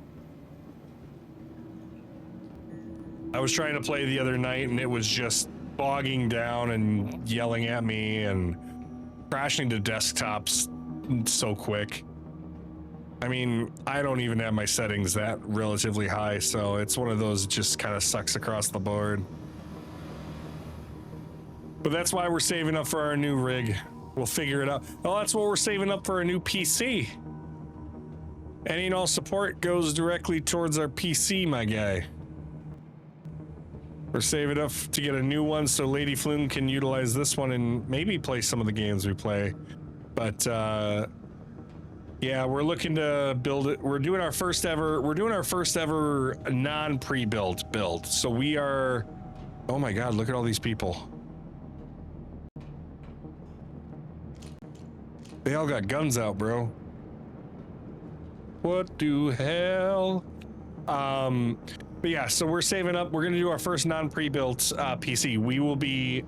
I was trying to play the other night and it was just bogging down and yelling at me and crashing to desktops so quick. I mean, I don't even have my settings that relatively high, so it's one of those that just kind of sucks across the board. But that's why we're saving up for our new rig. We'll figure it out. Oh, that's what we're saving up for a new PC. Any and all support goes directly towards our PC, my guy. We're saving up to get a new one so LordPhloon can utilize this one and maybe play some of the games we play. But yeah, we're looking to build it. We're doing our first ever non-pre-built build. So we are, oh my God, look at all these people. They all got guns out, bro. What the hell? But yeah, so we're saving up. We're gonna do our first non-pre-built PC. We will be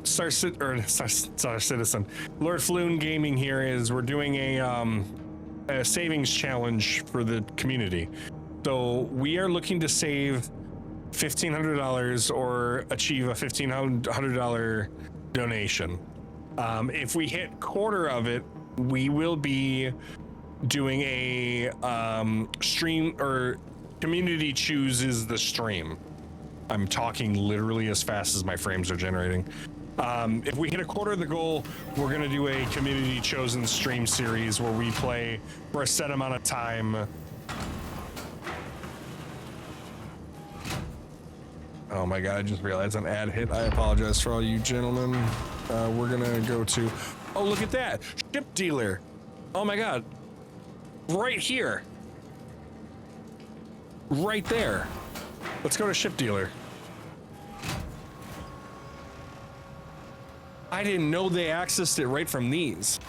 Star Citizen. LordPhloon Gaming here is we're doing a savings challenge for the community. So we are looking to save $1,500 or achieve a $1,500 donation. If we hit quarter of it, we will be doing a stream or community chooses the stream. I'm talking literally as fast as my frames are generating. If we hit a quarter of the goal, we're gonna do a community chosen stream series where we play for a set amount of time. Oh my God, I just realized an ad hit. I apologize for all you gentlemen. We're gonna go to, oh, look at that, ship dealer. Oh my God, right here. Right there. Let's go to ship dealer. I didn't know they accessed it right from these.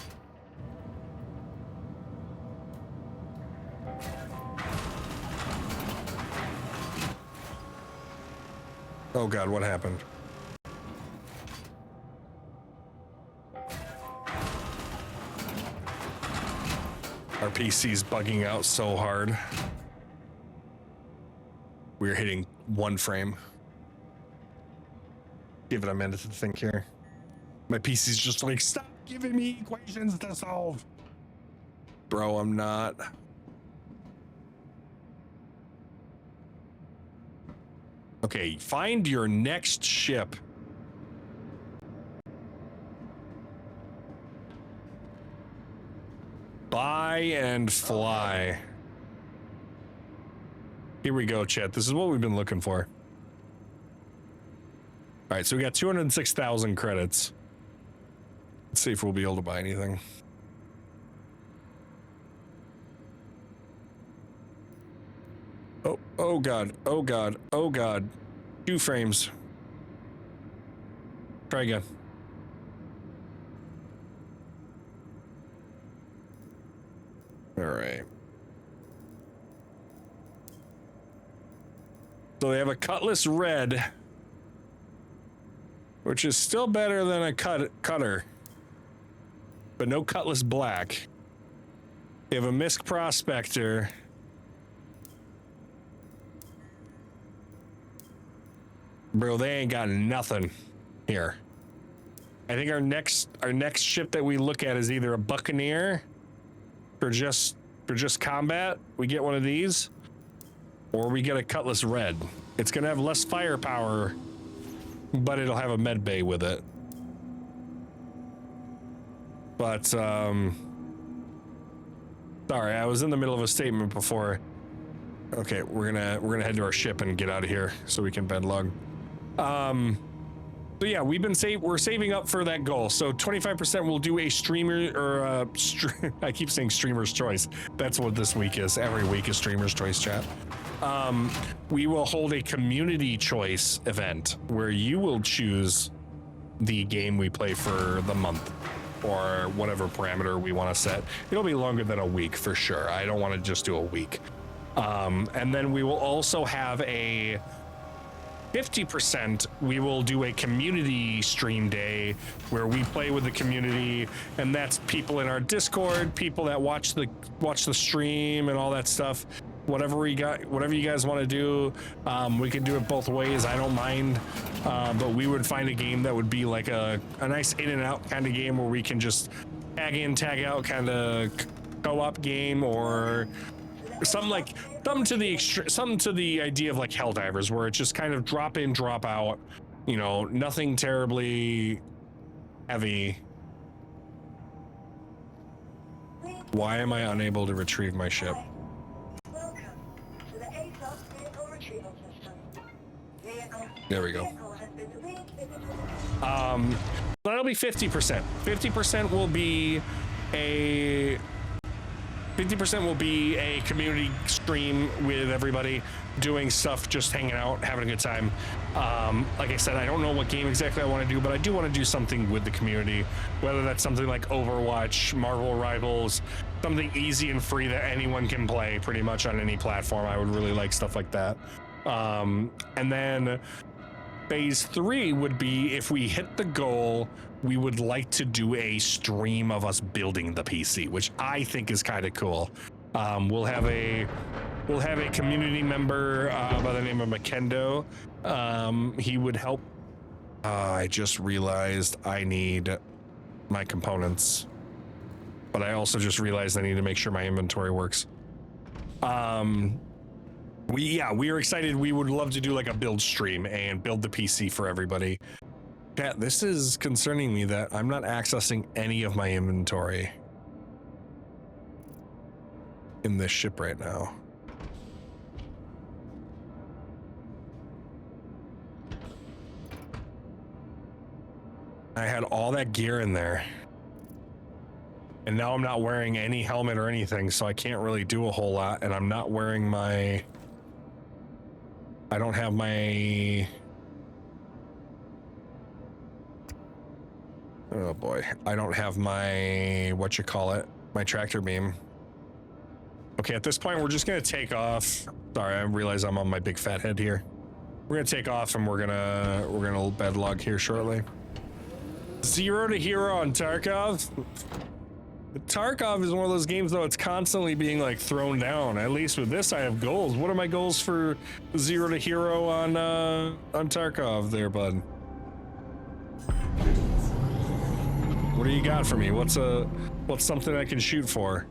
Oh God, what happened? Our PC's bugging out so hard. We're hitting one frame. Give it a minute to think here. My PC's just like, stop giving me equations to solve. Bro, I'm not. Okay, find your next ship. Buy and fly. Here we go, chat. This is what we've been looking for. All right, so we got 206,000 credits. Let's see if we'll be able to buy anything. Oh God, oh God, oh God. 2 frames. Try again. All right. So they have a Cutlass Red, which is still better than a Cutter, but no Cutlass Black. They have a Misk Prospector. Bro, they ain't got nothing here. I think our next ship that we look at is either a Buccaneer for just combat. We get one of these. Or we get a Cutlass Red. It's gonna have less firepower, but it'll have a med bay with it. But sorry, I was in the middle of a statement before. Okay, we're gonna head to our ship and get out of here so we can bed log. So yeah, we're saving up for that goal. So 25% will do a streamer or I keep saying streamer's choice. That's what this week is. Every week is streamer's choice, chat. We will hold a community choice event where you will choose the game we play for the month. or whatever parameter we want to set. It'll be longer than a week for sure. I don't want to just do a week. And then we will also have a 50%, we will do a community stream day where we play with the community, and that's people in our Discord, people that watch the stream and all that stuff. Whatever you guys want to do, we can do it both ways. I don't mind, but we would find a game that would be like a nice in and out kind of game where we can just tag in, tag out kind of co-op game, or something to the idea of like Helldivers, where it's just kind of drop in, drop out, you know, nothing terribly heavy. Why am I unable to retrieve my ship? Welcome to the ASOS vehicle retrieval system. There we go. Vehicle has been revisited. That'll be 50%. 50% will be a community stream with everybody doing stuff, just hanging out, having a good time. Like I said, I don't know what game exactly I want to do, but I do want to do something with the community, whether that's something like Overwatch, Marvel Rivals, something easy and free that anyone can play pretty much on any platform. I would really like stuff like that. And then phase 3 would be, if we hit the goal, we would like to do a stream of us building the PC, which I think is kind of cool. We'll have a community member by the name of Makendo. He would help. I just realized I need my components, but I also just realized I need to make sure my inventory works. We are excited. We would love to do like a build stream and build the PC for everybody. Chat, this is concerning me that I'm not accessing any of my inventory in this ship right now. I had all that gear in there, and now I'm not wearing any helmet or anything, so I can't really do a whole lot. And I'm not wearing my, I don't have my, oh boy, I don't have my, my tractor beam. Okay, at this point, we're just gonna take off. Sorry, I realize I'm on my big fat head here. We're gonna take off, and we're gonna bed log here shortly. 0 to hero on Tarkov. Tarkov is one of those games, though, it's constantly being like thrown down. At least with this, I have goals. What are my goals for 0 to hero on Tarkov there, bud? What do you got for me? What's something I can shoot for?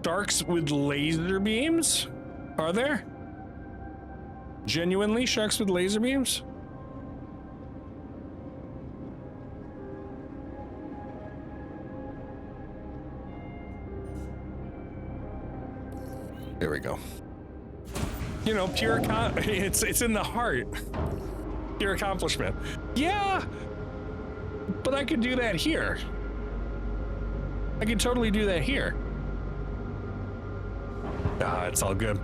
Sharks with laser beams? Are there? Genuinely sharks with laser beams? There we go. You know, it's in the heart. Pure accomplishment. Yeah, but I could do that here. I could totally do that here. Nah, it's all good.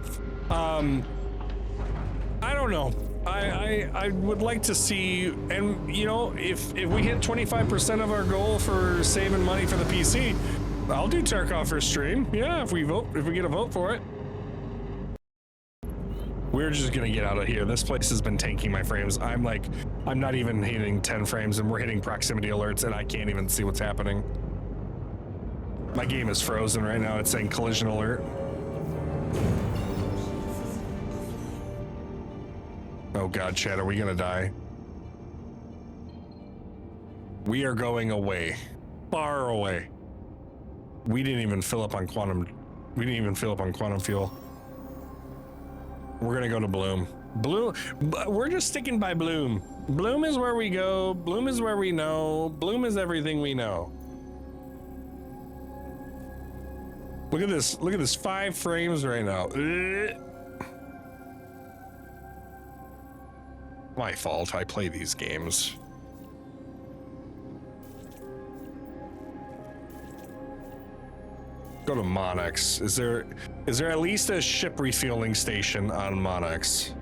I don't know. I would like to see, and you know, if we hit 25% of our goal for saving money for the PC, I'll do Tarkov for stream. Yeah, if we get a vote for it. We're just gonna get out of here. This place has been tanking my frames. I'm not even hitting 10 frames, and we're hitting proximity alerts, and I can't even see what's happening. My game is frozen right now. It's saying collision alert. Oh God, Chad, are we gonna die? We are going away, far away. We didn't even fill up on quantum fuel. We're gonna go to Bloom. We're just sticking by Bloom. Bloom is where we go. Bloom is where we know. Bloom is everything we know. Look at this. Look at this. 5 frames right now. My fault. I play these games. Go to Monex. Is there at least a ship refueling station on Monex?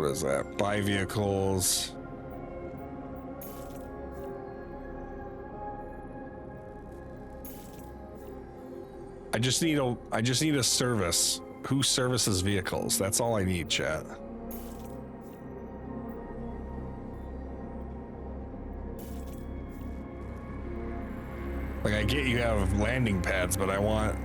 What is that? Buy vehicles. I just need a service. Who services vehicles? That's all I need, chat. Like, I get you have landing pads, but I want...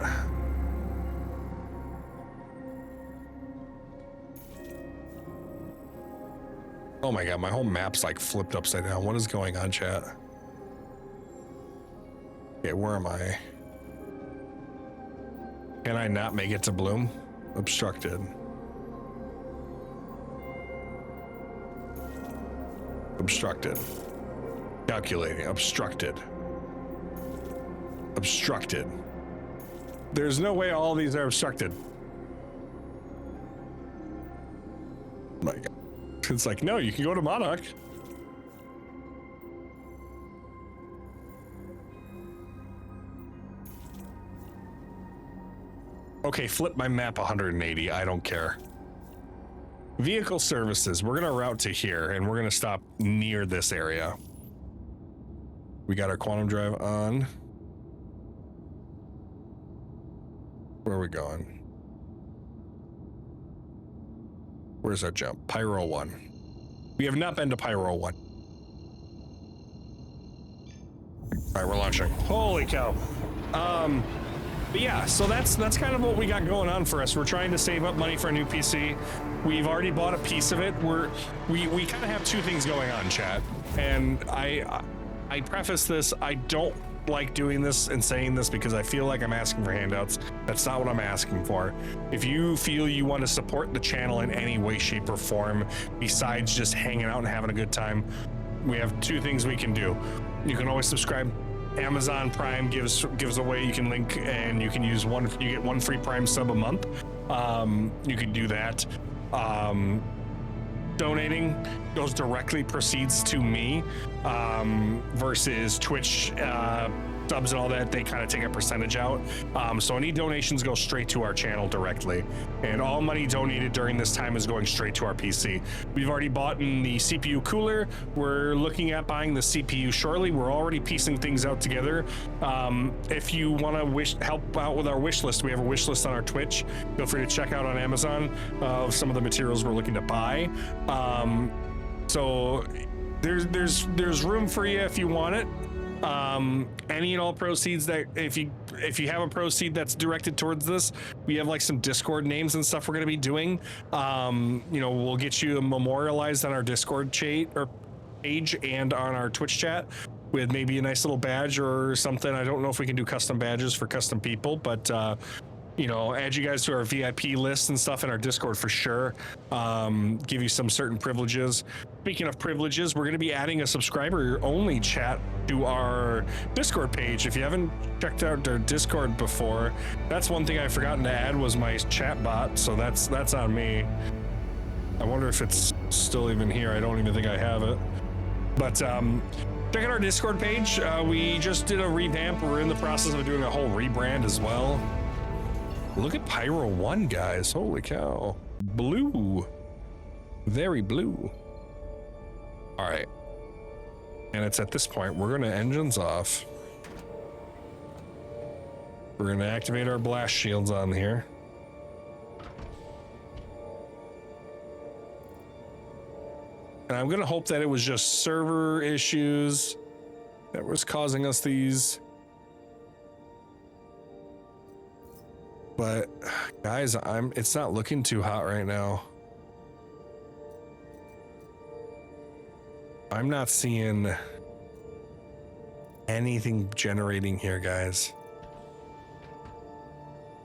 Oh my god, my whole map's like flipped upside down. What is going on, chat? Okay, where am I? Can I not make it to Bloom? Obstructed. Obstructed. Calculating. Obstructed. Obstructed. There's no way all these are obstructed. My god. It's like, no, you can go to Monarch. Okay, flip my map 180. I don't care. Vehicle services. We're gonna route to here and we're gonna stop near this area. We got our quantum drive on. Where are we going? Where's our jump? Pyro 1. We have not been to Pyro 1. All right, we're launching. Holy cow. But yeah, so that's kind of what we got going on for us. We're trying to save up money for a new PC. We've already bought a piece of it. We kind of have two things going on, chat. And I preface this, I don't like doing this and saying this because I feel like I'm asking for handouts. That's not what I'm asking for. If you feel you want to support the channel in any way, shape, or form, besides just hanging out and having a good time, we have two things we can do. You can always subscribe. Amazon Prime gives away, you can link and you can use you get one free Prime sub a month. You can do that. Donating goes directly proceeds to me, versus Twitch subs and all that, they kind of take a percentage out. So any donations go straight to our channel directly, and all money donated during this time is going straight to our PC. We've already bought in the CPU cooler. We're looking at buying the CPU shortly. We're already piecing things out together. If you want to help out with our wish list, we have a wish list on our Twitch. Feel free to check out on Amazon of some of the materials we're looking to buy. So there's room for you if you want it. Any and all proceeds that if you have a proceed that's directed towards this, we have like some Discord names and stuff we're going to be doing. We'll get you memorialized on our Discord chat or page and on our Twitch chat with maybe a nice little badge or something. I don't know if we can do custom badges for custom people, but add you guys to our VIP list and stuff in our Discord for sure. Give you some certain privileges. Speaking of privileges, we're going to be adding a subscriber only chat to our Discord page. If you haven't checked out our Discord before, that's one thing I've forgotten to add was my chat bot. So that's on me. I wonder if it's still even here. I don't even think I have it, but, check out our Discord page. We just did a revamp. We're in the process of doing a whole rebrand as well. Look at Pyro 1, guys. Holy cow. Blue. Very blue. All right. And it's at this point, we're going to engines off. We're going to activate our blast shields on here. And I'm going to hope that it was just server issues that was causing us these. But guys, it's not looking too hot right now. I'm not seeing anything generating here, guys.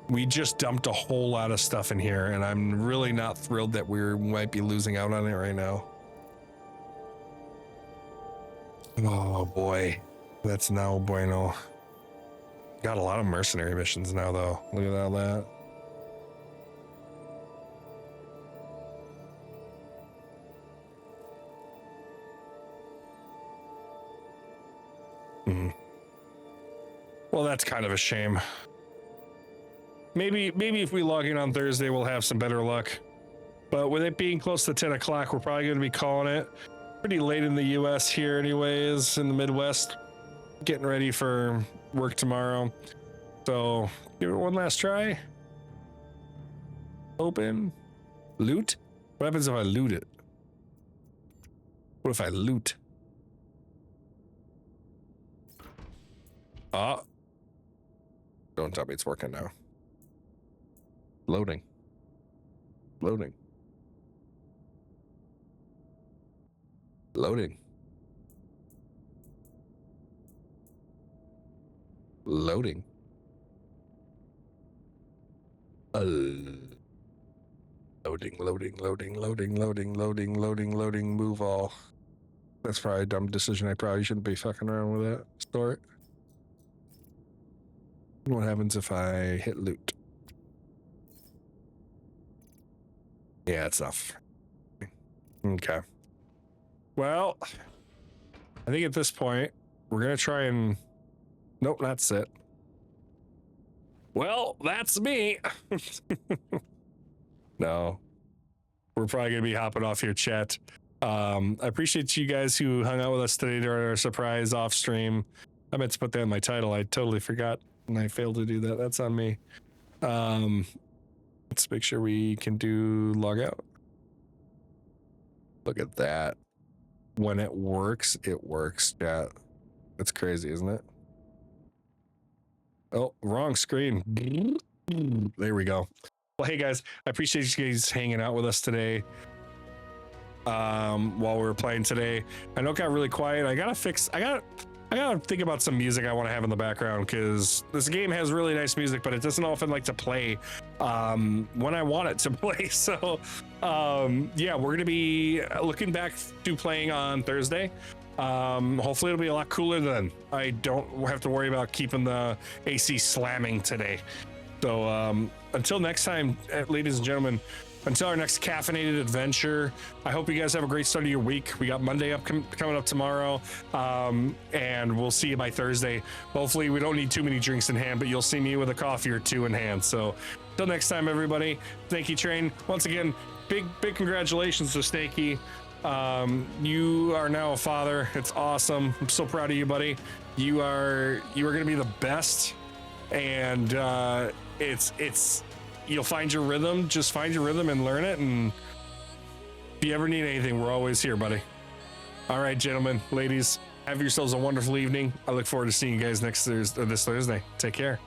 We just dumped a whole lot of stuff in here, and I'm really not thrilled that we might be losing out on it right now. Oh boy, that's no bueno. Got a lot of mercenary missions now, though. Look at all that. Well, that's kind of a shame. Maybe if we log in on Thursday, we'll have some better luck. But with it being close to 10 o'clock, we're probably going to be calling it. Pretty late in the US here anyways, in the Midwest. Getting ready for work tomorrow. So give it one last try. Open. Loot? What happens if I loot it? What if I loot? Ah. Don't tell me it's working now. Loading. Loading. Loading. Loading. Loading, loading, move all. That's probably a dumb decision. I probably shouldn't be fucking around with that. Store it. What happens if I hit loot? Yeah, it's enough. Okay. Well, I think at this point, we're going to try and... Nope, that's it. Well, that's me. No. We're probably going to be hopping off here, chat. I appreciate you guys who hung out with us today during our surprise off stream. I meant to put that in my title. I totally forgot, and I failed to do that. That's on me. Let's make sure we can do log out. Look at that. When it works, chat. That's crazy, isn't it? Oh, wrong screen. There we go. Well, hey guys, I appreciate you guys hanging out with us today. While we were playing today, I know it got really quiet. I gotta think about some music I want to have in the background, because this game has really nice music, but it doesn't often like to play when I want it to play. So yeah, we're gonna be looking back to playing on Thursday. Hopefully it'll be a lot cooler then. I don't have to worry about keeping the AC slamming today. So until next time, ladies and gentlemen, until our next caffeinated adventure, I hope you guys have a great start of your week. We got Monday coming up tomorrow, and we'll see you by Thursday. Hopefully we don't need too many drinks in hand, but you'll see me with a coffee or two in hand. So until next time, everybody, thank you, Train. Once again, big congratulations to Snakey. You are now a father. It's awesome. I'm so proud of you, buddy. You are gonna be the best, and you'll find your rhythm. Just find your rhythm and learn it. And if you ever need anything, we're always here, buddy. All right, gentlemen, ladies, have yourselves a wonderful evening. I look forward to seeing you guys this Thursday. Take care.